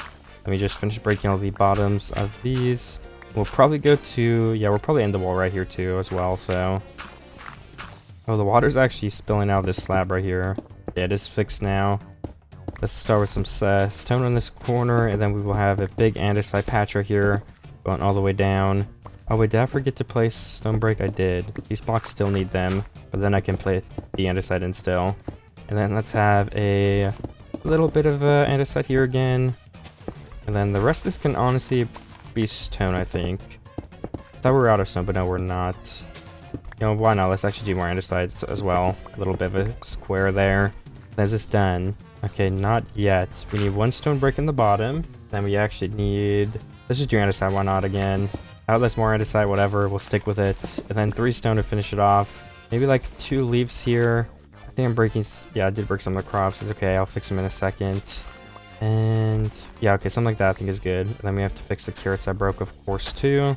Let me just finish breaking all the bottoms of these. We'll probably go to, yeah, we'll probably end the wall right here too as well, so. Oh, the water's actually spilling out of this slab right here. Yeah, it is fixed now. Let's start with some stone on this corner, and then we will have a big andesite patch right here. Going all the way down. Oh wait, did I forget to place stone break? I did. These blocks still need them, but then I can play the andesite in still. And then let's have a little bit of andesite here again. And then the rest of this can honestly be stone, I think. I thought we were out of stone, but no, we're not. You know, why not? Let's actually do more andesite as well. A little bit of a square there. Is this done? Okay, not yet. We need one stone brick in the bottom. Then we actually need... Let's just do andesite, why not again? Outlast more andesite, whatever, we'll stick with it. And then 3 stone to finish it off. Maybe like 2 leaves here. I think I'm breaking... Yeah, I did break some of the crops. It's okay, I'll fix them in a second. And... yeah, okay, something like that I think is good. And then we have to fix the carrots I broke, of course, too.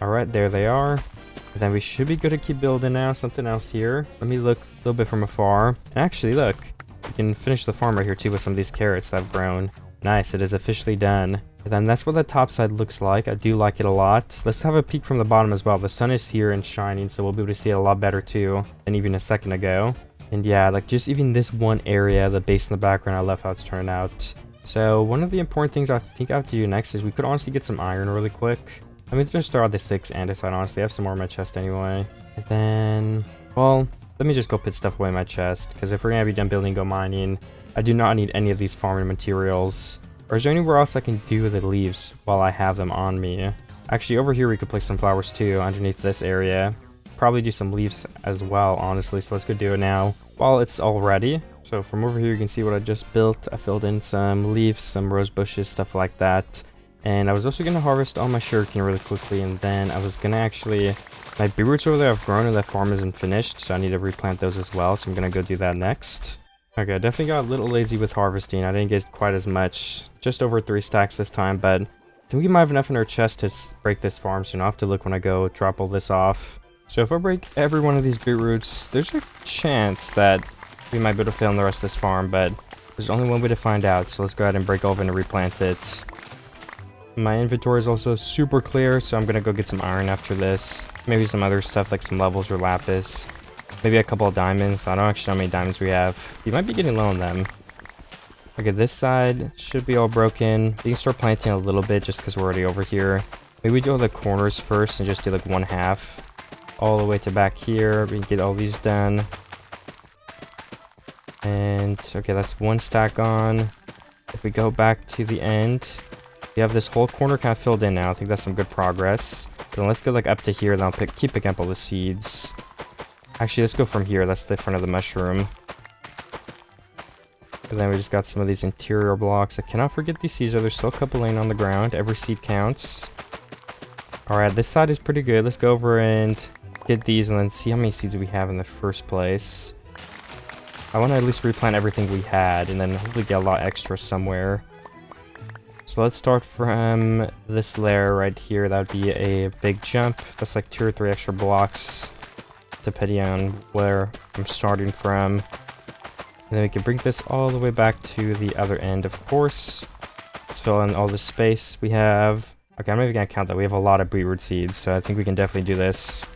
Alright, there they are. And then we should be good to keep building now. Something else here. Let me look a little bit from afar. And actually, look. We can finish the farm right here, too, with some of these carrots that have grown. Nice, it is officially done. And then that's what the top side looks like. I do like it a lot. Let's have a peek from the bottom as well. The sun is here and shining, so we'll be able to see it a lot better too than even a second ago. And yeah, like just even this one area, the base in the background, I love how it's turned out. So one of the important things I think I have to do next is we could honestly get some iron really quick. I mean, just throw out the 6 andesite, honestly. I have some more in my chest anyway. And then, well, let me just go put stuff away in my chest, because if we're gonna be done building, go mining, I do not need any of these farming materials. Or is there anywhere else I can do the leaves while I have them on me? Actually, over here we could place some flowers too, underneath this area. Probably do some leaves as well, honestly, so let's go do it now while it's all ready. So from over here you can see what I just built. I filled in some leaves, some rose bushes, stuff like that. And I was also going to harvest all my sugarcane really quickly, and then I was going to actually... My beetroots over there have grown and that farm isn't finished, so I need to replant those as well, so I'm going to go do that next. Okay, I definitely got a little lazy with harvesting. I didn't get quite as much, just over 3 stacks this time, but I think we might have enough in our chest to break this farm soon. I'll have to look when I go drop all this off. So if I break every one of these beetroots, there's a chance that we might be able to fill in the rest of this farm, but there's only one way to find out, so let's go ahead and break all of it and replant it. My inventory is also super clear, so I'm gonna go get some iron after this. Maybe some other stuff like some levels or lapis. Maybe a couple of diamonds. I don't actually know how many diamonds we have. You might be getting low on them. Okay, this side should be all broken. We can start planting a little bit just because we're already over here. Maybe we do all the corners first and just do like 1/2. All the way to back here. We can get all these done. And, okay, that's 1 stack on. If we go back to the end, we have this whole corner kind of filled in now. I think that's some good progress. Then let's go like up to here, and I'll keep picking up all the seeds. Actually, let's go from here. That's the front of the mushroom. And then we just got some of these interior blocks. I cannot forget these seeds. There's still a couple laying on the ground. Every seed counts. Alright, this side is pretty good. Let's go over and get these and then see how many seeds we have in the first place. I want to at least replant everything we had and then hopefully get a lot extra somewhere. So let's start from this layer right here. That would be a big jump. That's like 2 or 3 extra blocks, depending on where I'm starting from. And then we can bring this all the way back to the other end, of course. Let's fill in all the space we have. Okay, I'm not even gonna count that. We have a lot of beetroot seeds, so I think we can definitely do this.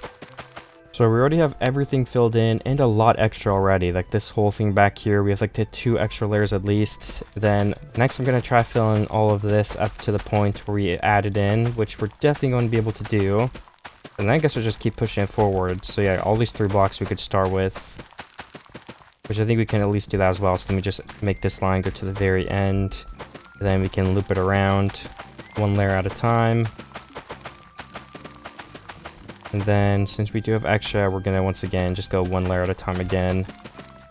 So we already have everything filled in and a lot extra already. Like this whole thing back here, we have like the 2 extra layers at least. Then next I'm gonna try filling all of this up to the point where we add it in, which we're definitely going to be able to do. And then I guess we'll just keep pushing it forward. So yeah, all these 3 blocks we could start with, which I think we can at least do that as well. So let me just make this line go to the very end. And then we can loop it around 1 layer at a time. And then since we do have extra, we're gonna once again just go 1 layer at a time again.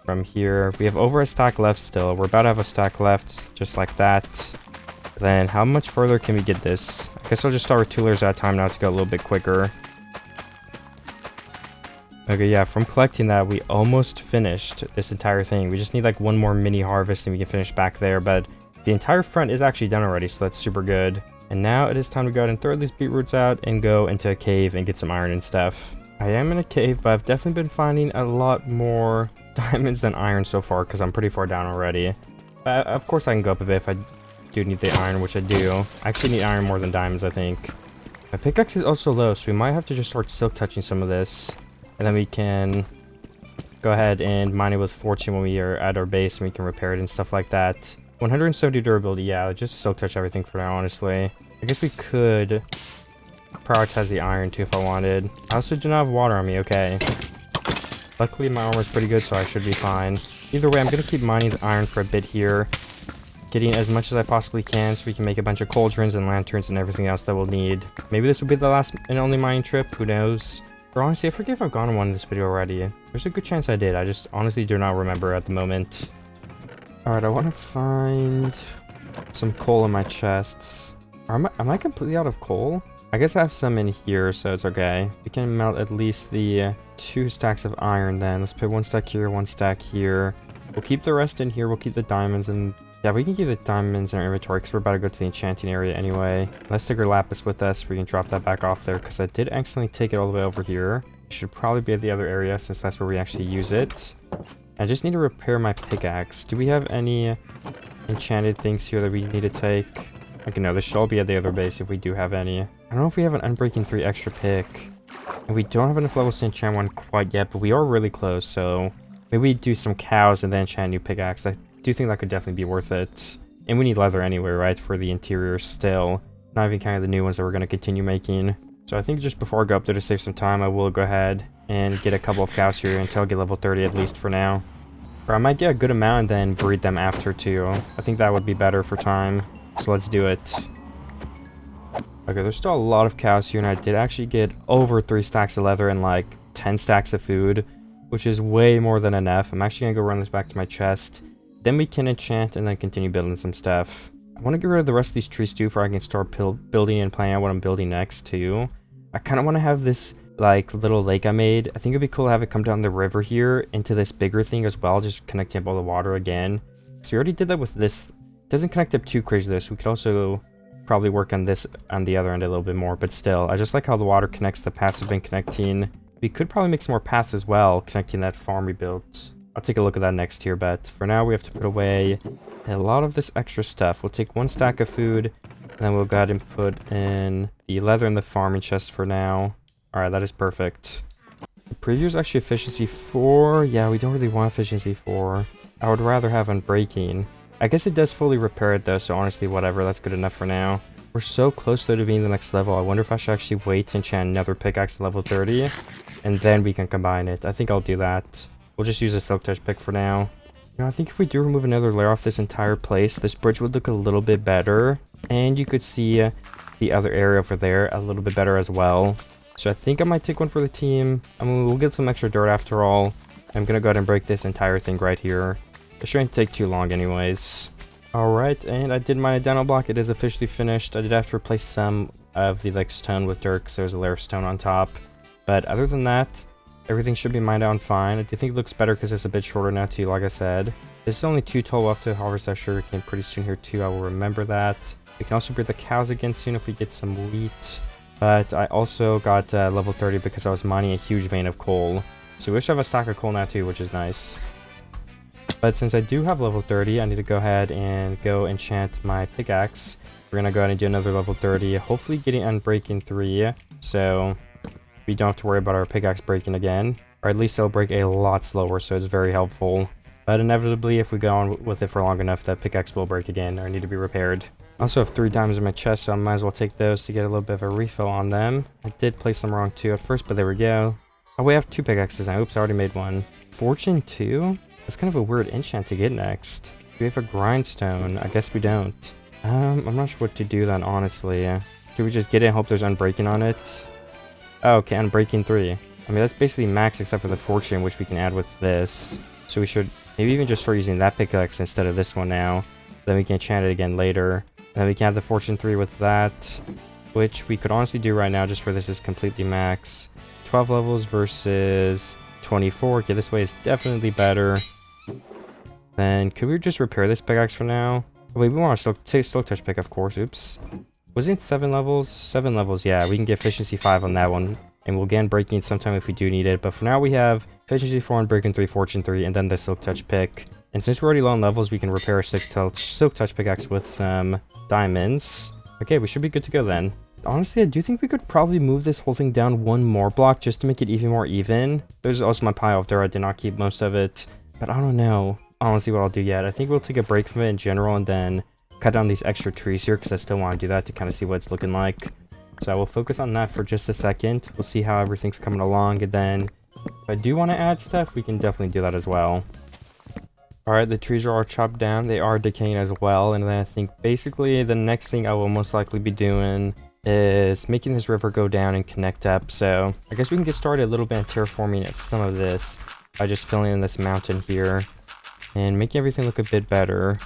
From here, we have over a stack left still. We're about to have a stack left, just like that. Then how much further can we get this? I guess I'll just start with 2 layers at a time now to go a little bit quicker. Okay, yeah, from collecting that, we almost finished this entire thing. We just need like 1 more mini harvest and we can finish back there, but the entire front is actually done already, so that's super good. And now it is time to go ahead and throw these beetroots out and go into a cave and get some iron and stuff. I am in a cave, but I've definitely been finding a lot more diamonds than iron so far because I'm pretty far down already. But of course I can go up a bit if I do need the iron, which I do. I actually need iron more than diamonds, I think. My pickaxe is also low, so we might have to just start silk touching some of this. And then we can go ahead and mine it with fortune when we are at our base and we can repair it and stuff like that. 170 durability, yeah, just silk touch everything for now, honestly. I guess we could prioritize the iron too if I wanted. I also do not have water on me, okay. Luckily my armor is pretty good, so I should be fine. Either way, I'm going to keep mining the iron for a bit here. Getting as much as I possibly can so we can make a bunch of cauldrons and lanterns and everything else that we'll need. Maybe this will be the last and only mining trip, who knows. But honestly, I forget if I've gone on one in this video already. There's a good chance I did, I just honestly do not remember at the moment. Alright, I want to find some coal in my chests. Am I completely out of coal? I guess I have some in here, so it's okay. We can melt at least the 2 stacks of iron then. Let's put 1 stack here, 1 stack here. We'll keep the rest in here, we'll keep the diamonds, and yeah, we can keep the diamonds in our inventory because we're about to go to the enchanting area anyway. Let's take our lapis with us. We can drop that back off there because I did accidentally take it all the way over here. It should probably be at the other area since that's where we actually use it. I just need to repair my pickaxe. Do we have any enchanted things here that we need to take? Okay, no, this should all be at the other base if we do have any. I don't know if we have an Unbreaking 3 extra pick. And we don't have enough levels to enchant one quite yet, but we are really close, so maybe we do some cows and then enchant a new pickaxe. I do think that could definitely be worth it. And we need leather anyway, right, for the interior still. Not even counting the new ones that we're going to continue making. So I think just before I go up there to save some time, I will go ahead and get a couple of cows here until I get level 30 at least for now. Or I might get a good amount and then breed them after too. I think that would be better for time. So let's do it. Okay, there's still a lot of cows here, and I did actually get over 3 stacks of leather and like 10 stacks of food, which is way more than enough. I'm actually gonna go run this back to my chest. Then we can enchant and then continue building some stuff. I want to get rid of the rest of these trees too, before I can start building and planning out what I'm building next too. I kind of want to have this like little lake I made. I think it'd be cool to have it come down the river here into this bigger thing as well, just connecting up all the water again. So we already did that with this. It doesn't connect up too crazy though, so we could also probably work on this on the other end a little bit more, but still, I just like how the water connects the paths have been connecting. We could probably make some more paths as well, connecting that farm we built. I'll take a look at that next here, but for now we have to put away a lot of this extra stuff. We'll take 1 stack of food, and then we'll go ahead and put in the leather in the farming chest for now. Alright, that is perfect. The preview is actually efficiency 4. Yeah, we don't really want efficiency 4. I would rather have unbreaking. I guess it does fully repair it though, so honestly, whatever, that's good enough for now. We're so close though to being the next level. I wonder if I should actually wait to enchant another pickaxe to level 30, and then we can combine it. I think I'll do that. We'll just use a Silk Touch pick for now. You know, I think if we do remove another layer off this entire place, this bridge would look a little bit better, and you could see the other area over there a little bit better as well. So I think I might take one for the team. I mean, we'll get some extra dirt after all. I'm gonna go ahead and break this entire thing right here. It shouldn't take too long anyways. Alright, and I did mine a dino block. It is officially finished. I did have to replace some of the like stone with dirt because there's a layer of stone on top. But other than that, everything should be mined out fine. I do think it looks better because it's a bit shorter now too, like I said. There's only 2 total left to harvest that sugarcane pretty soon here too. I will remember that. We can also breed the cows again soon if we get some wheat. But I also got level 30 because I was mining a huge vein of coal. So we should have a stack of coal now too, which is nice. But since I do have level 30, I need to go ahead and go enchant my pickaxe. We're going to go ahead and do another level 30, hopefully getting Unbreaking 3, so we don't have to worry about our pickaxe breaking again. Or at least it'll break a lot slower, so it's very helpful. But inevitably, if we go on with it for long enough, that pickaxe will break again or need to be repaired. I also have 3 diamonds in my chest, so I might as well take those to get a little bit of a refill on them. I did place them wrong too at first, but there we go. Oh, we have 2 pickaxes now. Oops, I already made one. Fortune 2? That's kind of a weird enchant to get next. Do we have a grindstone? I guess we don't. I'm not sure what to do then, honestly. Do we just get it and hope there's Unbreaking on it? Oh, okay, Unbreaking 3. I mean, that's basically max except for the Fortune, which we can add with this. So we should maybe even just start using that pickaxe instead of this one now. Then we can enchant it again later. And then we can have the Fortune 3 with that, which we could honestly do right now just for this is completely max. 12 levels versus 24. Okay, this way is definitely better. Then could we just repair this pickaxe for now? Oh, wait, we want to Silk Touch pick, of course. Oops. Was it 7 levels? 7 levels, yeah. We can get efficiency 5 on that one. And we'll get Unbreaking sometime if we do need it. But for now we have efficiency 4, Unbreaking 3, Fortune 3, and then the Silk Touch pick. And since we're already low on levels, we can repair a Silk Touch pickaxe with some diamonds. Okay, we should be good to go then. Honestly, I do think we could probably move this whole thing down 1 more block just to make it even more even. There's also my pile of dirt. I did not keep most of it. But I don't know honestly what I'll do yet. I think we'll take a break from it in general and then cut down these extra trees here because I still want to do that to kind of see what it's looking like. So I will focus on that for just a second. We'll see how everything's coming along, and then if I do want to add stuff, we can definitely do that as well. Alright, the trees are all chopped down. They are decaying as well, and then I think basically the next thing I will most likely be doing is making this river go down and connect up. So I guess we can get started a little bit on terraforming some of this by just filling in this mountain here and making everything look a bit better.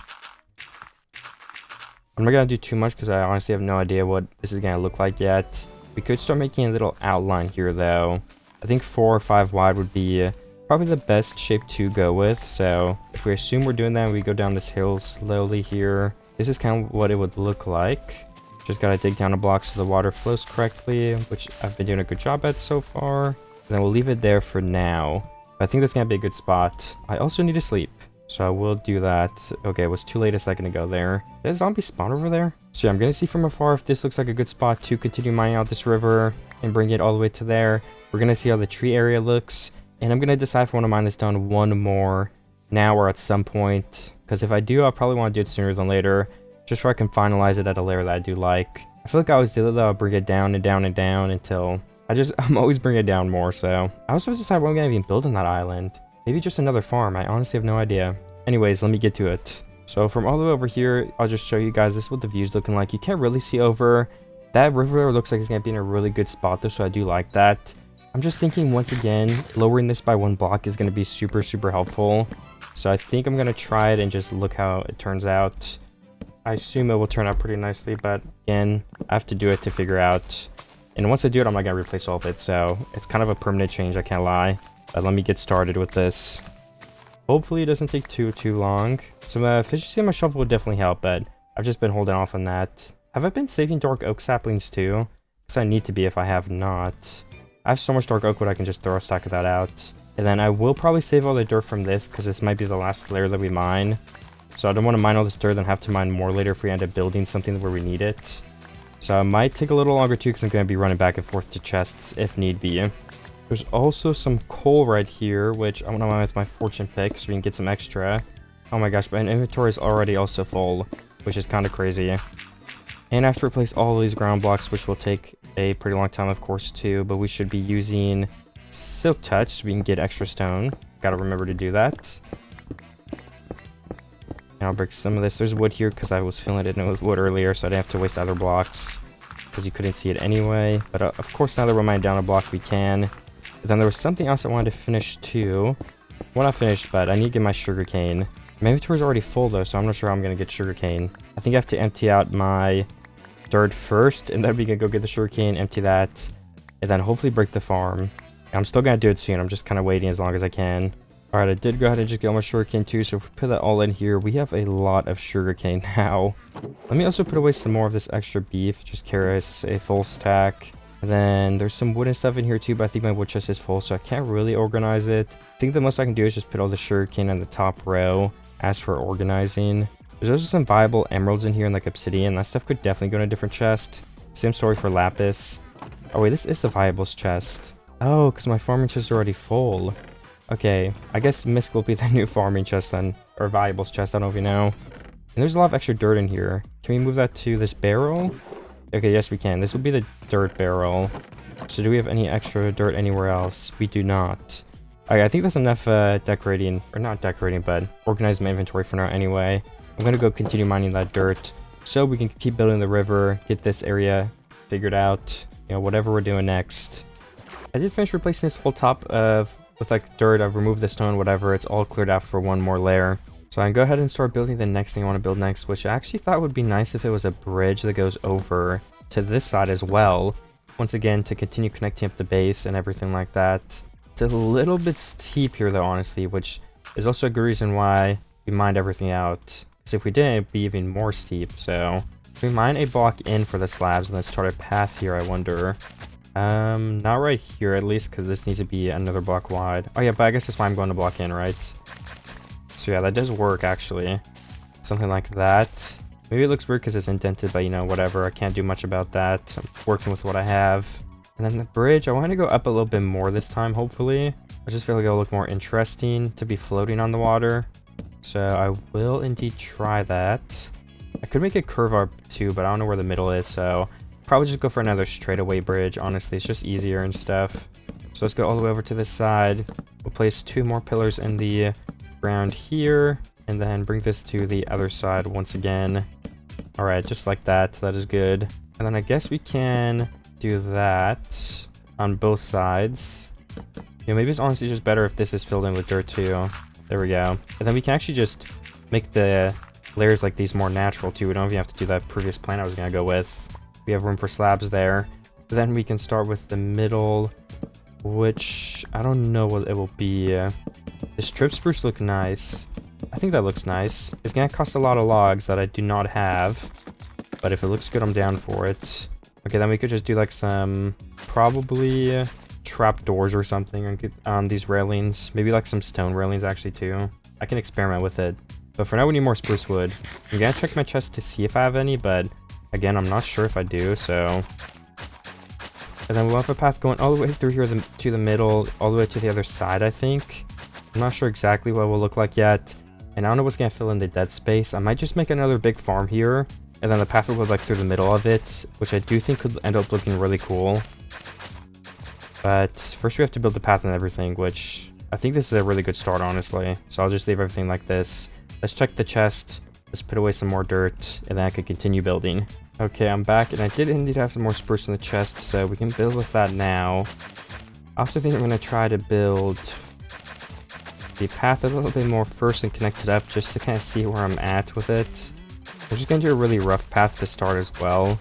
I'm not gonna do too much because I honestly have no idea what this is gonna look like yet. We could start making a little outline here though. I think 4 or 5 wide would be probably the best shape to go with. So if we assume we're doing that, we go down this hill slowly here. This is kind of what it would look like. Just gotta dig down a block so the water flows correctly, which I've been doing a good job at so far. And then we'll leave it there for now. But I think that's gonna be a good spot. I also need to sleep, so I will do that. Okay, it was too late a second ago there. Did a zombie spawn over there? So yeah, I'm gonna see from afar if this looks like a good spot to continue mining out this river and bring it all the way to there. We're gonna see how the tree area looks, and I'm gonna decide if I want to mine this down one more now or at some point. Because if I do, I'll probably want to do it sooner than later, just so I can finalize it at a layer that I do like. I feel like I always do that though. I'll bring it down and down and down until I'm always bringing it down more. So I also have to decide what I'm gonna even build on that island. Maybe just another farm. I honestly have no idea. Anyways, let me get to it. So from all the way over here, I'll just show you guys this is what the view's looking like. You can't really see over. That river looks like it's gonna be in a really good spot though, so I do like that. I'm just thinking once again, lowering this by 1 block is gonna be super helpful. So I think I'm gonna try it and just look how it turns out. I assume it will turn out pretty nicely, but again, I have to do it to figure out. And once I do it, I'm not gonna replace all of it, so it's kind of a permanent change, I can't lie. But let me get started with this. Hopefully it doesn't take too long. Some efficiency on my shovel would definitely help, but I've just been holding off on that. Have I been saving dark oak saplings too? Because I need to be if I have not. I have so much dark oak wood I can just throw a stack of that out. And then I will probably save all the dirt from this because this might be the last layer that we mine. So I don't want to mine all this dirt and have to mine more later if we end up building something where we need it. So it might take a little longer too because I'm going to be running back and forth to chests if need be. There's also some coal right here, which I want to mine with my fortune pick so we can get some extra. Oh my gosh, my inventory is already also full, which is kind of crazy. And I have to replace all of these ground blocks, which will take a pretty long time, of course, too. But we should be using Silk Touch so we can get extra stone. Gotta remember to do that. And I'll break some of this. There's wood here because I was filling it in with wood earlier, so I didn't have to waste other blocks because you couldn't see it anyway. But of course, now that we're mining down a block, we can. But then there was something else I wanted to finish too. Well, not finished, but I need to get my sugarcane. My inventory's already full though, so I'm not sure how I'm gonna get sugarcane. I think I have to empty out my dirt first, and then we can go get the sugarcane, empty that, and then hopefully break the farm. And I'm still gonna do it soon. I'm just kind of waiting as long as I can. All right, I did go ahead and just get all my sugarcane too. So if we put that all in here, we have a lot of sugarcane now. Let me also put away some more of this extra beef. Just carry a full stack. And then there's some wood and stuff in here too, but I think my wood chest is full, so I can't really organize it. I think the most I can do is just put all the sugarcane on the top row. As for organizing, there's also some viable emeralds in here and like obsidian. That stuff could definitely go in a different chest. Same story for lapis. Oh wait, this is the viables chest. Oh, because my farming chest is already full. Okay, I guess Misk will be the new farming chest then, or viables chest, I don't know if you know. And there's a lot of extra dirt in here. Can we move that to this barrel? Okay, yes we can. This will be the dirt barrel. So do we have any extra dirt anywhere else? We do not. Okay, I think that's enough decorating, or not decorating, but organizing my inventory for now anyway. I'm gonna go continue mining that dirt so we can keep building the river, get this area figured out, you know, whatever we're doing next. I did finish replacing this whole top with like dirt. I've removed the stone, whatever. It's all cleared out for one more layer. So I can go ahead and start building the next thing I want to build next, which I actually thought would be nice if it was a bridge that goes over to this side as well. Once again, to continue connecting up the base and everything like that. It's a little bit steep here though, honestly, which is also a good reason why we mined everything out. Because if we didn't, it'd be even more steep. So if we mine a block in for the slabs and then start a path here, I wonder. Not right here at least, because this needs to be another block wide. Oh yeah, but I guess that's why I'm going to block in, right? So yeah, that does work actually. Something like that. Maybe it looks weird because it's indented, but you know, whatever. I can't do much about that. I'm working with what I have. And then the bridge, I want to go up a little bit more this time, hopefully. I just feel like it'll look more interesting to be floating on the water. So I will indeed try that. I could make it curve up too, but I don't know where the middle is, so probably just go for another straightaway bridge. Honestly, it's just easier and stuff. So let's go all the way over to this side. We'll place 2 more pillars in the ground here, and then bring this to the other side once again. All right, just like that. That is good. And then I guess we can do that on both sides. Maybe it's honestly just better if this is filled in with dirt too. There we go. And then we can actually just make the layers like these more natural too. We don't even have to do that previous plan I was gonna go with. We have room for slabs there. Then we can start with the middle, which I don't know what it will be. This strip spruce look nice. I think that looks nice. It's gonna cost a lot of logs that I do not have, but if it looks good, I'm down for it. Okay, then we could just do like some probably trap doors or something on these railings. Maybe like some stone railings actually too. I can experiment with it. But for now, we need more spruce wood. I'm gonna check my chest to see if I have any, but again, I'm not sure if I do, so. And then we'll have a path going all the way through here to the middle, all the way to the other side, I think. I'm not sure exactly what it will look like yet. And I don't know what's gonna fill in the dead space. I might just make another big farm here, and then the path will go like through the middle of it, which I do think could end up looking really cool. But first we have to build the path and everything, which I think this is a really good start, honestly. So I'll just leave everything like this. Let's check the chest. Let's put away some more dirt, and then I can continue building. Okay, I'm back, and I did indeed have some more spruce in the chest, so we can build with that now. I also think I'm going to try to build the path a little bit more first and connect it up, just to kind of see where I'm at with it. I'm just going to do a really rough path to start as well.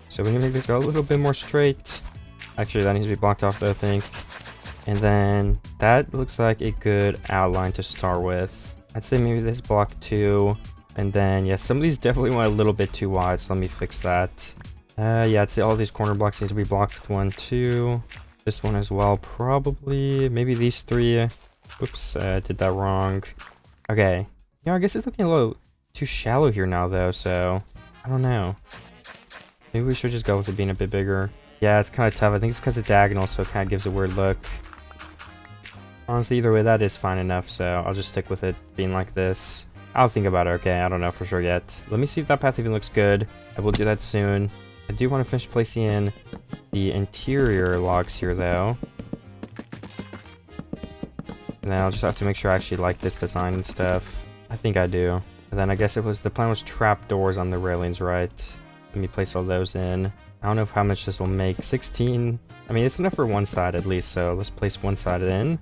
So we need to make this go a little bit more straight. Actually, that needs to be blocked off though, I think. And then that looks like a good outline to start with. I'd say maybe this block too. And then, yeah, some of these definitely went a little bit too wide, so let me fix that. Yeah, I'd say all these corner blocks need to be blocked 1, 2. This one as well, probably. Maybe these 3. Oops, did that wrong. Okay. Yeah, I guess it's looking a little too shallow here now, though, so I don't know. Maybe we should just go with it being a bit bigger. Yeah, it's kind of tough. I think it's because it's diagonal, so it kind of gives a weird look. Honestly, either way, that is fine enough, so I'll just stick with it being like this. I'll think about it, okay? I don't know for sure yet. Let me see if that path even looks good. I will do that soon. I do want to finish placing in the interior logs here, though. And then I'll just have to make sure I actually like this design and stuff. I think I do. And then I guess the plan was trap doors on the railings, right? Let me place all those in. I don't know how much this will make. 16. I mean, it's enough for one side at least, so let's place one side in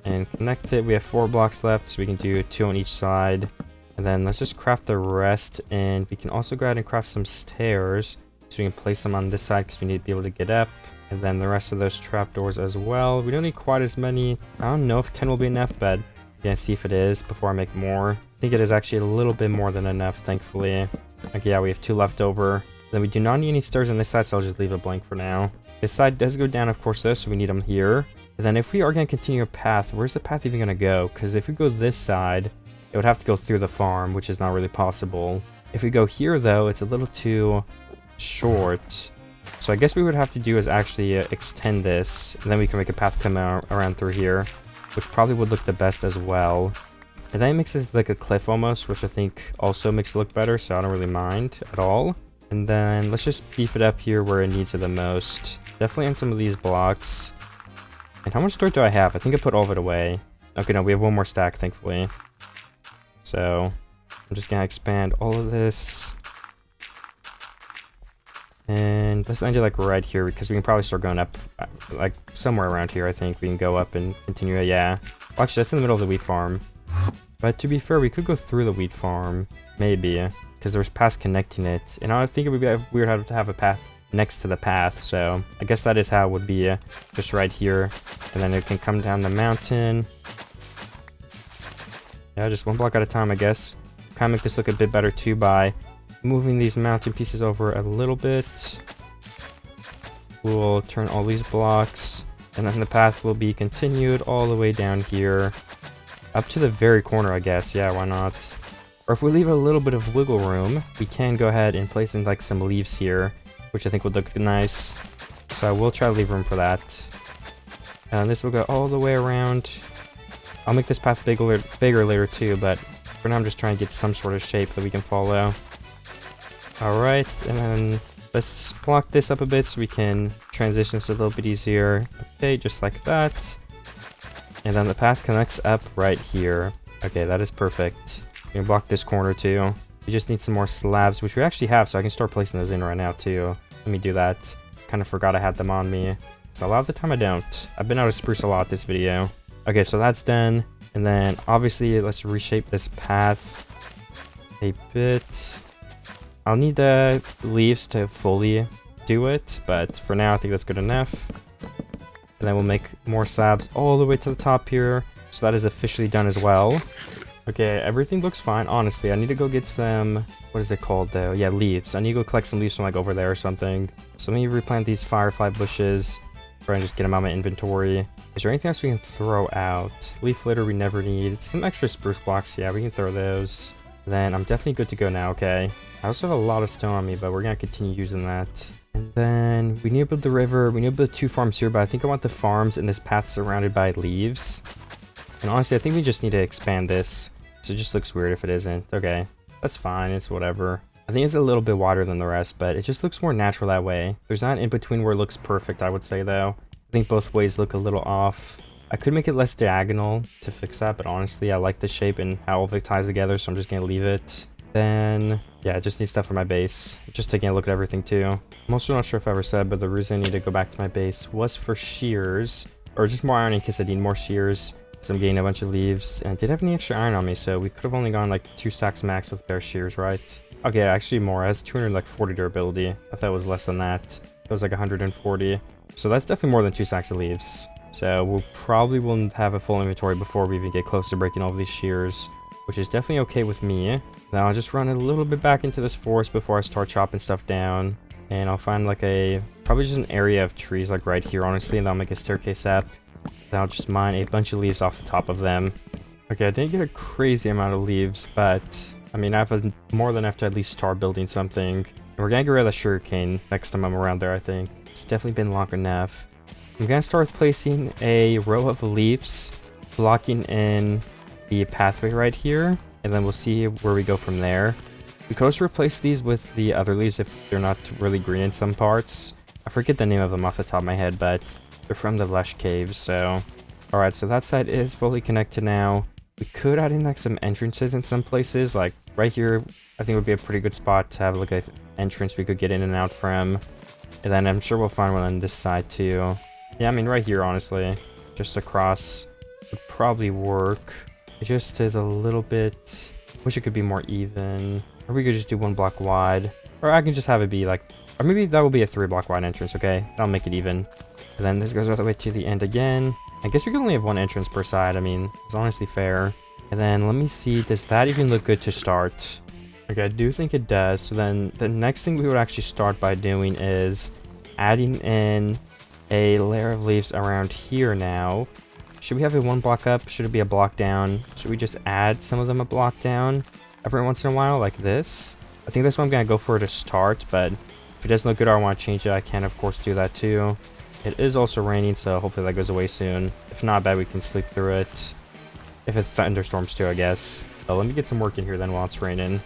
and connect it. We have 4 blocks left, so we can do 2 on each side. And then let's just craft the rest, and we can also go ahead and craft some stairs so we can place them on this side because we need to be able to get up. And then the rest of those trapdoors as well. We don't need quite as many. I don't know if 10 will be enough, but yeah, see if it is before I make more. I think it is actually a little bit more than enough, thankfully. Okay, yeah, we have 2 left over. Then we do not need any stairs on this side, so I'll just leave it blank for now. This side does go down, of course, though, so we need them here. And then if we are going to continue a path, where's the path even going to go? Because if we go this side, it would have to go through the farm, which is not really possible. If we go here, though, it's a little too short. So I guess what we would have to do is actually extend this, and then we can make a path come around through here, which probably would look the best as well. And then it makes it like a cliff almost, which I think also makes it look better, so I don't really mind at all. And then let's just beef it up here where it needs it the most. Definitely on some of these blocks. And how much dirt do I have? I think I put all of it away. Okay, no, we have 1 more stack, thankfully. So I'm just gonna expand all of this. And let's end it like right here because we can probably start going up like somewhere around here. I think we can go up and continue. Yeah. Well, actually, that's in the middle of the wheat farm. But to be fair, we could go through the wheat farm. Maybe. Because there's paths connecting it. And I think it would be weird to have a path next to the path. So I guess that is how it would be just right here. And then it can come down the mountain. Yeah, just 1 block at a time, I guess. Kind of make this look a bit better too by moving these mountain pieces over a little bit. We'll turn all these blocks. And then the path will be continued all the way down here. Up to the very corner, I guess. Yeah, why not? Or if we leave a little bit of wiggle room, we can go ahead and place in like some leaves here, which I think would look nice. So I will try to leave room for that. And this will go all the way around. I'll make this path bigger later too, but for now I'm just trying to get some sort of shape that we can follow. Alright, and then let's block this up a bit so we can transition this a little bit easier. Okay, just like that. And then the path connects up right here. Okay, that is perfect. We can block this corner too. We just need some more slabs, which we actually have, so I can start placing those in right now too. Let me do that. Kind of forgot I had them on me. So a lot of the time I don't. I've been out of spruce a lot this video. Okay, so that's done. And then obviously let's reshape this path a bit. I'll need the leaves to fully do it, but for now I think that's good enough. And then we'll make more slabs all the way to the top here. So that is officially done as well. Okay, everything looks fine. Honestly, I need to go get some, what is it called though? Yeah, leaves. I need to go collect some leaves from like over there or something. So let me replant these firefly bushes. Try and just get them out of my inventory. Is there anything else we can throw out? Leaf litter we never need. Some extra spruce blocks, yeah, we can throw those. Then I'm definitely good to go now, okay? I also have a lot of stone on me, but we're gonna continue using that. And then we need to build the river. We need to build 2 farms here, but I think I want the farms in this path surrounded by leaves. And honestly, I think we just need to expand this. So it just looks weird if it isn't. Okay, that's fine. It's whatever. I think it's a little bit wider than the rest, but it just looks more natural that way. There's not an in-between where it looks perfect, I would say, though. I think both ways look a little off. I could make it less diagonal to fix that, but honestly, I like the shape and how all of it ties together, so I'm just going to leave it. Then, yeah, I just need stuff for my base. Just taking a look at everything, too. I'm also not sure if I ever said, but the reason I need to go back to my base was for shears. Or just more iron in case I need more shears. Because I'm getting a bunch of leaves. And I didn't have any extra iron on me, so we could have only gone like 2 stacks max with their shears, right? Okay, actually more. It has 240 durability. I thought it was less than that. It was like 140. So that's definitely more than 2 stacks of leaves. So we'll probably won't have a full inventory before we even get close to breaking all of these shears, which is definitely okay with me. Now I'll just run a little bit back into this forest before I start chopping stuff down. And I'll find like probably just an area of trees like right here, honestly, and I'll make a staircase up. Then I'll just mine a bunch of leaves off the top of them. Okay, I didn't get a crazy amount of leaves, but I mean, I have more than enough to at least start building something. And we're gonna get rid of the sugarcane next time I'm around there, I think. It's definitely been long enough. I'm gonna start placing a row of leaves, blocking in the pathway right here, and then we'll see where we go from there. We could also replace these with the other leaves if they're not really green in some parts. I forget the name of them off the top of my head, but they're from the Lush Caves, so... Alright, so that side is fully connected now. We could add in like some entrances in some places, like right here, I think would be a pretty good spot to have like an entrance we could get in and out from. And then I'm sure we'll find one on this side too. Yeah, I mean right here, honestly, just across would probably work. It just is a little bit, wish it could be more even. Or we could just do 1 block wide. Or I can just have it be like, or maybe that will be a 3 block wide entrance, okay? That'll make it even. And then this goes all the way to the end again. I guess we can only have 1 entrance per side. I mean, it's honestly fair. And then let me see, does that even look good to start? Okay, I do think it does. So then the next thing we would actually start by doing is adding in a layer of leaves around here now. Should we have a 1 block up? Should it be a block down? Should we just add some of them a block down every once in a while like this? I think that's what I'm going to go for to start, but if it doesn't look good or I want to change it, I can of course do that too. It is also raining, so hopefully that goes away soon. If not, I bet we can sleep through it. If it thunderstorms too, I guess. So let me get some work in here then while it's raining.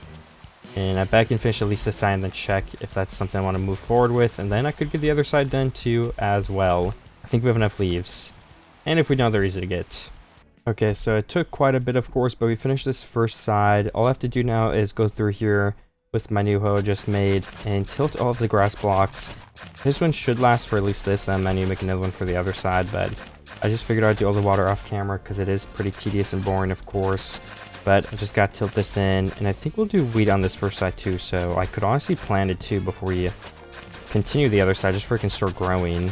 And I bet I can finish at least this side and then check if that's something I want to move forward with. And then I could get the other side done too as well. I think we have enough leaves. And if we don't, they're easy to get. Okay, so it took quite a bit, of course, but we finished this first side. All I have to do now is go through here with my new hoe I just made and tilt all of the grass blocks. This one should last for at least this, then I need to make another one for the other side, but I just figured I'd do all the water off camera because it is pretty tedious and boring, of course. But I just got to tilt this in, and I think we'll do wheat on this first side too, so I could honestly plant it too before we continue the other side, just so it can start growing.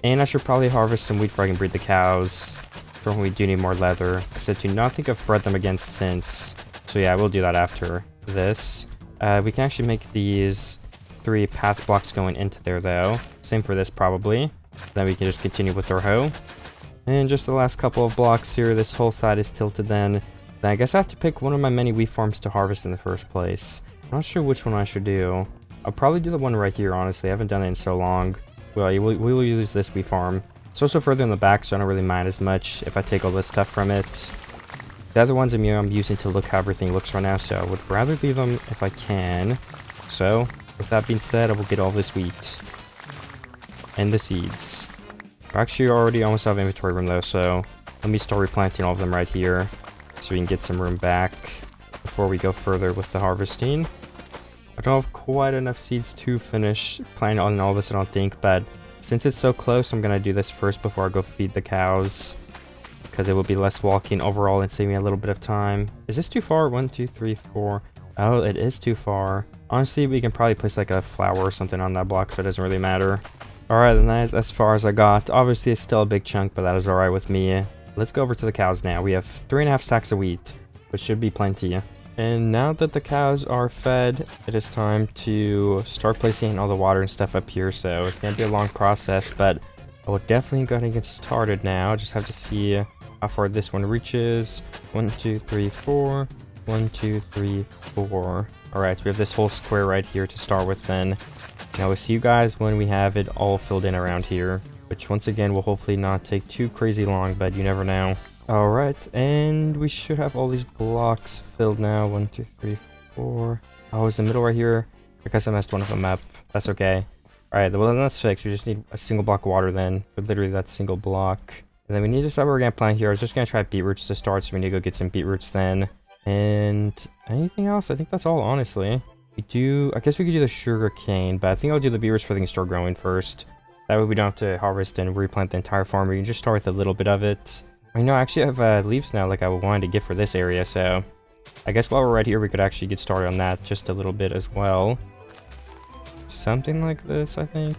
And I should probably harvest some wheat before I can breed the cows, for when we do need more leather. I said do not think I've bred them again since, so yeah, we'll do that after this. We can actually make these 3 path blocks going into there though. Same for this probably. Then we can just continue with our hoe. And just the last couple of blocks here, this whole side is tilted then. Then I guess I have to pick one of my many wheat farms to harvest in the first place. I'm not sure which one I should do. I'll probably do the one right here, honestly. I haven't done it in so long. Well, we will use this wheat farm. It's also further in the back, so I don't really mind as much if I take all this stuff from it. The other ones I'm using to look how everything looks right now, so I would rather leave them if I can. So, with that being said, I will get all this wheat. And the seeds. I actually already almost have inventory room though, so let me start replanting all of them right here. So we can get some room back before we go further with the harvesting. I don't have quite enough seeds to finish planting on all this, I don't think, but since it's so close, I'm going to do this first before I go feed the cows, because it will be less walking overall and save me a little bit of time. Is this too far? 1, 2, 3, 4. Oh, it is too far. Honestly, we can probably place like a flower or something on that block, so it doesn't really matter. Alright, then that is as far as I got. Obviously, it's still a big chunk, but that is alright with me. Let's go over to the cows now. We have 3.5 stacks of wheat, which should be plenty. And now that the cows are fed, it is time to start placing all the water and stuff up here. So it's going to be a long process, but I will definitely go ahead and get started now. Just have to see how far this one reaches. 1, 2, 3, 4. 1, 2, 3, 4. Alright, so we have this whole square right here to start with then. Now we'll see you guys when we have it all filled in around here, which once again will hopefully not take too crazy long, but you never know. Alright, and we should have all these blocks filled now. 1, 2, 3, 4. Oh, it's the middle right here. I guess I messed one of them up. That's okay. Alright, well then that's fixed. We just need a single block of water then, but literally that single block. And then we need to decide what we're going to plant here. I was just going to try beetroots to start, so we need to go get some beetroots then. And anything else? I think that's all, honestly. I guess we could do the sugar cane, but I think I'll do the beetroots before they can start growing first. That way we don't have to harvest and replant the entire farm. We can just start with a little bit of it. I know I actually have leaves now like I wanted to get for this area, so I guess while we're right here we could actually get started on that just a little bit as well. Something like this, I think.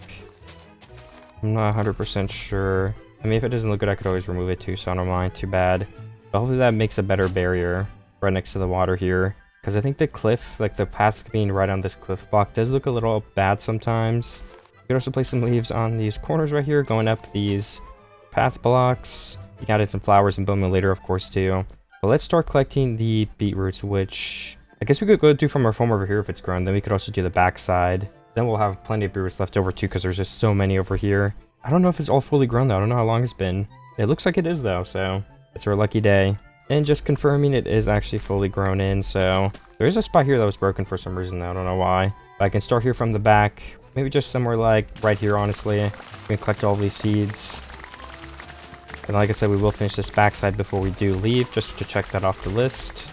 I'm not 100% sure. I mean, if it doesn't look good, I could always remove it too, so I don't mind too bad. But hopefully that makes a better barrier right next to the water here. Because I think the cliff, like the path being right on this cliff block, does look a little bad sometimes. You could also place some leaves on these corners right here, going up these path blocks. You can add some flowers and bone later, of course, too. But let's start collecting the beetroots, which I guess we could go do from our farm over here if it's grown. Then we could also do the backside. Then we'll have plenty of beetroots left over, too, because there's just so many over here. I don't know if it's all fully grown, though. I don't know how long it's been. It looks like it is, though, so it's our lucky day. And just confirming it is actually fully grown in, so there is a spot here that was broken for some reason, though. I don't know why. But I can start here from the back. Maybe just somewhere like right here, honestly. We can collect all these seeds. And like I said, we will finish this backside before we do leave, just to check that off the list.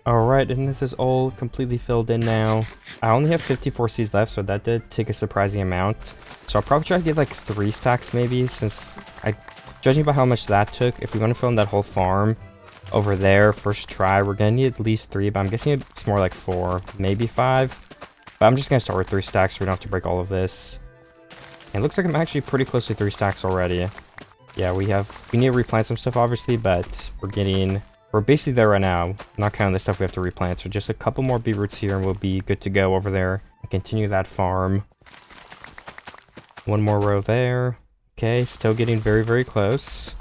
Alright, and this is all completely filled in now. I only have 54 seeds left, so that did take a surprising amount. So I'll probably try to get like 3 stacks maybe, since judging by how much that took, if we want to fill in that whole farm over there, first try, we're going to need at least 3, but I'm guessing it's more like 4, maybe 5. But I'm just going to start with 3 stacks so we don't have to break all of this. And it looks like I'm actually pretty close to 3 stacks already. Yeah, we need to replant some stuff, obviously, but we're basically there right now. Not counting the stuff we have to replant. So just a couple more beetroots here and we'll be good to go over there and continue that farm. One more row there. Okay, still getting very, very close.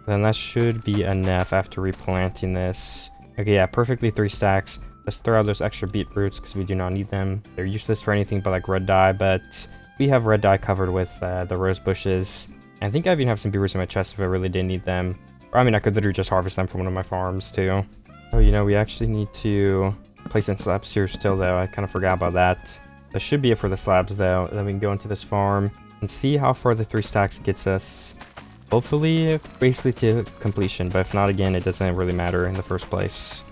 Then that should be enough after replanting this. Okay, yeah, perfectly 3 stacks. Let's throw out those extra beetroots because we do not need them. They're useless for anything but like red dye, but we have red dye covered with the rose bushes. And I think I even have some beetroots in my chest if I really did need them. Or I mean, I could literally just harvest them from one of my farms too. Oh, you know, we actually need to place in slabs here still though. I kind of forgot about that. That should be it for the slabs though. Then we can go into this farm and see how far the 3 stacks gets us. Hopefully, basically to completion, but if not, again, it doesn't really matter in the first place.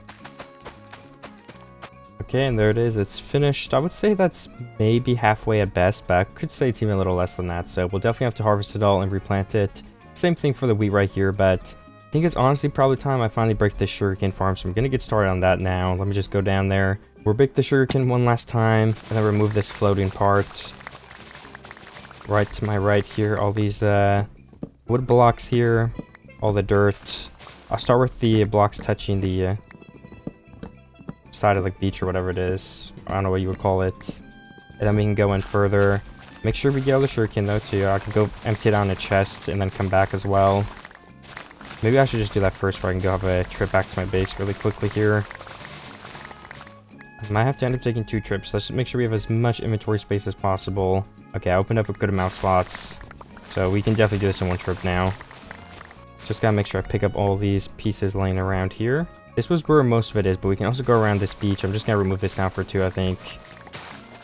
Okay, and there it is. It's finished. I would say that's maybe halfway at best, but I could say it's even a little less than that. So we'll definitely have to harvest it all and replant it. Same thing for the wheat right here, but I think it's honestly probably time I finally break this sugarcane farm. So I'm going to get started on that now. Let me just go down there. We'll break the sugarcane one last time, and then remove this floating part. Right to my right here, all these wood blocks here, all the dirt. I'll start with the blocks touching the side of the beach or whatever it is. I don't know what you would call it. And then we can go in further. Make sure we get all the sugarcane though too. I can go empty it out in a chest and then come back as well. Maybe I should just do that first so I can go have a trip back to my base really quickly here. I might have to end up taking 2 trips. Let's just make sure we have as much inventory space as possible. Okay, I opened up a good amount of slots. So we can definitely do this in 1 trip now. Just gotta make sure I pick up all these pieces laying around here. This was where most of it is, but we can also go around this beach. I'm just gonna remove this now for 2, I think.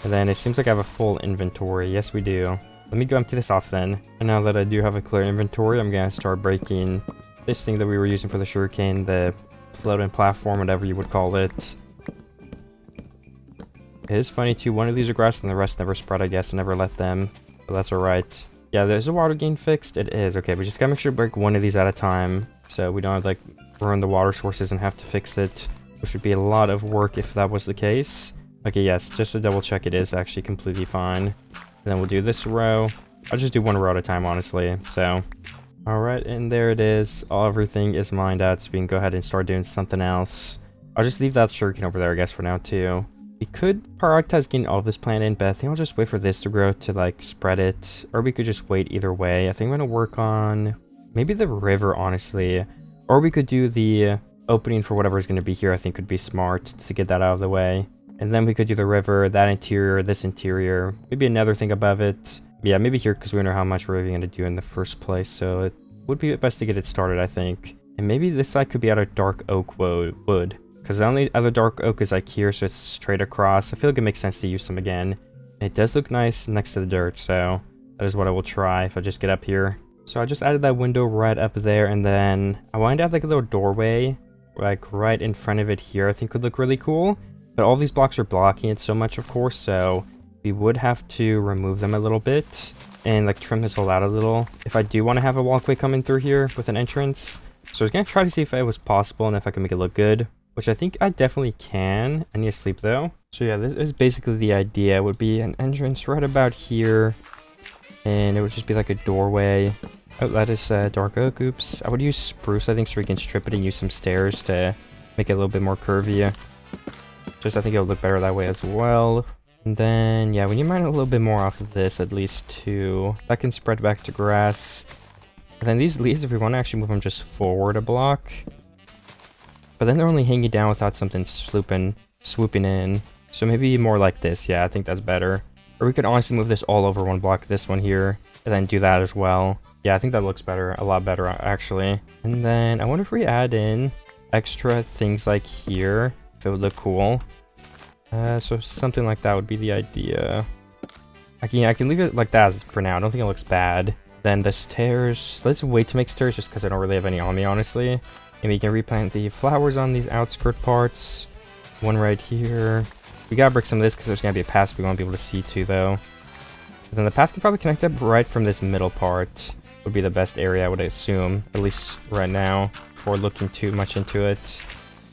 And then it seems like I have a full inventory. Yes, we do. Let me go empty this off then. And now that I do have a clear inventory, I'm gonna start breaking this thing that we were using for the sugarcane, the floating platform, whatever you would call it. It is funny too, one of these are grass and the rest never spread, I guess. I never let them, but that's alright. Yeah, there's a water gain fixed. It is. Okay, we just gotta make sure to break one of these at a time, so we don't have, like, ruin the water sources and have to fix it, which would be a lot of work if that was the case. Okay, yes, just to double check, it is actually completely fine. And then we'll do this row. I'll just do one row at a time, honestly. So, alright, and there it is. Everything is mined out, so we can go ahead and start doing something else. I'll just leave that sugarcane over there, I guess, for now, too. We could prioritize getting all this plant in, but I think I'll just wait for this to grow to, like, spread it. Or we could just wait either way. I think I'm going to work on maybe the river, honestly. Or we could do the opening for whatever is going to be here. I think would be smart to get that out of the way. And then we could do the river, that interior, this interior. Maybe another thing above it. Yeah, maybe here because we don't know how much we're even going to do in the first place. So it would be best to get it started, I think. And maybe this side could be out of dark oak wood. Because the only other dark oak is like here, so it's straight across. I feel like it makes sense to use them again. And it does look nice next to the dirt, so that is what I will try if I just get up here. So I just added that window right up there, and then I wanted to add like a little doorway, like right in front of it here. I think would look really cool. But all these blocks are blocking it so much, of course, so we would have to remove them a little bit and like trim this whole out a little if I do want to have a walkway coming through here with an entrance. So I was going to try to see if it was possible and if I can make it look good, which I think I definitely can. I need to sleep though. So yeah, this is basically the idea. It would be an entrance right about here, and it would just be like a doorway. Oh, that is dark oak. Oops. I would use spruce, I think, so we can strip it and use some stairs to make it a little bit more curvy. Just, I think it would look better that way as well. And then, yeah, we need to mine a little bit more off of this, at least, too. That can spread back to grass. And then these leaves, if we want to actually move them just forward a block. But then they're only hanging down without something swooping in. So maybe more like this. Yeah, I think that's better. Or we could honestly move this all over one block, this one here, and then do that as well. Yeah, I think that looks better. A lot better, actually. And then I wonder if we add in extra things like here, if it would look cool. So something like that would be the idea. I can leave it like that for now. I don't think it looks bad. Then the stairs, let's wait to make stairs just because I don't really have any on me, honestly. And we can replant the flowers on these outskirt parts. One right here. We gotta break some of this because there's gonna be a path we won't be able to see to, though. And then the path can probably connect up right from this middle part. Would be the best area, I would assume, at least right now, before looking too much into it.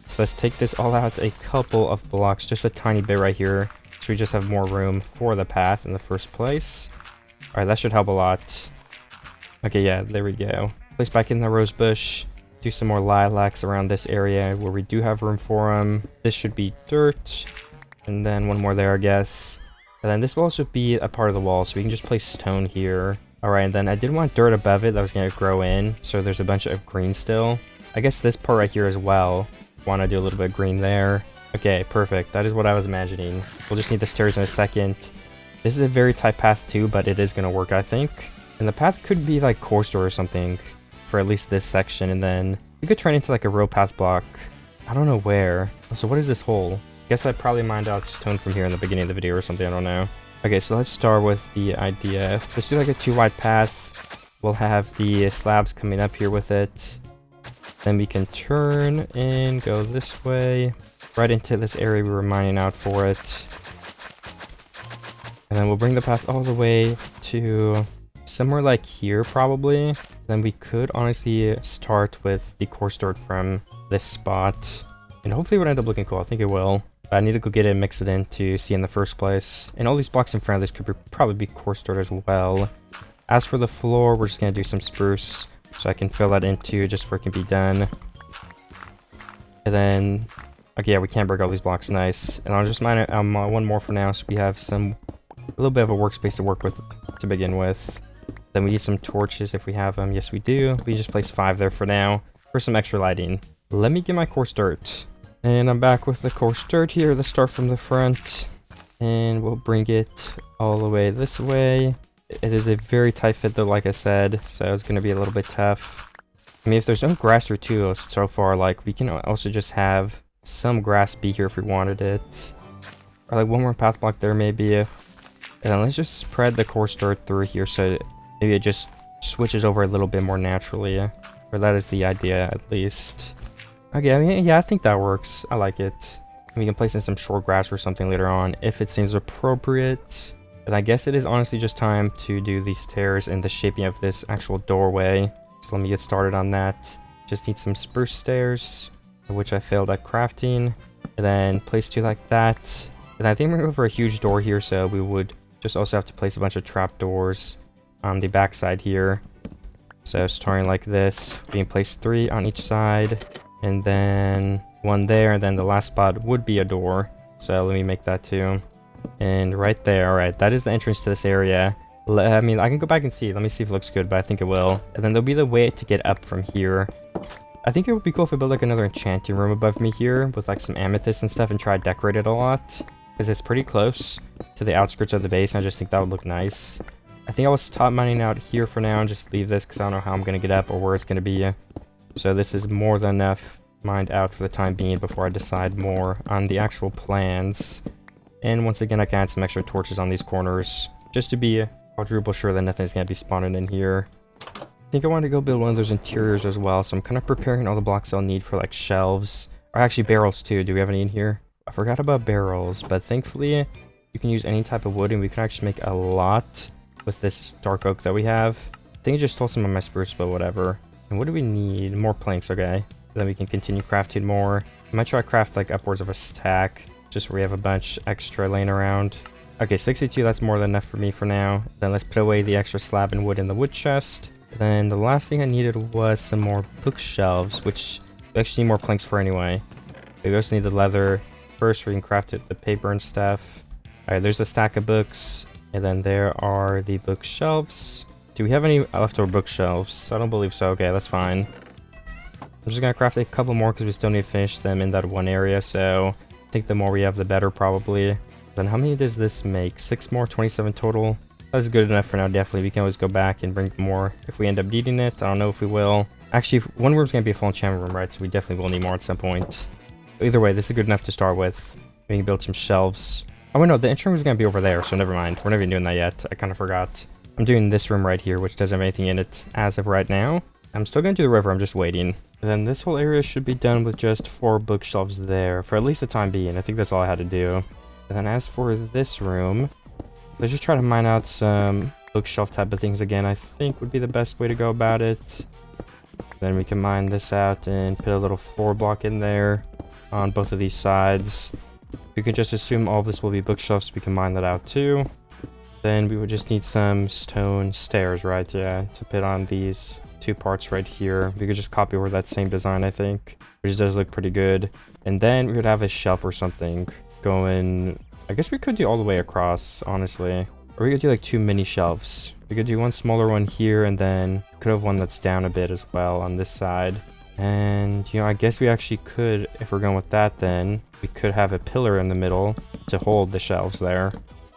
So let's take this all out a couple of blocks, just a tiny bit right here, so we just have more room for the path in the first place. Alright, that should help a lot. Okay, yeah, there we go. Place back in the rose bush. Do some more lilacs around this area where we do have room for them. This should be dirt. And then one more there, I guess. And then this will also be a part of the wall, so we can just place stone here. Alright, and then I did want dirt above it that was going to grow in, so there's a bunch of green still. I guess this part right here as well. Want to do a little bit of green there. Okay, perfect. That is what I was imagining. We'll just need the stairs in a second. This is a very tight path too, but it is going to work, I think. And the path could be like course door or something for at least this section, and then we could turn into like a row path block. I don't know where. So what is this hole? I guess I probably mined out stone from here in the beginning of the video or something, I don't know. Okay, so let's start with the idea. Let's do like a 2 wide path. We'll have the slabs coming up here with it. Then we can turn and go this way, right into this area we were mining out for it. And then we'll bring the path all the way to somewhere like here, probably. Then we could honestly start with the coarse dirt from this spot. And hopefully it would end up looking cool. I think it will. But I need to go get it and mix it in to see in the first place. And all these blocks in front of this could probably be coarse dirt as well. As for the floor, we're just going to do some spruce. So I can fill that in too, just for it can be done. And then, okay, yeah, we can't break all these blocks, nice. And I'll just mine it one more for now, so we have a little bit of a workspace to work with to begin with. Then we need some torches if we have them. Yes, we do. We just place 5 there for now for some extra lighting. Let me get my coarse dirt. And I'm back with the coarse dirt here. Let's start from the front. And we'll bring it all the way this way. It is a very tight fit though, like I said, so it's going to be a little bit tough. I mean, if there's no grass or two so far, like, we can also just have some grass be here if we wanted it. Or like one more path block there maybe. And then let's just spread the coarse dirt through here so maybe it just switches over a little bit more naturally. Or that is the idea, at least. Okay, I mean, yeah, I think that works. I like it. We can place in some short grass or something later on if it seems appropriate. And I guess it is honestly just time to do these stairs and the shaping of this actual doorway. So let me get started on that. Just need some spruce stairs, which I failed at crafting. And then place two like that. And I think we're going to go for a huge door here, so we would just also have to place a bunch of trapdoors on the back side here. So starting like this, we can place 3 on each side, and then 1 there, and then the last spot would be a door. So let me make that too. And right there, alright, that is the entrance to this area. I mean, I can go back and see. Let me see if it looks good, but I think it will. And then there'll be the way to get up from here. I think it would be cool if we build like another enchanting room above me here with like some amethyst and stuff and try to decorate it a lot. Because it's pretty close to the outskirts of the base, and I just think that would look nice. I think I will stop mining out here for now and just leave this because I don't know how I'm going to get up or where it's going to be. So this is more than enough mined out for the time being before I decide more on the actual plans. And once again, I can add some extra torches on these corners just to be quadruple sure that nothing's going to be spawning in here. I think I want to go build one of those interiors as well, so I'm kind of preparing all the blocks I'll need for like shelves. Or actually barrels too. Do we have any in here? I forgot about barrels, but thankfully you can use any type of wood and we can actually make a lot with this dark oak that we have. I think I just stole some of my spruce, but whatever. And what do we need? More planks, okay. Then we can continue crafting more. I might try to craft like upwards of a stack, just where we have a bunch extra laying around. Okay, 62, that's more than enough for me for now. Then let's put away the extra slab and wood in the wood chest. Then the last thing I needed was some more bookshelves, which we actually need more planks for anyway. We also need the leather. First, we can craft it with paper and stuff. Alright, there's a stack of books. And then there are the bookshelves. Do we have any leftover bookshelves? I don't believe so. Okay, that's fine. I'm just gonna craft a couple more because we still need to finish them in that one area. So I think the more we have, the better probably. Then how many does this make? 6 more, 27 total. That's good enough for now, definitely. We can always go back and bring more if we end up needing it. I don't know if we will. Actually, one room's gonna be a full enchantment room, right? So we definitely will need more at some point. But either way, this is good enough to start with. We can build some shelves. Oh wait, no, the entrance is going to be over there, so never mind. We're not even doing that yet. I kind of forgot. I'm doing this room right here, which doesn't have anything in it as of right now. I'm still going to do the river, I'm just waiting. And then this whole area should be done with just 4 bookshelves there, for at least the time being. I think that's all I had to do. And then as for this room, let's just try to mine out some bookshelf type of things again, I think would be the best way to go about it. Then we can mine this out and put a little floor block in there on both of these sides. We could just assume all of this will be bookshelves, we can mine that out too. Then we would just need some stone stairs, right? Yeah, to put on these 2 parts right here. We could just copy over that same design, I think, which does look pretty good. And then we would have a shelf or something going. I guess we could do all the way across, honestly. Or we could do like 2 mini shelves. We could do one smaller one here, and then could have one that's down a bit as well on this side. And, you know, I guess we actually could, if we're going with that, then we could have a pillar in the middle to hold the shelves there.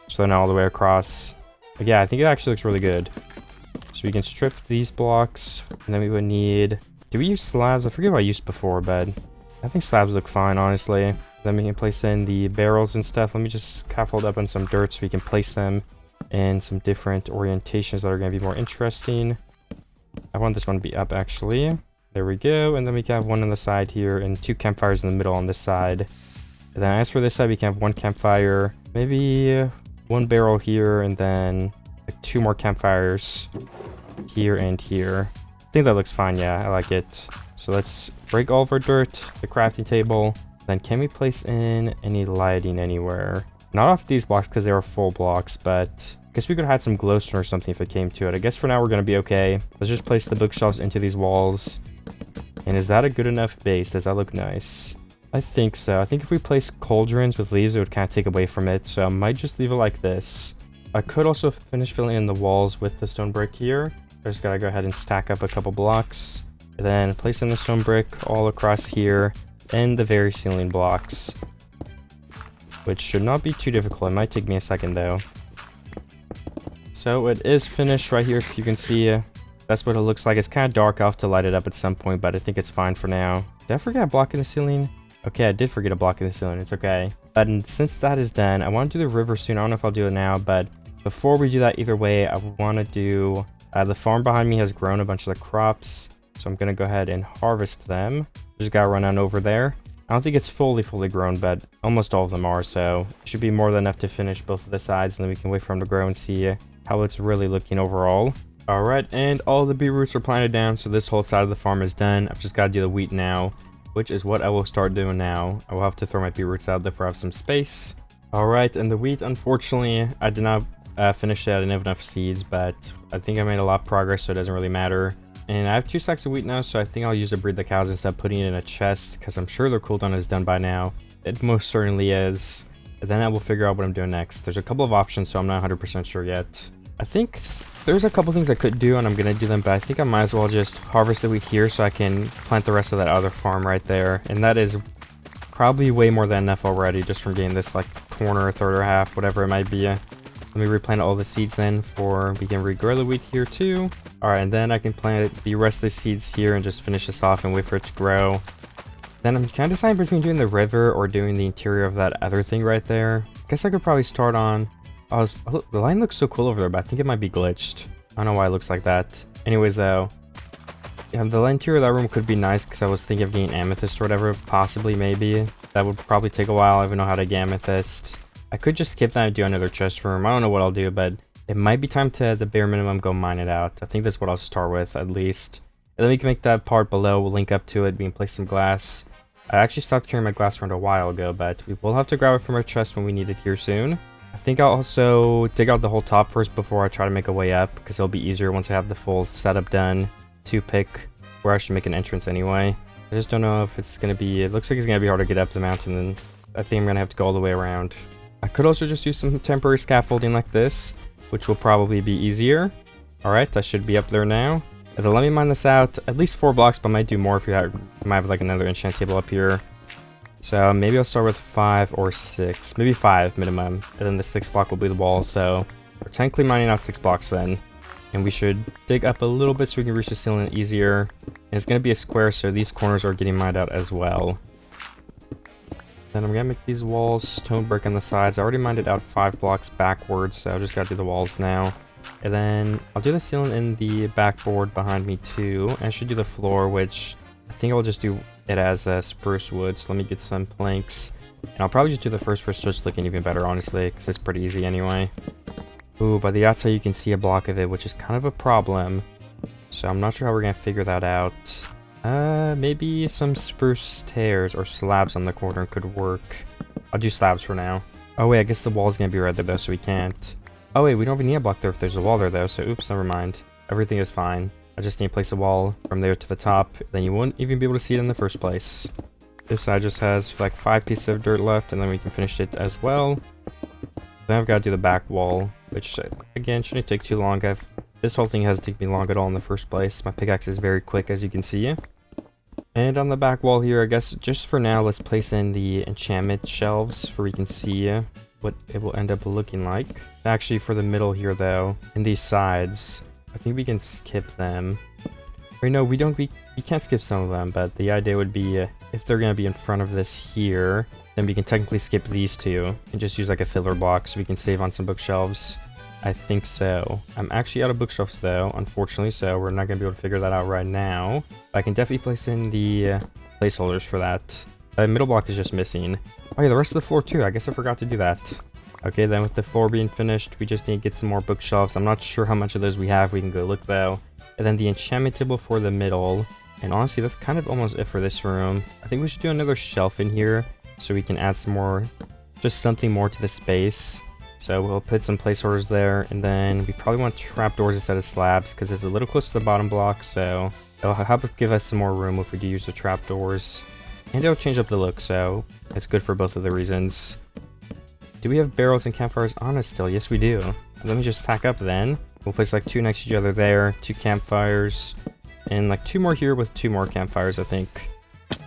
So they're not all the way across. But yeah, I think it actually looks really good. So we can strip these blocks, and then we would need... Do we use slabs? I forget what I used before, but I think slabs look fine, honestly. Then we can place in the barrels and stuff. Let me just scaffold up on some dirt so we can place them in some different orientations that are going to be more interesting. I want this one to be up, actually. There we go, and then we can have one on the side here and 2 campfires in the middle on this side. And then as for this side, we can have 1 campfire, maybe 1 barrel here, and then like 2 more campfires here and here. I think that looks fine, yeah, I like it. So let's break all of our dirt, the crafting table. Then can we place in any lighting anywhere? Not off these blocks because they are full blocks, but I guess we could have had some glowstone or something if it came to it. I guess for now we're going to be okay. Let's just place the bookshelves into these walls. And is that a good enough base? Does that look nice? I think so. I think if we place cauldrons with leaves, it would kind of take away from it. So I might just leave it like this. I could also finish filling in the walls with the stone brick here. I just gotta go ahead and stack up a couple blocks. And then place in the stone brick all across here. And the very ceiling blocks. Which should not be too difficult. It might take me a second though. So it is finished right here, if you can see. That's what it looks like. It's kind of dark. I'll have to light it up at some point, but I think it's fine for now. Did I forget a block in the ceiling? Okay, I did forget a block in the ceiling. It's okay. But since that is done, I want to do the river soon. I don't know if I'll do it now, but before we do that, either way, I want to do... the farm behind me has grown a bunch of the crops, so I'm going to go ahead and harvest them. Just got to run on over there. I don't think it's fully grown, but almost all of them are, so it should be more than enough to finish both of the sides, and then we can wait for them to grow and see how it's really looking overall. Alright, and all the beetroots are planted down, so this whole side of the farm is done. I've just got to do the wheat now, which is what I will start doing now. I will have to throw my beetroots out there for I have some space. Alright, and the wheat, unfortunately, I did not finish it. I didn't have enough seeds, but I think I made a lot of progress, so it doesn't really matter. And I have 2 sacks of wheat now, so I think I'll use to breed the cows instead of putting it in a chest, because I'm sure their cooldown is done by now. It most certainly is. And then I will figure out what I'm doing next. There's a couple of options, so I'm not 100% sure yet. I think there's a couple things I could do, and I'm going to do them, but I think I might as well just harvest the wheat here so I can plant the rest of that other farm right there. And that is probably way more than enough already, just from getting this like corner, third or half, whatever it might be. Let me replant all the seeds then for we can regrow the wheat here too. Alright, and then I can plant the rest of the seeds here and just finish this off and wait for it to grow. Then I'm kind of deciding between doing the river or doing the interior of that other thing right there. Guess I could probably start on... the line looks so cool over there, but I think it might be glitched. I don't know why it looks like that. Anyways, though, yeah, the interior of that room could be nice because I was thinking of getting amethyst or whatever. Possibly, maybe. That would probably take a while. I don't even know how to get amethyst. I could just skip that and do another chest room. I don't know what I'll do, but it might be time to, at the bare minimum, go mine it out. I think that's what I'll start with, at least. And then we can make that part below. We'll link up to it. We can place some glass. I actually stopped carrying my glass around a while ago, but we will have to grab it from our chest when we need it here soon. I think I'll also dig out the whole top first before I try to make a way up, because it'll be easier once I have the full setup done to pick where I should make an entrance anyway. I just don't know if it's going to be... It looks like it's going to be hard to get up the mountain, and I think I'm going to have to go all the way around. I could also just use some temporary scaffolding like this, which will probably be easier. Alright, I should be up there now. And then let me mine this out. At least 4 blocks, but I might do more if you might have like another enchant table up here. So maybe I'll start with 5 or 6. Maybe 5 minimum. And then the 6th block will be the wall. So we're technically mining out 6 blocks then. And we should dig up a little bit so we can reach the ceiling easier. And it's going to be a square, so these corners are getting mined out as well. Then I'm going to make these walls stone brick on the sides. I already mined it out 5 blocks backwards, so I just got to do the walls now. And then I'll do the ceiling in the backboard behind me too. And I should do the floor, which I think I'll just do it as spruce wood. So let me get some planks. And I'll probably just do the first so it's looking even better, honestly, because it's pretty easy anyway. Ooh, by the outside you can see a block of it, which is kind of a problem. So I'm not sure how we're going to figure that out. Maybe some spruce stairs or slabs on the corner could work. I'll do slabs for now. Oh wait, I guess the wall's going to be right there though, so we can't. Oh wait, we don't even need a block there if there's a wall there though, so oops, never mind. Everything is fine. I just need to place a wall from there to the top, then you won't even be able to see it in the first place. This side just has like 5 pieces of dirt left, and then we can finish it as well. Then I've got to do the back wall, which again shouldn't take too long. This whole thing hasn't taken me long at all in the first place. My pickaxe is very quick, as you can see. And on the back wall here, I guess just for now, let's place in the enchantment shelves so we can see what it will end up looking like. Actually, for the middle here though, and these sides, I think we can skip them. Or no, we can't skip some of them, but the idea would be if they're going to be in front of this here, then we can technically skip these two and just use like a filler block so we can save on some bookshelves. I think so. I'm actually out of bookshelves though, unfortunately, so we're not going to be able to figure that out right now. But I can definitely place in the placeholders for that. The middle block is just missing. Oh yeah, the rest of the floor too. I guess I forgot to do that. Okay, then with the floor being finished, we just need to get some more bookshelves. I'm not sure how much of those we have. We can go look though. And then the enchantment table for the middle. And honestly, that's kind of almost it for this room. I think we should do another shelf in here so we can add some more, just something more to the space. So we'll put some placeholders there, and then we probably want trapdoors instead of slabs because it's a little close to the bottom block, so it'll help give us some more room if we do use the trapdoors. And it'll change up the look, so it's good for both of the reasons. Do we have barrels and campfires on us still? Yes, we do. Let me just stack up then. We'll place like 2 next to each other there, 2 campfires, and like 2 more here with 2 more campfires, I think.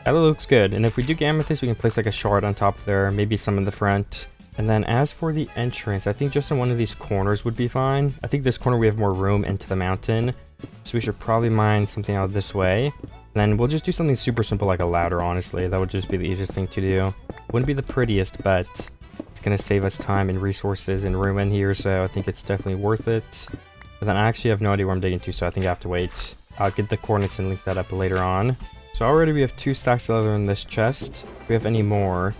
That looks good. And if we do get amethyst, we can place like a shard on top there, maybe some in the front. And then as for the entrance, I think just in one of these corners would be fine. I think this corner we have more room into the mountain. So we should probably mine something out this way. And then we'll just do something super simple like a ladder, honestly. That would just be the easiest thing to do. Wouldn't be the prettiest, but it's going to save us time and resources and room in here, so I think it's definitely worth it. But then I actually have no idea where I'm digging to, so I think I have to wait. I'll get the coordinates and link that up later on. So already we have 2 stacks of leather in this chest. Do we have any more?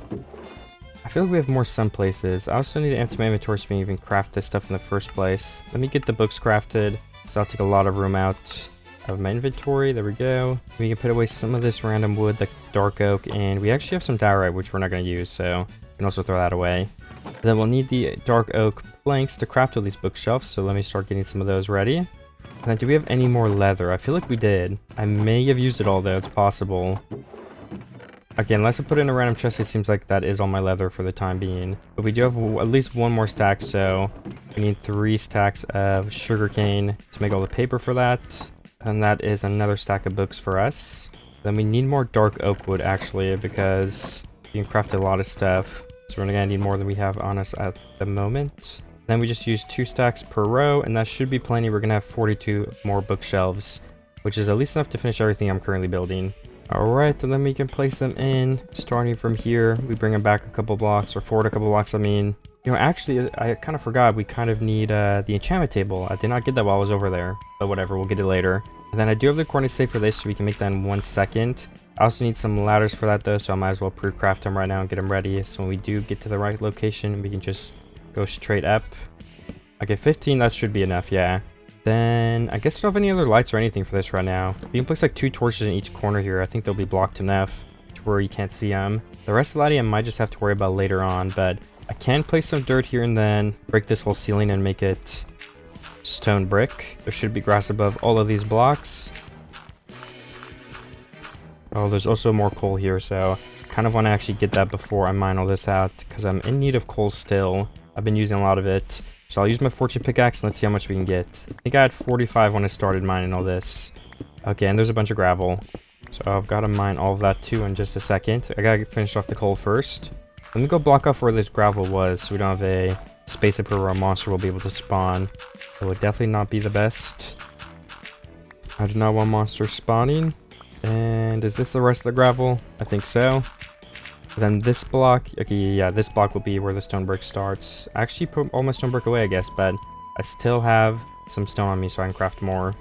I feel like we have more some places. I also need to empty my inventory so we can even craft this stuff in the first place. Let me get the books crafted, so I'll take a lot of room out of my inventory. There we go. We can put away some of this random wood, like dark oak, and we actually have some diorite, which we're not going to use, so we can also throw that away. And then we'll need the dark oak planks to craft all these bookshelves, so let me start getting some of those ready. And then do we have any more leather? I feel like we did. I may have used it all, though. It's possible. Okay, unless I put it in a random chest, it seems like that is all my leather for the time being. But we do have at least 1 more stack, so we need 3 stacks of sugarcane to make all the paper for that. And that is another stack of books for us. Then we need more dark oak wood, actually, because you can craft a lot of stuff. So we're gonna need more than we have on us at the moment. Then we just use 2 stacks per row, and that should be plenty. We're gonna have 42 more bookshelves, which is at least enough to finish everything I'm currently building. Alright, and then we can place them in. Starting from here, we bring them back a couple blocks, or forward a couple blocks, I mean. You know, actually, I kind of forgot we kind of need the enchantment table. I did not get that while I was over there, but whatever, we'll get it later. And then I do have the coordinates saved for this, so we can make that in 1 second. I also need some ladders for that, though, so I might as well pre-craft them right now and get them ready. So when we do get to the right location, we can just go straight up. Okay, 15, that should be enough, yeah. Then, I guess I don't have any other lights or anything for this right now. We can place like 2 torches in each corner here. I think they'll be blocked enough to where you can't see them. The rest of the lighting I might just have to worry about later on, but I can place some dirt here and then break this whole ceiling and make it stone brick. There should be grass above all of these blocks. Oh, there's also more coal here, so kind of want to actually get that before I mine all this out, because I'm in need of coal still. I've been using a lot of it. So I'll use my fortune pickaxe and let's see how much we can get. I think I had 45 when I started mining all this. Okay, and there's a bunch of gravel. So I've got to mine all of that too in just a second. I gotta finish off the coal first. Let me go block off where this gravel was so we don't have a space up where a monster will be able to spawn. It would definitely not be the best. I do not want monsters spawning. And is this the rest of the gravel? I think so. Then this block, okay, yeah, this block will be where the stone brick starts. I actually put all my stone brick away, I guess, but I still have some stone on me so I can craft more.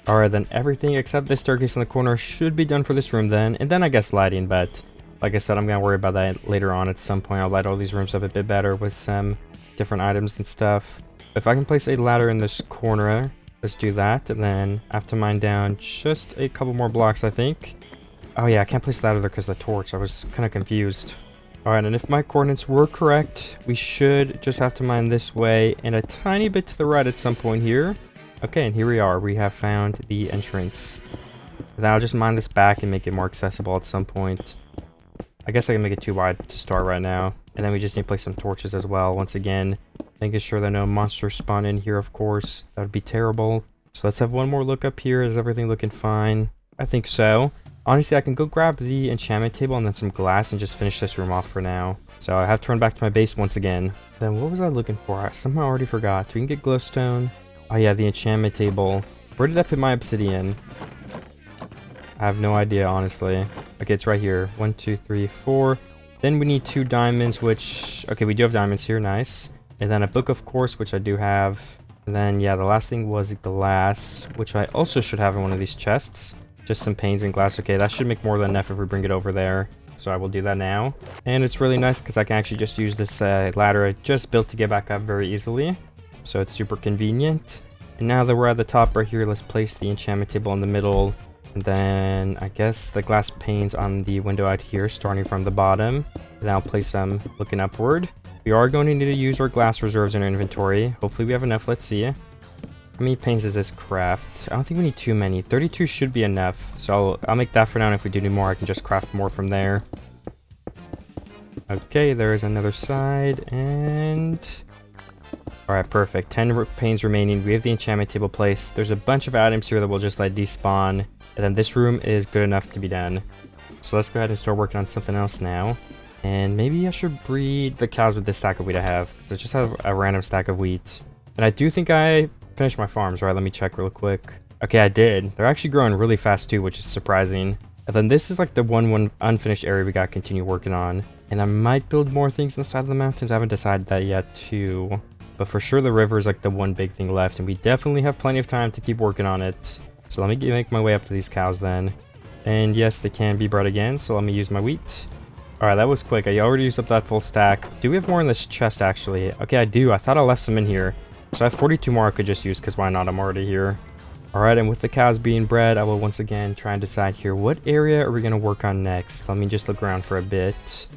Alright, then everything except this staircase in the corner should be done for this room then. And then I guess lighting, but like I said, I'm going to worry about that later on at some point. I'll light all these rooms up a bit better with some different items and stuff. If I can place a ladder in this corner, let's do that. And then I have to mine down just a couple more blocks, I think. Oh yeah, I can't place that there because of the torch. I was kind of confused. Alright, and if my coordinates were correct, we should just have to mine this way and a tiny bit to the right at some point here. Okay, and here we are. We have found the entrance. Then I'll just mine this back and make it more accessible at some point. I guess I can make it too wide to start right now. And then we just need to place some torches as well. Once again, making sure that no monsters spawn in here, of course. That would be terrible. So let's have one more look up here. Is everything looking fine? I think so. Honestly, I can go grab the enchantment table and then some glass and just finish this room off for now. So I have to run back to my base once again. Then what was I looking for? I somehow already forgot. We can get glowstone. Oh yeah, the enchantment table. Where did I put my obsidian? I have no idea, honestly. Okay, it's right here. 1, 2, 3, 4. Then we need 2 diamonds, which... Okay, we do have diamonds here. Nice. And then a book, of course, which I do have. And then, yeah, the last thing was glass, which I also should have in one of these chests. Just some panes and glass. Okay, that should make more than enough if we bring it over there. So I will do that now. And it's really nice because I can actually just use this ladder I just built to get back up very easily. So it's super convenient. And now that we're at the top right here, let's place the enchantment table in the middle. And then I guess the glass panes on the window out here, starting from the bottom. And then I'll place them looking upward. We are going to need to use our glass reserves in our inventory. Hopefully we have enough. Let's see. How many panes does this craft? I don't think we need too many. 32 should be enough. So I'll make that for now. And if we do need more, I can just craft more from there. Okay, there's another side. And... Alright, perfect. 10 panes remaining. We have the enchantment table placed. There's a bunch of items here that we'll just let despawn. And then this room is good enough to be done. So let's go ahead and start working on something else now. And maybe I should breed the cows with this stack of wheat I have. Because I just have a random stack of wheat. And I do think I finished my farms, right? Let me check real quick. Okay, I did. They're actually growing really fast too, which is surprising. And then this is like the one unfinished area we gotta continue working on. And I might build more things on the side of the mountains. I haven't decided that yet too. But for sure the river is like the one big thing left. And we definitely have plenty of time to keep working on it. So let me make my way up to these cows then. And yes, they can be bred again. So let me use my wheat. Alright, that was quick. I already used up that full stack. Do we have more in this chest actually? Okay, I do. I thought I left some in here. So I have 42 more I could just use because why not? I'm already here. Alright, and with the cows being bred, I will once again try and decide here what area are we going to work on next. Let me just look around for a bit.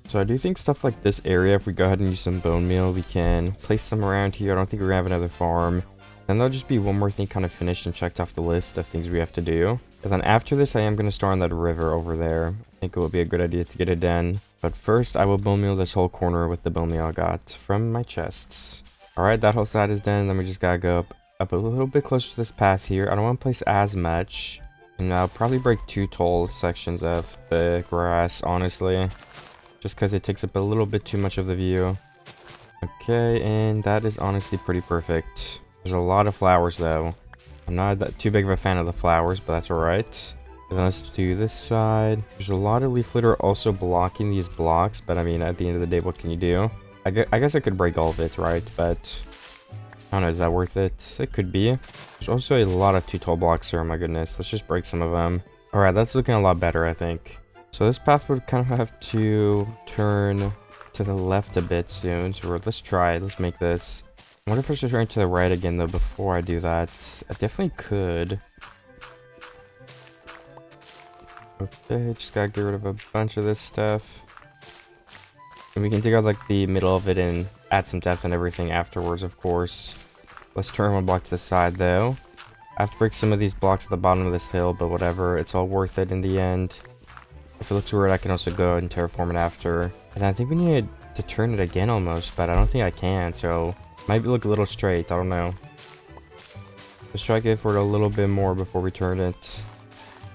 So I do think stuff like this area, if we go ahead and use some bone meal, we can place some around here. I don't think we're going to have another farm. And there'll just be one more thing kind of finished and checked off the list of things we have to do. And then after this, I am going to start on that river over there. I think it would be a good idea to get it done. But first, I will bone meal this whole corner with the bone meal I got from my chests. Alright, that whole side is done. Then we just gotta go up a little bit closer to this path here. I don't want to place as much. And I'll probably break 2 tall sections of the grass, honestly. Just because it takes up a little bit too much of the view. Okay, and that is honestly pretty perfect. There's a lot of flowers though. I'm not too big of a fan of the flowers, but that's alright. And then let's do this side. There's a lot of leaf litter also blocking these blocks, but I mean, at the end of the day, what can you do? I guess I could break all of it, right? But I don't know, is that worth it? It could be. There's also a lot of 2 tall blocks here, oh my goodness. Let's just break some of them. Alright, that's looking a lot better, I think. So this path would kind of have to turn to the left a bit soon. So let's try it. Let's make this. I wonder if I should turn to the right again, though, before I do that. I definitely could. Okay, just gotta get rid of a bunch of this stuff. And we can dig out, like, the middle of it and add some depth and everything afterwards, of course. Let's turn one block to the side, though. I have to break some of these blocks at the bottom of this hill, but whatever. It's all worth it in the end. If it looks weird, I can also go and terraform it after. And I think we need to turn it again almost, but I don't think I can, so... Might look a little straight, I don't know. Let's try to get for it a little bit more before we turn it.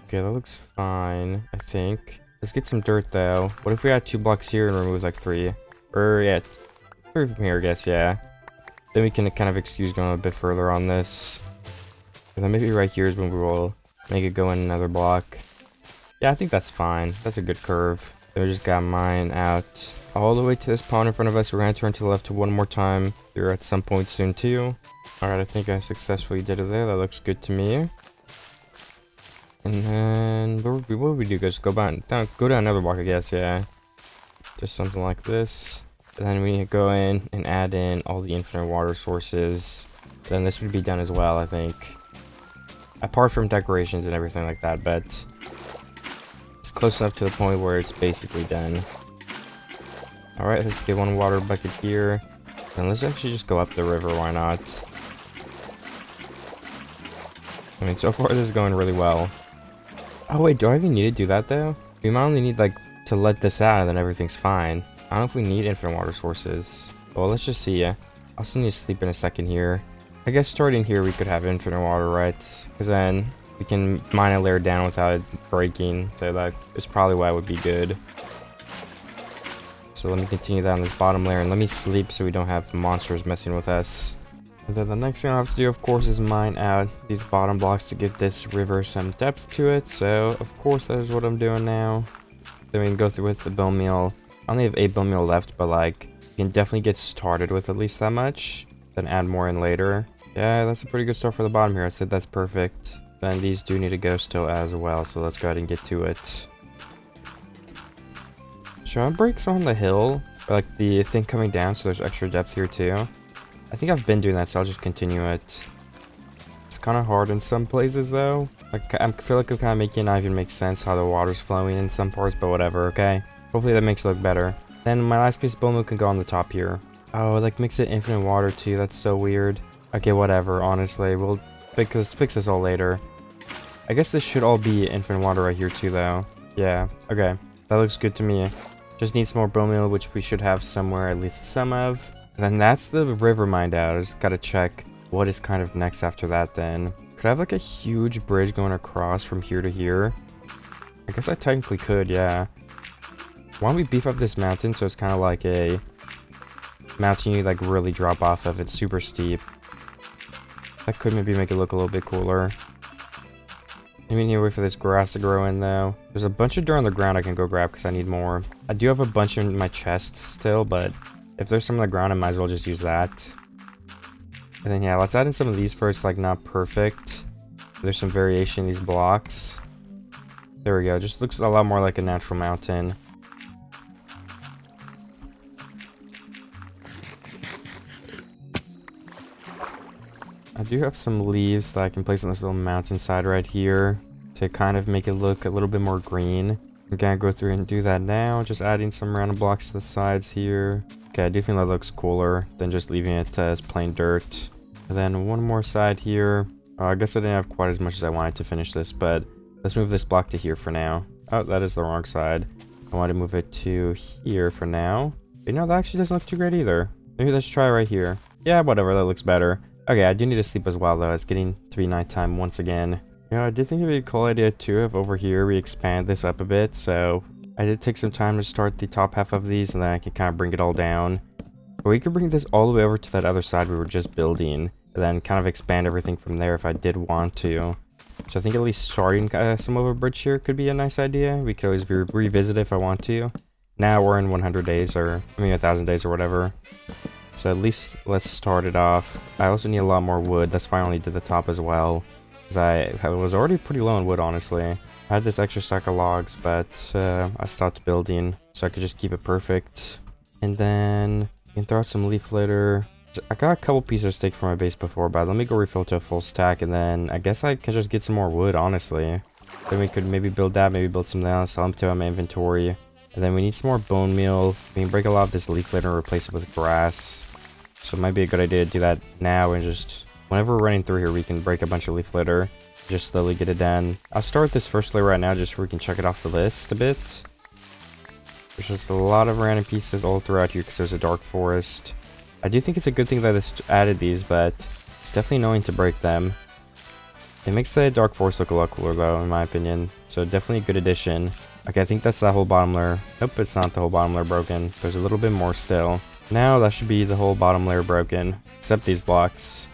Okay, that looks fine, I think. Let's get some dirt, though. What if we add 2 blocks here and remove, like, 3? Or, yeah, 3 from here, I guess, yeah. Then we can kind of excuse going a bit further on this. And then maybe right here is when we will make it go in another block. Yeah, I think that's fine. That's a good curve. Then we just got mine out all the way to this pond in front of us. We're going to turn to the left one more time here at some point soon, too. Alright, I think I successfully did it there. That looks good to me. And then, what would we do? Just go down another block, I guess, yeah. Just something like this. And then we go in and add in all the infinite water sources. Then this would be done as well, I think. Apart from decorations and everything like that, but it's close enough to the point where it's basically done. Alright, let's get 1 water bucket here. And let's actually just go up the river, why not? I mean, so far this is going really well. Oh wait, do I even need to do that though? We might only need, like, to let this out and then everything's fine. I don't know if we need infinite water sources. Well, let's just see. I also need to sleep in a second here. I guess starting here we could have infinite water, right? Because then we can mine a layer down without it breaking. So that is probably why it would be good. So let me continue that on this bottom layer and let me sleep so we don't have monsters messing with us. And then the next thing I have to do, of course, is mine out these bottom blocks to give this river some depth to it. So, of course, that is what I'm doing now. Then we can go through with the bone meal. I only have 8 bone meal left, but, like, you can definitely get started with at least that much. Then add more in later. Yeah, that's a pretty good start for the bottom here. I said that's perfect. Then these do need to go still as well, so let's go ahead and get to it. Should I break some on the hill? Or, like, the thing coming down so there's extra depth here, too? I think I've been doing that, so I'll just continue it. It's kind of hard in some places, though. Like, I feel like I'm kind of making it not even make sense how the water's flowing in some parts, but whatever, okay? Hopefully that makes it look better. Then my last piece of bone meal can go on the top here. Oh, like, makes it infinite water, too. That's so weird. Okay, whatever, honestly. We'll fix this all later. I guess this should all be infinite water right here, too, though. Yeah, okay. That looks good to me. Just need some more bone meal, which we should have somewhere, at least some of. And then that's the river mined out. I just gotta check what is kind of next after that then. Could I have like a huge bridge going across from here to here? I guess I technically could, yeah. Why don't we beef up this mountain so it's kind of like a mountain you like really drop off of. It's super steep. That could maybe make it look a little bit cooler. Maybe need to wait for this grass to grow in though. There's a bunch of dirt on the ground I can go grab because I need more. I do have a bunch in my chests still, but if there's some on the ground, I might as well just use that. And then yeah, let's add in some of these first, like not perfect. There's some variation in these blocks. There we go, just looks a lot more like a natural mountain. I do have some leaves that I can place on this little mountainside right here to kind of make it look a little bit more green. I'm gonna go through and do that now, just adding some random blocks to the sides here. Okay, I do think that looks cooler than just leaving it as plain dirt. And then one more side here. I guess I didn't have quite as much as I wanted to finish this, but let's move this block to here for now. Oh, that is the wrong side. I want to move it to here for now. But no, that actually doesn't look too great either. Maybe let's try right here. Yeah, whatever, that looks better. Okay, I do need to sleep as well though. It's getting to be nighttime once again. Yeah, I did think it'd be a cool idea too if over here we expand this up a bit. So I did take some time to start the top half of these and then I can kind of bring it all down. But we could bring this all the way over to that other side we were just building. And then kind of expand everything from there if I did want to. So I think at least starting some of a bridge here could be a nice idea. We could always revisit it if I want to. Now we're in 100 days or, I mean 1,000 days or whatever. So at least let's start it off. I also need a lot more wood. That's why I only did the top as well. Because I was already pretty low on wood, honestly. I had this extra stack of logs, but I stopped building. So I could just keep it perfect. And then you can throw out some leaf litter. I got a couple pieces of steak from my base before, but let me go refill to a full stack. And then I guess I can just get some more wood, honestly. Then we could maybe build that, maybe build something else. I'll empty out my inventory. And then we need some more bone meal. We can break a lot of this leaf litter and replace it with grass. So it might be a good idea to do that now and just whenever we're running through here, we can break a bunch of leaf litter. Just slowly get it done. I'll start with this first layer right now just so we can check it off the list a bit. There's just a lot of random pieces all throughout here because there's a dark forest. I do think it's a good thing that this added these, but it's definitely annoying to break them. It makes the dark forest look a lot cooler though, in my opinion. So definitely a good addition. Okay, I think that's that whole bottom layer. Nope, it's not the whole bottom layer broken. There's a little bit more still. Now that should be the whole bottom layer broken, except these blocks.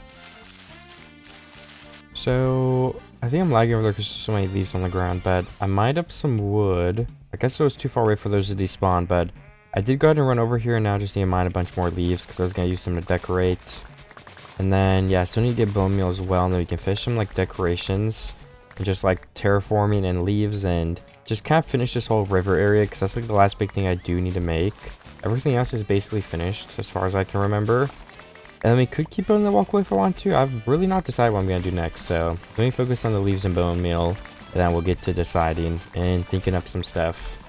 So I think I'm lagging over there because there's so many leaves on the ground, but I mined up some wood. I guess it was too far away for those to despawn, but I did go ahead and run over here and now just need to mine a bunch more leaves because I was going to use them to decorate. And then, yeah, so I need to get bone meal as well, and then we can finish some like decorations and just like terraforming and leaves and just kind of finish this whole river area because that's like the last big thing I do need to make. Everything else is basically finished as far as I can remember. And then we could keep building the walkway if I want to. I've really not decided what I'm going to do next. So let me focus on the leaves and bone meal. And then we'll get to deciding and thinking up some stuff.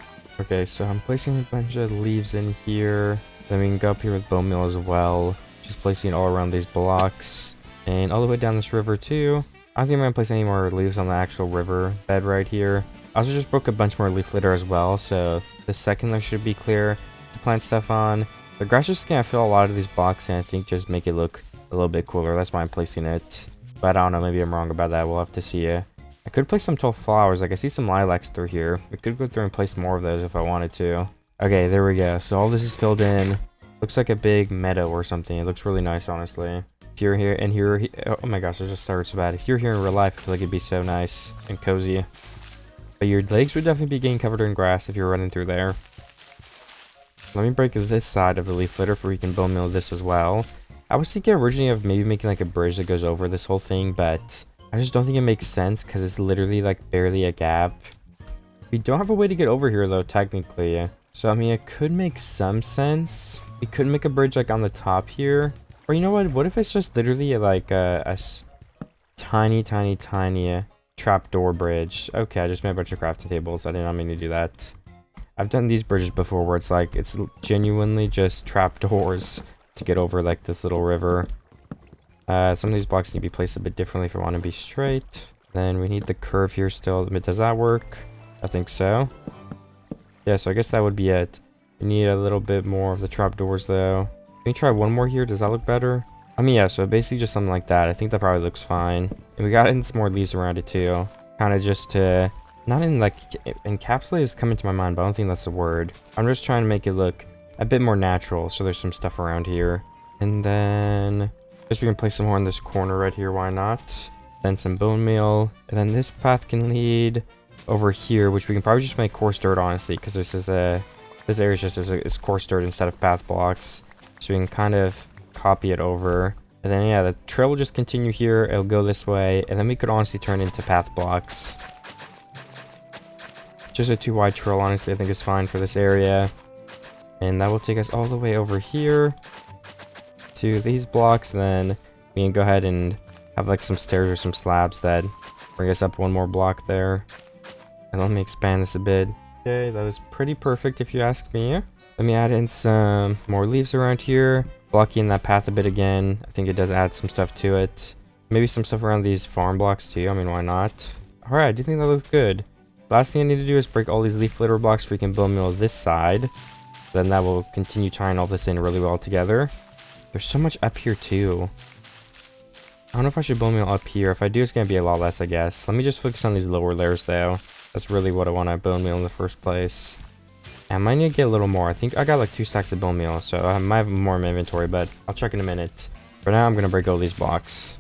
Okay, so I'm placing a bunch of leaves in here. Then we can go up here with bone meal as well. Just placing it all around these blocks. And all the way down this river too. I don't think I'm going to place any more leaves on the actual river bed right here. I also just broke a bunch more leaf litter as well. So the second layer should be clear to plant stuff on. The grass is gonna fill a lot of these blocks and I think just make it look a little bit cooler. That's why I'm placing it. But I don't know, maybe I'm wrong about that. We'll have to see. I could place some tall flowers. Like I see some lilacs through here. We could go through and place more of those if I wanted to. Okay, there we go. So all this is filled in. Looks like a big meadow or something. It looks really nice, honestly. If you're here and here, oh my gosh, I just started so bad. If you're here in real life, I feel like it'd be so nice and cozy. But your legs would definitely be getting covered in grass if you're running through there. Let me break this side of the leaf litter for we can bone meal this as well. I was thinking originally of maybe making like a bridge that goes over this whole thing, but I just don't think it makes sense because it's literally like barely a gap. We don't have a way to get over here though, technically. So I mean, it could make some sense. We could make a bridge like on the top here. Or you know what if it's just literally like a tiny trapdoor bridge. Okay, I just made a bunch of crafting tables. I did not mean to do that. I've done these bridges before where it's like, it's genuinely just trapdoors to get over like this little river. Some of these blocks need to be placed a bit differently if I want to be straight. Then we need the curve here still. Does that work? I think so. Yeah, so I guess that would be it. We need a little bit more of the trapdoors though. Can we try one more here? Does that look better? I mean, yeah, so basically just something like that. I think that probably looks fine. And we got in some more leaves around it too. Kind of just to... Not in like encapsulate is coming to my mind, but I don't think that's the word. I'm just trying to make it look a bit more natural. So there's some stuff around here. And then I guess we can place some more in this corner right here. Why not? Then some bone meal. And then this path can lead over here, which we can probably just make coarse dirt, honestly, because this area is just is coarse dirt instead of path blocks. So we can kind of copy it over. And then, yeah, the trail will just continue here. It'll go this way. And then we could honestly turn into path blocks. Just a 2 wide trail, honestly, I think is fine for this area. And that will take us all the way over here to these blocks. And then we can go ahead and have like some stairs or some slabs that bring us up one more block there. And let me expand this a bit. Okay, that was pretty perfect if you ask me. Let me add in some more leaves around here. Blocking that path a bit again. I think it does add some stuff to it. Maybe some stuff around these farm blocks too. I mean, why not? Alright, I do think that looks good. Last thing I need to do is break all these leaf litter blocks so we can bone meal this side. Then that will continue tying all this in really well together. There's so much up here too. I don't know if I should bone meal up here. If I do, it's going to be a lot less, I guess. Let me just focus on these lower layers though. That's really what I want to bone meal in the first place. I might need to get a little more. I think I got like 2 stacks of bone meal, so I might have more in my inventory, but I'll check in a minute. For now, I'm going to break all these blocks.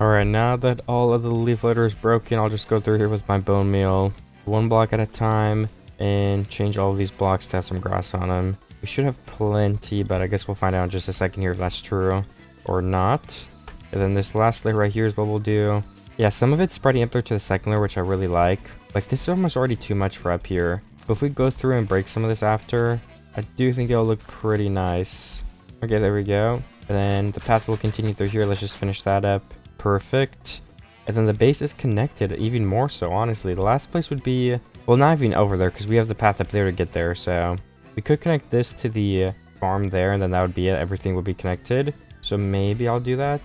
Alright, now that all of the leaf litter is broken, I'll just go through here with my bone meal, 1 block at a time, and change all of these blocks to have some grass on them. We should have plenty, but I guess we'll find out in just a second here if that's true or not. And then this last layer right here is what we'll do. Yeah, some of it's spreading up there to the second layer, which I really like. Like, this is almost already too much for up here. But if we go through and break some of this after, I do think it'll look pretty nice. Okay, there we go. And then the path will continue through here. Let's just finish that up. Perfect. And then the base is connected even more so, honestly. The last place would be, well, not even over there, because we have the path up there to get there. So we could connect this to the farm there, and then that would be it. Everything would be connected. So maybe I'll do that.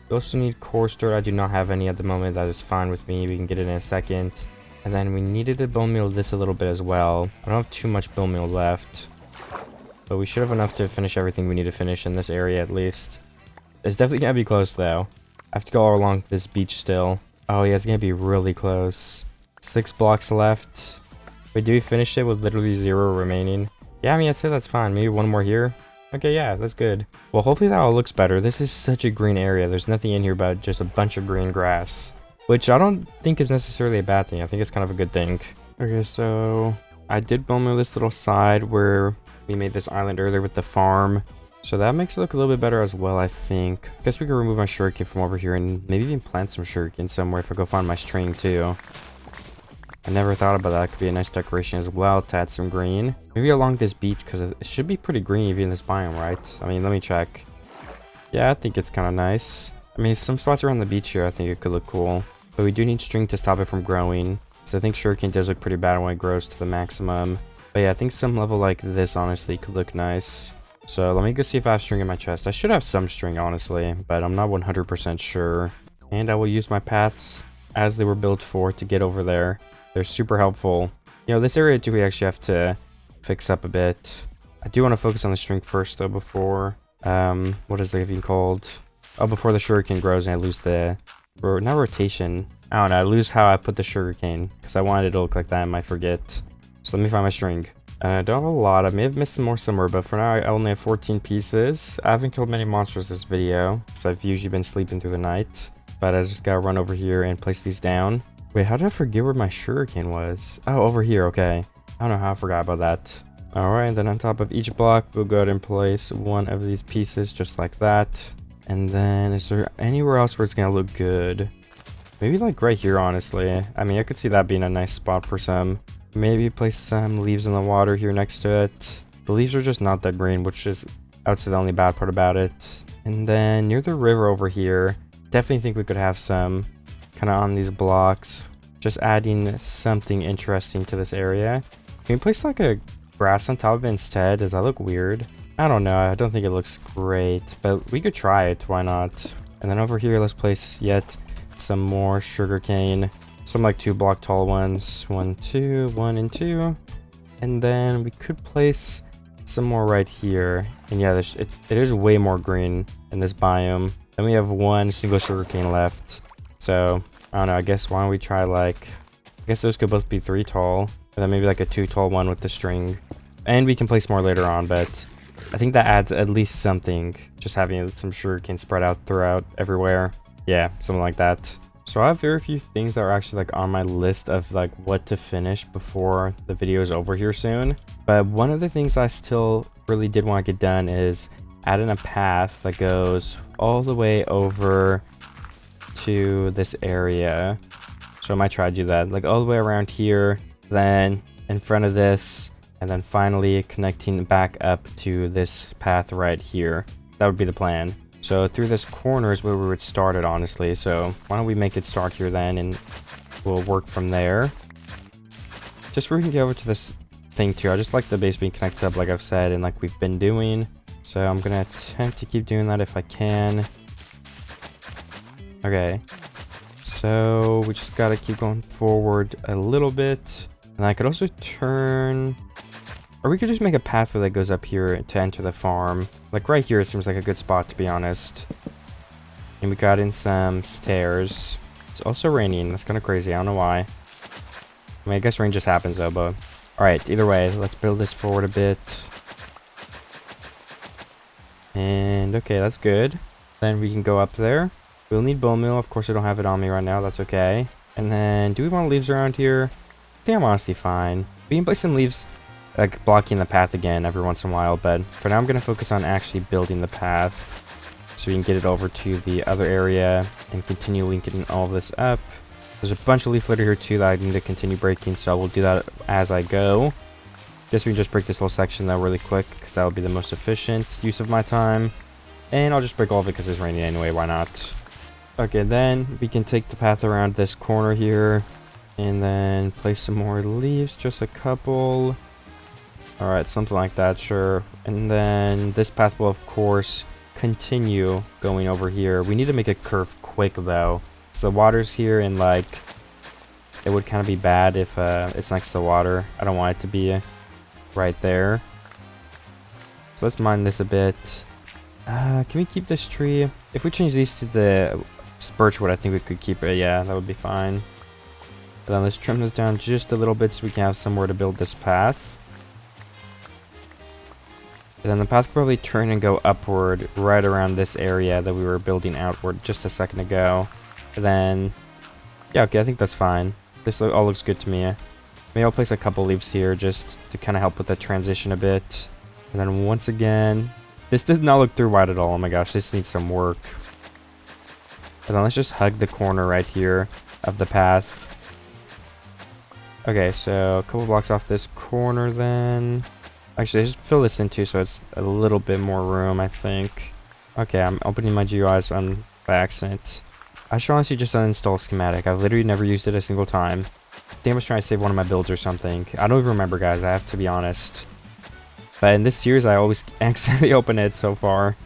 We also need coarse dirt. I do not have any at the moment. That is fine with me. We can get it in a second. And then we needed to bone meal this a little bit as well. I don't have too much bone meal left, but we should have enough to finish everything we need to finish in this area at least. It's definitely gonna be close though. I have to go all along this beach still. Oh yeah, it's gonna be really close. 6 blocks left. Wait, do we finish it with literally 0 remaining? Yeah, I mean, I'd say that's fine. Maybe 1 more here. Okay, yeah, that's good. Well, hopefully that all looks better. This is such a green area. There's nothing in here but just a bunch of green grass, which I don't think is necessarily a bad thing. I think it's kind of a good thing. Okay, so I did bone meal this little side where we made this island earlier with the farm. So that makes it look a little bit better as well, I think. Guess we can remove my sugarcane from over here and maybe even plant some sugarcane somewhere if I go find my string too. I never thought about that. It could be a nice decoration as well to add some green. Maybe along this beach, because it should be pretty green even in this biome, right? I mean, let me check. Yeah, I think it's kind of nice. I mean, some spots around the beach here, I think it could look cool. But we do need string to stop it from growing. So I think sugarcane does look pretty bad when it grows to the maximum. But yeah, I think some level like this, honestly, could look nice. So let me go see if I have string in my chest. I should have some string, honestly, but I'm not 100% sure. And I will use my paths as they were built for to get over there. They're super helpful. You know, this area too, we actually have to fix up a bit. I do want to focus on the string first, though, before, what is it even called? Oh, before the sugarcane grows and I lose the, not rotation. I don't know, I lose how I put the sugarcane, because I wanted it to look like that, I might forget. So let me find my string. I don't have a lot. I may have missed some more somewhere, but for now I only have 14 pieces. I haven't killed many monsters this video, so I've usually been sleeping through the night. But I just gotta run over here and place these down. Wait, how did I forget where my sugarcane was? Oh, over here, okay. I don't know how I forgot about that. Alright, then on top of each block, we'll go ahead and place one of these pieces just like that. And then, is there anywhere else where it's gonna look good? Maybe like right here, honestly. I mean, I could see that being a nice spot for some. Maybe place some leaves in the water here next to it. The leaves are just not that green, which is, I would say, the only bad part about it. And then near the river over here, definitely think we could have some kind of on these blocks. Just adding something interesting to this area. Can we place like a grass on top of it instead? Does that look weird? I don't know. I don't think it looks great, but we could try it. Why not? And then over here, let's place yet some more sugarcane. Some like 2 block tall ones. 1, 2, 1 and 2. And then we could place some more right here. And yeah, it is way more green in this biome. Then we have 1 single sugarcane left. So I don't know, I guess why don't we try like, I guess those could both be 3 tall. And then maybe like a 2 tall one with the string. And we can place more later on, but I think that adds at least something. Just having some sugarcane spread out throughout everywhere. Yeah, something like that. So I have very few things that are actually like on my list of like what to finish before the video is over here soon. But one of the things I still really did want to get done is add in a path that goes all the way over to this area. So I might try to do that, like all the way around here, then in front of this, and then finally connecting back up to this path right here. That would be the plan. So through this corner is where we would start it, honestly. So why don't we make it start here then, and we'll work from there. Just where we can get over to this thing too. I just like the base being connected up like I've said and like we've been doing. So I'm gonna attempt to keep doing that if I can. Okay. So we just gotta keep going forward a little bit. And I could also turn... Or we could just make a pathway that goes up here to enter the farm. Like right here seems like a good spot, to be honest. And we got in some stairs. It's also raining. That's kind of crazy. I don't know why. I mean, I guess rain just happens though, but... Alright, either way, let's build this forward a bit. And okay, that's good. Then we can go up there. We'll need bone meal. Of course, I don't have it on me right now. That's okay. And then, do we want leaves around here? I think I'm honestly fine. We can place some leaves... like blocking the path again every once in a while, but for now I'm going to focus on actually building the path so we can get it over to the other area and continue linking all of this up. There's a bunch of leaf litter here too that I need to continue breaking, so we'll do that as I go. Guess we can just break this little section though really quick because that will be the most efficient use of my time. And I'll just break all of it because it's raining anyway, why not? Okay, then we can take the path around this corner here and then place some more leaves, just a couple. Alright, something like that, sure. And then this path will, of course, continue going over here. We need to make a curve quick, though. So the water's here, and, like, it would kind of be bad if it's next to the water. I don't want it to be right there. So let's mine this a bit. Can we keep this tree? If we change these to the birchwood, I think we could keep it. Yeah, that would be fine. But then let's trim this down just a little bit so we can have somewhere to build this path. And then the path could probably turn and go upward right around this area that we were building outward just a second ago. And then, yeah, okay, I think that's fine. This all looks good to me. Maybe I'll place a couple leaves here just to kind of help with the transition a bit. And then once again, this does not look through wide at all. Oh my gosh, this needs some work. And then let's just hug the corner right here of the path. Okay, so a couple blocks off this corner then. Actually, just fill this in too, so it's a little bit more room, I think. Okay, I'm opening my GUIs by accident. I should honestly just uninstall a schematic. I've literally never used it a single time. I think I was trying to save one of my builds or something. I don't even remember, guys. I have to be honest. But in this series, I always accidentally open it so far.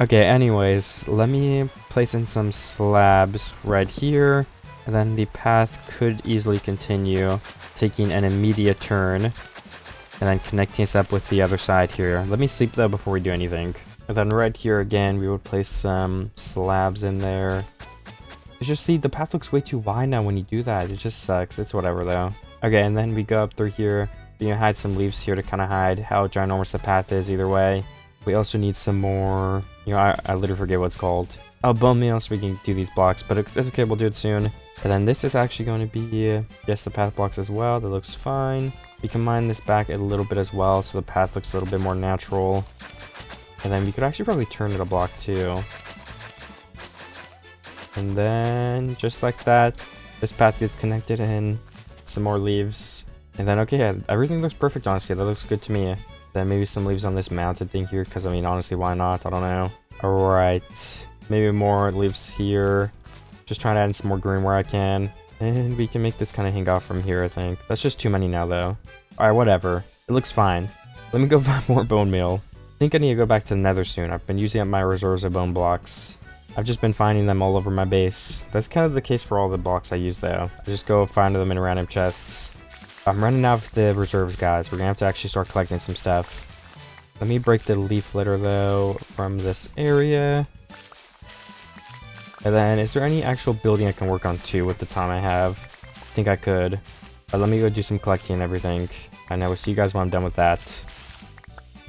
Okay, anyways, let me place in some slabs right here. And then the path could easily continue, taking an immediate turn. And then connecting us up with the other side here. Let me sleep though before we do anything. And then right here again, we would place some slabs in there. It's just, see, the path looks way too wide now when you do that. It just sucks. It's whatever though. Okay, and then we go up through here. We can hide some leaves here to kind of hide how ginormous the path is either way. We also need some more, you know, I literally forget what it's called. Oh, bone meal, so we can do these blocks, but it's okay, we'll do it soon. And then this is actually going to be, yes, the path blocks as well. That looks fine. We can mine this back a little bit as well, so the path looks a little bit more natural. And then we could actually probably turn it a block too. And then, just like that, this path gets connected in. Some more leaves. And then, okay, yeah, everything looks perfect, honestly. That looks good to me. Then maybe some leaves on this mounted thing here, because, I mean, honestly, why not? I don't know. Alright. Maybe more leaves here. Just trying to add in some more green where I can. And we can make this kind of hang off from here, I think. That's just too many now, though. Alright, whatever. It looks fine. Let me go find more bone meal. I think I need to go back to the nether soon. I've been using up my reserves of bone blocks. I've just been finding them all over my base. That's kind of the case for all the blocks I use, though. I just go find them in random chests. I'm running out of the reserves, guys. We're gonna have to actually start collecting some stuff. Let me break the leaf litter, though, from this area. And then, is there any actual building I can work on, too, with the time I have? I think I could. But let me go do some collecting and everything. I know, we'll see you guys when I'm done with that.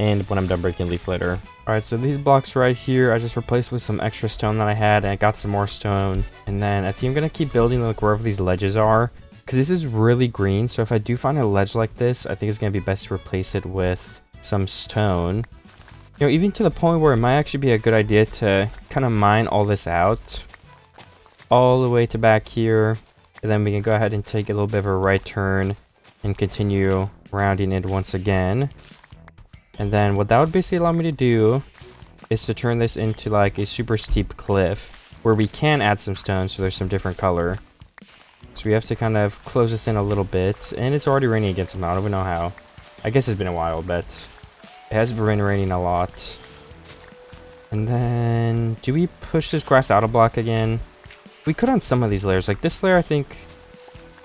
and when I'm done breaking leaf litter. Alright, so these blocks right here, I just replaced with some extra stone that I had, and I got some more stone. And then I think I'm going to keep building like wherever these ledges are, because this is really green. So if I do find a ledge like this, I think it's going to be best to replace it with some stone. You know, even to the point where it might actually be a good idea to kind of mine all this out all the way to back here. And then we can go ahead and take a little bit of a right turn and continue rounding it once again. And then what that would basically allow me to do is to turn this into like a super steep cliff where we can add some stone so there's some different color. So we have to kind of close this in a little bit. And it's already raining again somehow. I don't even know how. I guess it's been a while, but it has been raining a lot. And then do we push this grass out a block again? We could on some of these layers. Like this layer, I think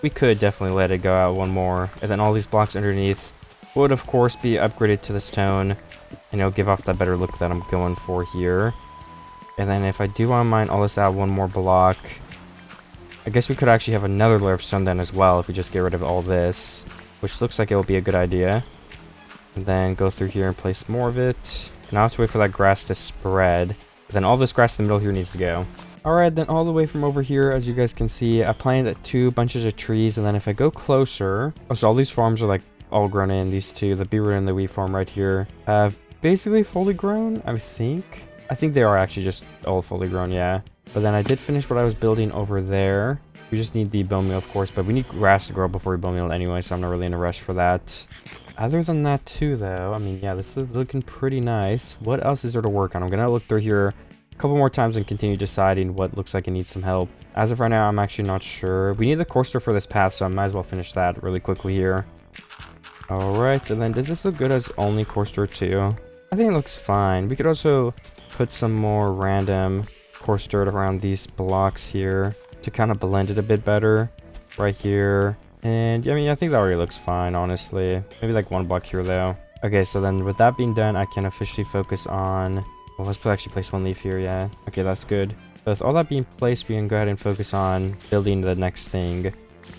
we could definitely let it go out one more. And then all these blocks underneath would of course be upgraded to the stone, and it'll give off that better look that I'm going for here. And then if I do want to mine all this out one more block, I guess we could actually have another layer of stone then as well if we just get rid of all this, which looks like it will be a good idea. And then go through here and place more of it, and I'll have to wait for that grass to spread. But then all this grass in the middle here needs to go. Alright, then all the way from over here, as you guys can see, I planted 2 bunches of trees, and then if I go closer, oh, so all these farms are like all grown in. These two, the beetroot and the wheat farm right here, have basically fully grown, I think. I think they are actually just all fully grown, yeah. But then I did finish what I was building over there. We just need the bone meal, of course, but we need grass to grow before we bone meal anyway, so I'm not really in a rush for that. Other than that too, though, I mean, yeah, this is looking pretty nice. What else is there to work on? I'm gonna look through here a couple more times and continue deciding what looks like it needs some help. As of right now, I'm actually not sure. We need the coaster for this path, so I might as well finish that really quickly here. Alright, and then does this look good as only coaster 2? I think it looks fine. We could also put some more random coarse dirt around these blocks here to kind of blend it a bit better. Right here. And yeah, I mean, I think that already looks fine, honestly. Maybe like 1 block here, though. Okay, so then with that being done, I can officially focus on... Well, let's actually place 1 leaf here, yeah. Okay, that's good. So with all that being placed, we can go ahead and focus on building the next thing.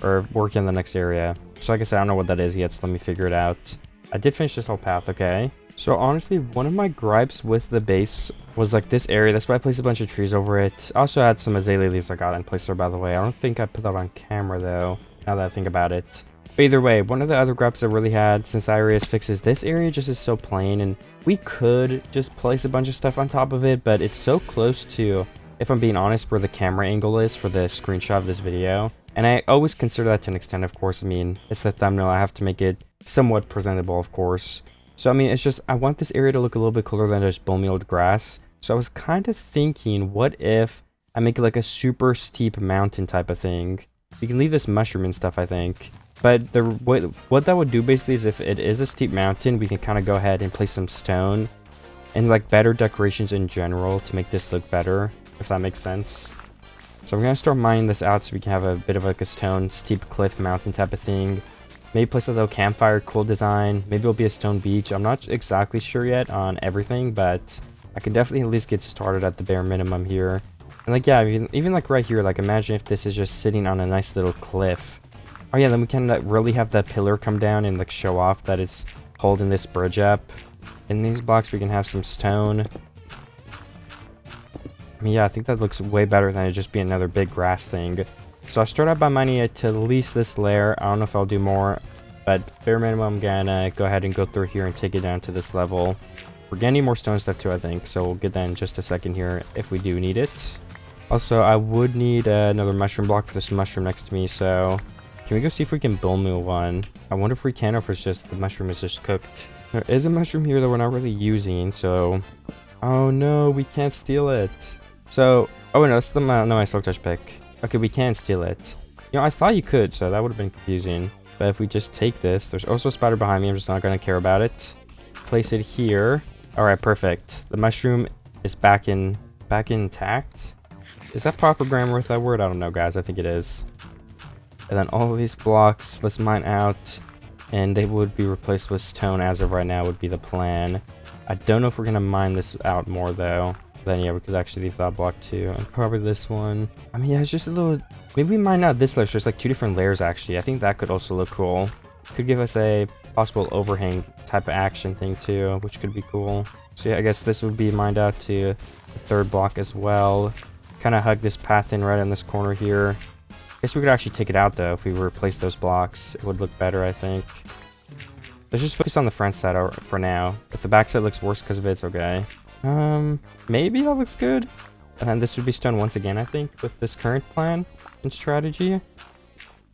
Or working on the next area. So like I said, I don't know what that is yet, so let me figure it out. I did finish this whole path, okay? So honestly, one of my gripes with the base was like this area. That's why I placed a bunch of trees over it. I also had some azalea leaves I got in place there, by the way. I don't think I put that on camera, though, now that I think about it. But either way, one of the other gripes I really had, since the area is fixed, is this area just is so plain. And we could just place a bunch of stuff on top of it, but it's so close to, if I'm being honest, where the camera angle is for the screenshot of this video. And I always consider that to an extent, of course. I mean, it's the thumbnail. I have to make it somewhat presentable, of course. So, I mean, it's just, I want this area to look a little bit cooler than just bone mealed grass. So I was kind of thinking, what if I make it like a super steep mountain type of thing? We can leave this mushroom and stuff, I think. But what that would do basically is if it is a steep mountain, we can kind of go ahead and place some stone and like better decorations in general to make this look better, if that makes sense. So I'm going to start mining this out so we can have a bit of like a stone steep cliff mountain type of thing. Maybe place a little campfire, cool design. Maybe it'll be a stone beach. I'm not exactly sure yet on everything, but I can definitely at least get started at the bare minimum here. And like, yeah, even like right here, like imagine if this is just sitting on a nice little cliff. Oh yeah, then we can really have that pillar come down and like show off that it's holding this bridge up. In these blocks we can have some stone. I mean, yeah, I think that looks way better than it just be another big grass thing. So I'll start out by mining it to at least this layer. I don't know if I'll do more, but bare minimum, I'm gonna go ahead and go through here and take it down to this level. We're gonna need more stone stuff too, I think, so we'll get that in just a second here if we do need it. Also, I would need another mushroom block for this mushroom next to me, so can we go see if we can bone meal one? I wonder if we can, or if it's just the mushroom is just cooked. There is a mushroom here that we're not really using, so... Oh no, we can't steal it. So, oh no, that's my silk touch pick. Okay, we can steal it. You know, I thought you could, so that would have been confusing. But if we just take this, there's also a spider behind me, I'm just not going to care about it. Place it here. Alright, perfect. The mushroom is back intact. Is that proper grammar with that word? I don't know, guys. I think it is. And then all of these blocks, let's mine out. And they would be replaced with stone as of right now would be the plan. I don't know if we're going to mine this out more, though. Then, yeah, we could actually leave that block, too. And probably this one. I mean, yeah, it's just a little... Maybe we mine out this layer. So there's like 2 different layers, actually. I think that could also look cool. Could give us a possible overhang type of action thing too, which could be cool. So yeah, I guess this would be mined out to the third block as well. Kind of hug this path in right in this corner here. I guess we could actually take it out though if we replace those blocks. It would look better, I think. Let's just focus on the front side for now. If the back side looks worse because of it, it's okay. Maybe that looks good. And then this would be stone once again, I think, with this current plan and strategy.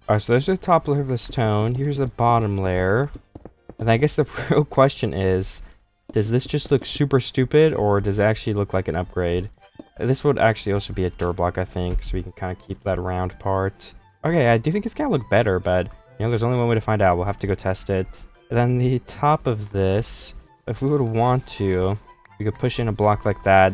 Alright, so there's the top layer of the stone. Here's the bottom layer. And I guess the real question is, does this just look super stupid, or does it actually look like an upgrade? This would actually also be a door block, I think, so we can kind of keep that round part. Okay, I do think it's going to look better, but, you know, there's only one way to find out. We'll have to go test it. And then the top of this, if we would want to, we could push in a block like that.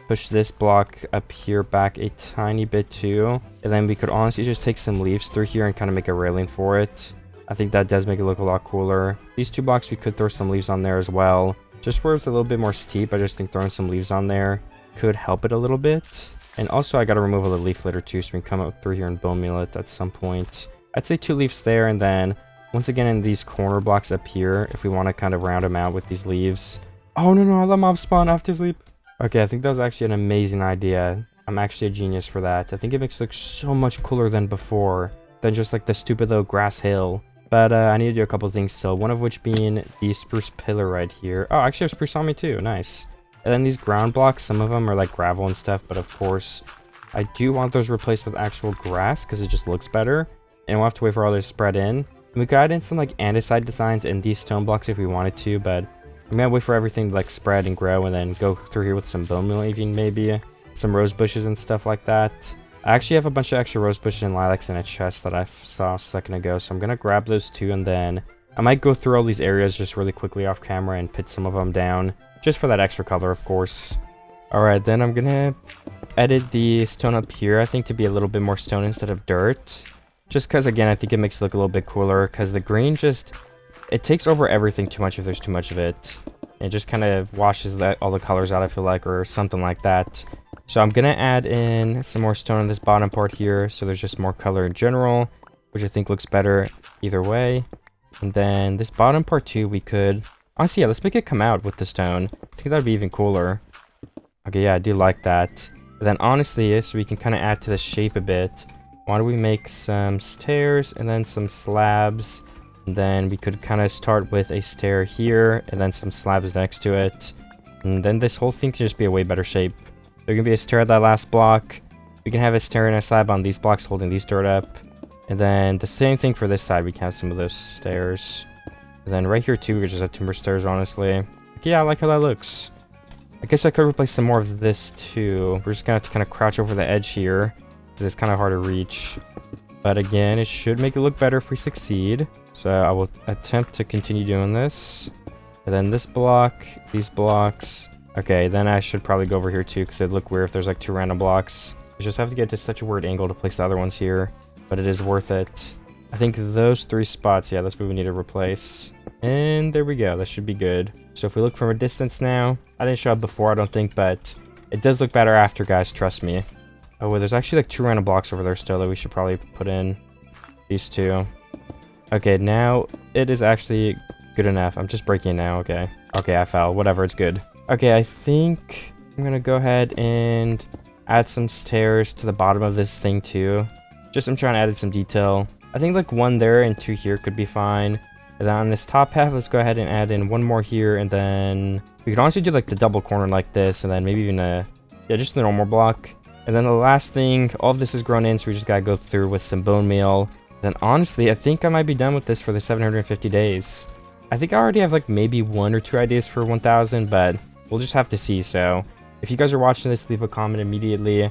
Push this block up here back a tiny bit too. And then we could honestly just take some leaves through here and kind of make a railing for it. I think that does make it look a lot cooler. These two blocks, we could throw some leaves on there as well. Just where it's a little bit more steep, I just think throwing some leaves on there could help it a little bit. And also I got to remove all the leaf litter too, so we can come up through here and bone meal it at some point. I'd say 2 leaves there, and then once again in these corner blocks up here, if we want to kind of round them out with these leaves. Oh no, I let mob spawn after sleep. Okay, I think that was actually an amazing idea. I'm actually a genius for that. I think it makes it look so much cooler than before, than just like the stupid little grass hill. But I need to do a couple things still, one of which being the spruce pillar right here. Oh, actually I have spruce on me too, nice. And then these ground blocks, some of them are like gravel and stuff, but of course, I do want those replaced with actual grass because it just looks better. And we'll have to wait for all this to spread in. And we could add in some like andesite designs in these stone blocks if we wanted to, but I'm gonna wait for everything to like spread and grow and then go through here with some bone meal, even maybe some rose bushes and stuff like that. I actually have a bunch of extra rose bushes and lilacs in a chest that I saw a second ago, so I'm gonna grab those too, and then I might go through all these areas just really quickly off camera and put some of them down just for that extra color, of course. Alright, then I'm gonna edit the stone up here, I think, to be a little bit more stone instead of dirt, just because again I think it makes it look a little bit cooler, because the green just, it takes over everything too much if there's too much of it. It just kind of washes all the colors out, I feel like, or something like that. So I'm going to add in some more stone on this bottom part here, so there's just more color in general, which I think looks better either way. And then this bottom part too, we could... Honestly, yeah, let's make it come out with the stone. I think that would be even cooler. Okay, yeah, I do like that. But then honestly, so we can kind of add to the shape a bit, why don't we make some stairs and then some slabs? And then we could kind of start with a stair here, and then some slabs next to it. And then this whole thing can just be a way better shape. There can be a stair at that last block. We can have a stair and a slab on these blocks holding these dirt up. And then the same thing for this side. We can have some of those stairs. And then right here too, we just have timber stairs, honestly. Yeah, I like how that looks. I guess I could replace some more of this too. We're just gonna have to kind of crouch over the edge here, because it's kind of hard to reach. But again, it should make it look better if we succeed. So I will attempt to continue doing this. And then this block, these blocks. Okay, then I should probably go over here too, because it'd look weird if there's like 2 random blocks. I just have to get to such a weird angle to place the other ones here, but it is worth it. I think those 3 spots, yeah, that's what we need to replace. And there we go, that should be good. So if we look from a distance now, I didn't show up before, I don't think, but it does look better after, guys, trust me. Oh, well, there's actually like 2 random blocks over there still that we should probably put in. These 2. Okay, now it is actually good enough. I'm just breaking now, okay. Okay, I fell, whatever, it's good. Okay, I think I'm gonna go ahead and add some stairs to the bottom of this thing too. Just I'm trying to add some detail. I think like 1 there and 2 here could be fine. And then on this top half, let's go ahead and add in 1 more here, and then we could honestly do like the double corner like this, and then maybe even just the normal block. And then the last thing, all of this is grown in, so we just gotta go through with some bone meal. Then honestly, I think I might be done with this for the 750 days. I think I already have like maybe 1 or 2 ideas for 1000, but we'll just have to see. So if you guys are watching this, leave a comment immediately.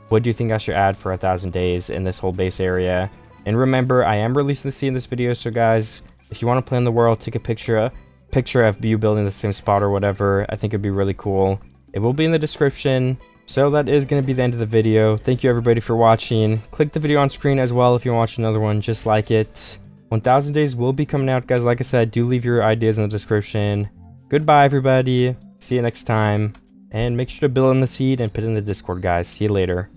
What do you think I should add for 1000 days in this whole base area? And remember, I am releasing the seed in this video, so guys, if you want to play in the world, take a picture of you building the same spot or whatever. I think it'd be really cool. It will be in the description. So that is going to be the end of the video. Thank you everybody for watching. Click the video on screen as well if you want to watch another one just like it. 1000 days will be coming out, guys. Like I said, do leave your ideas in the description. Goodbye everybody. See you next time. And make sure to build in the seed and put it in the Discord, guys. See you later.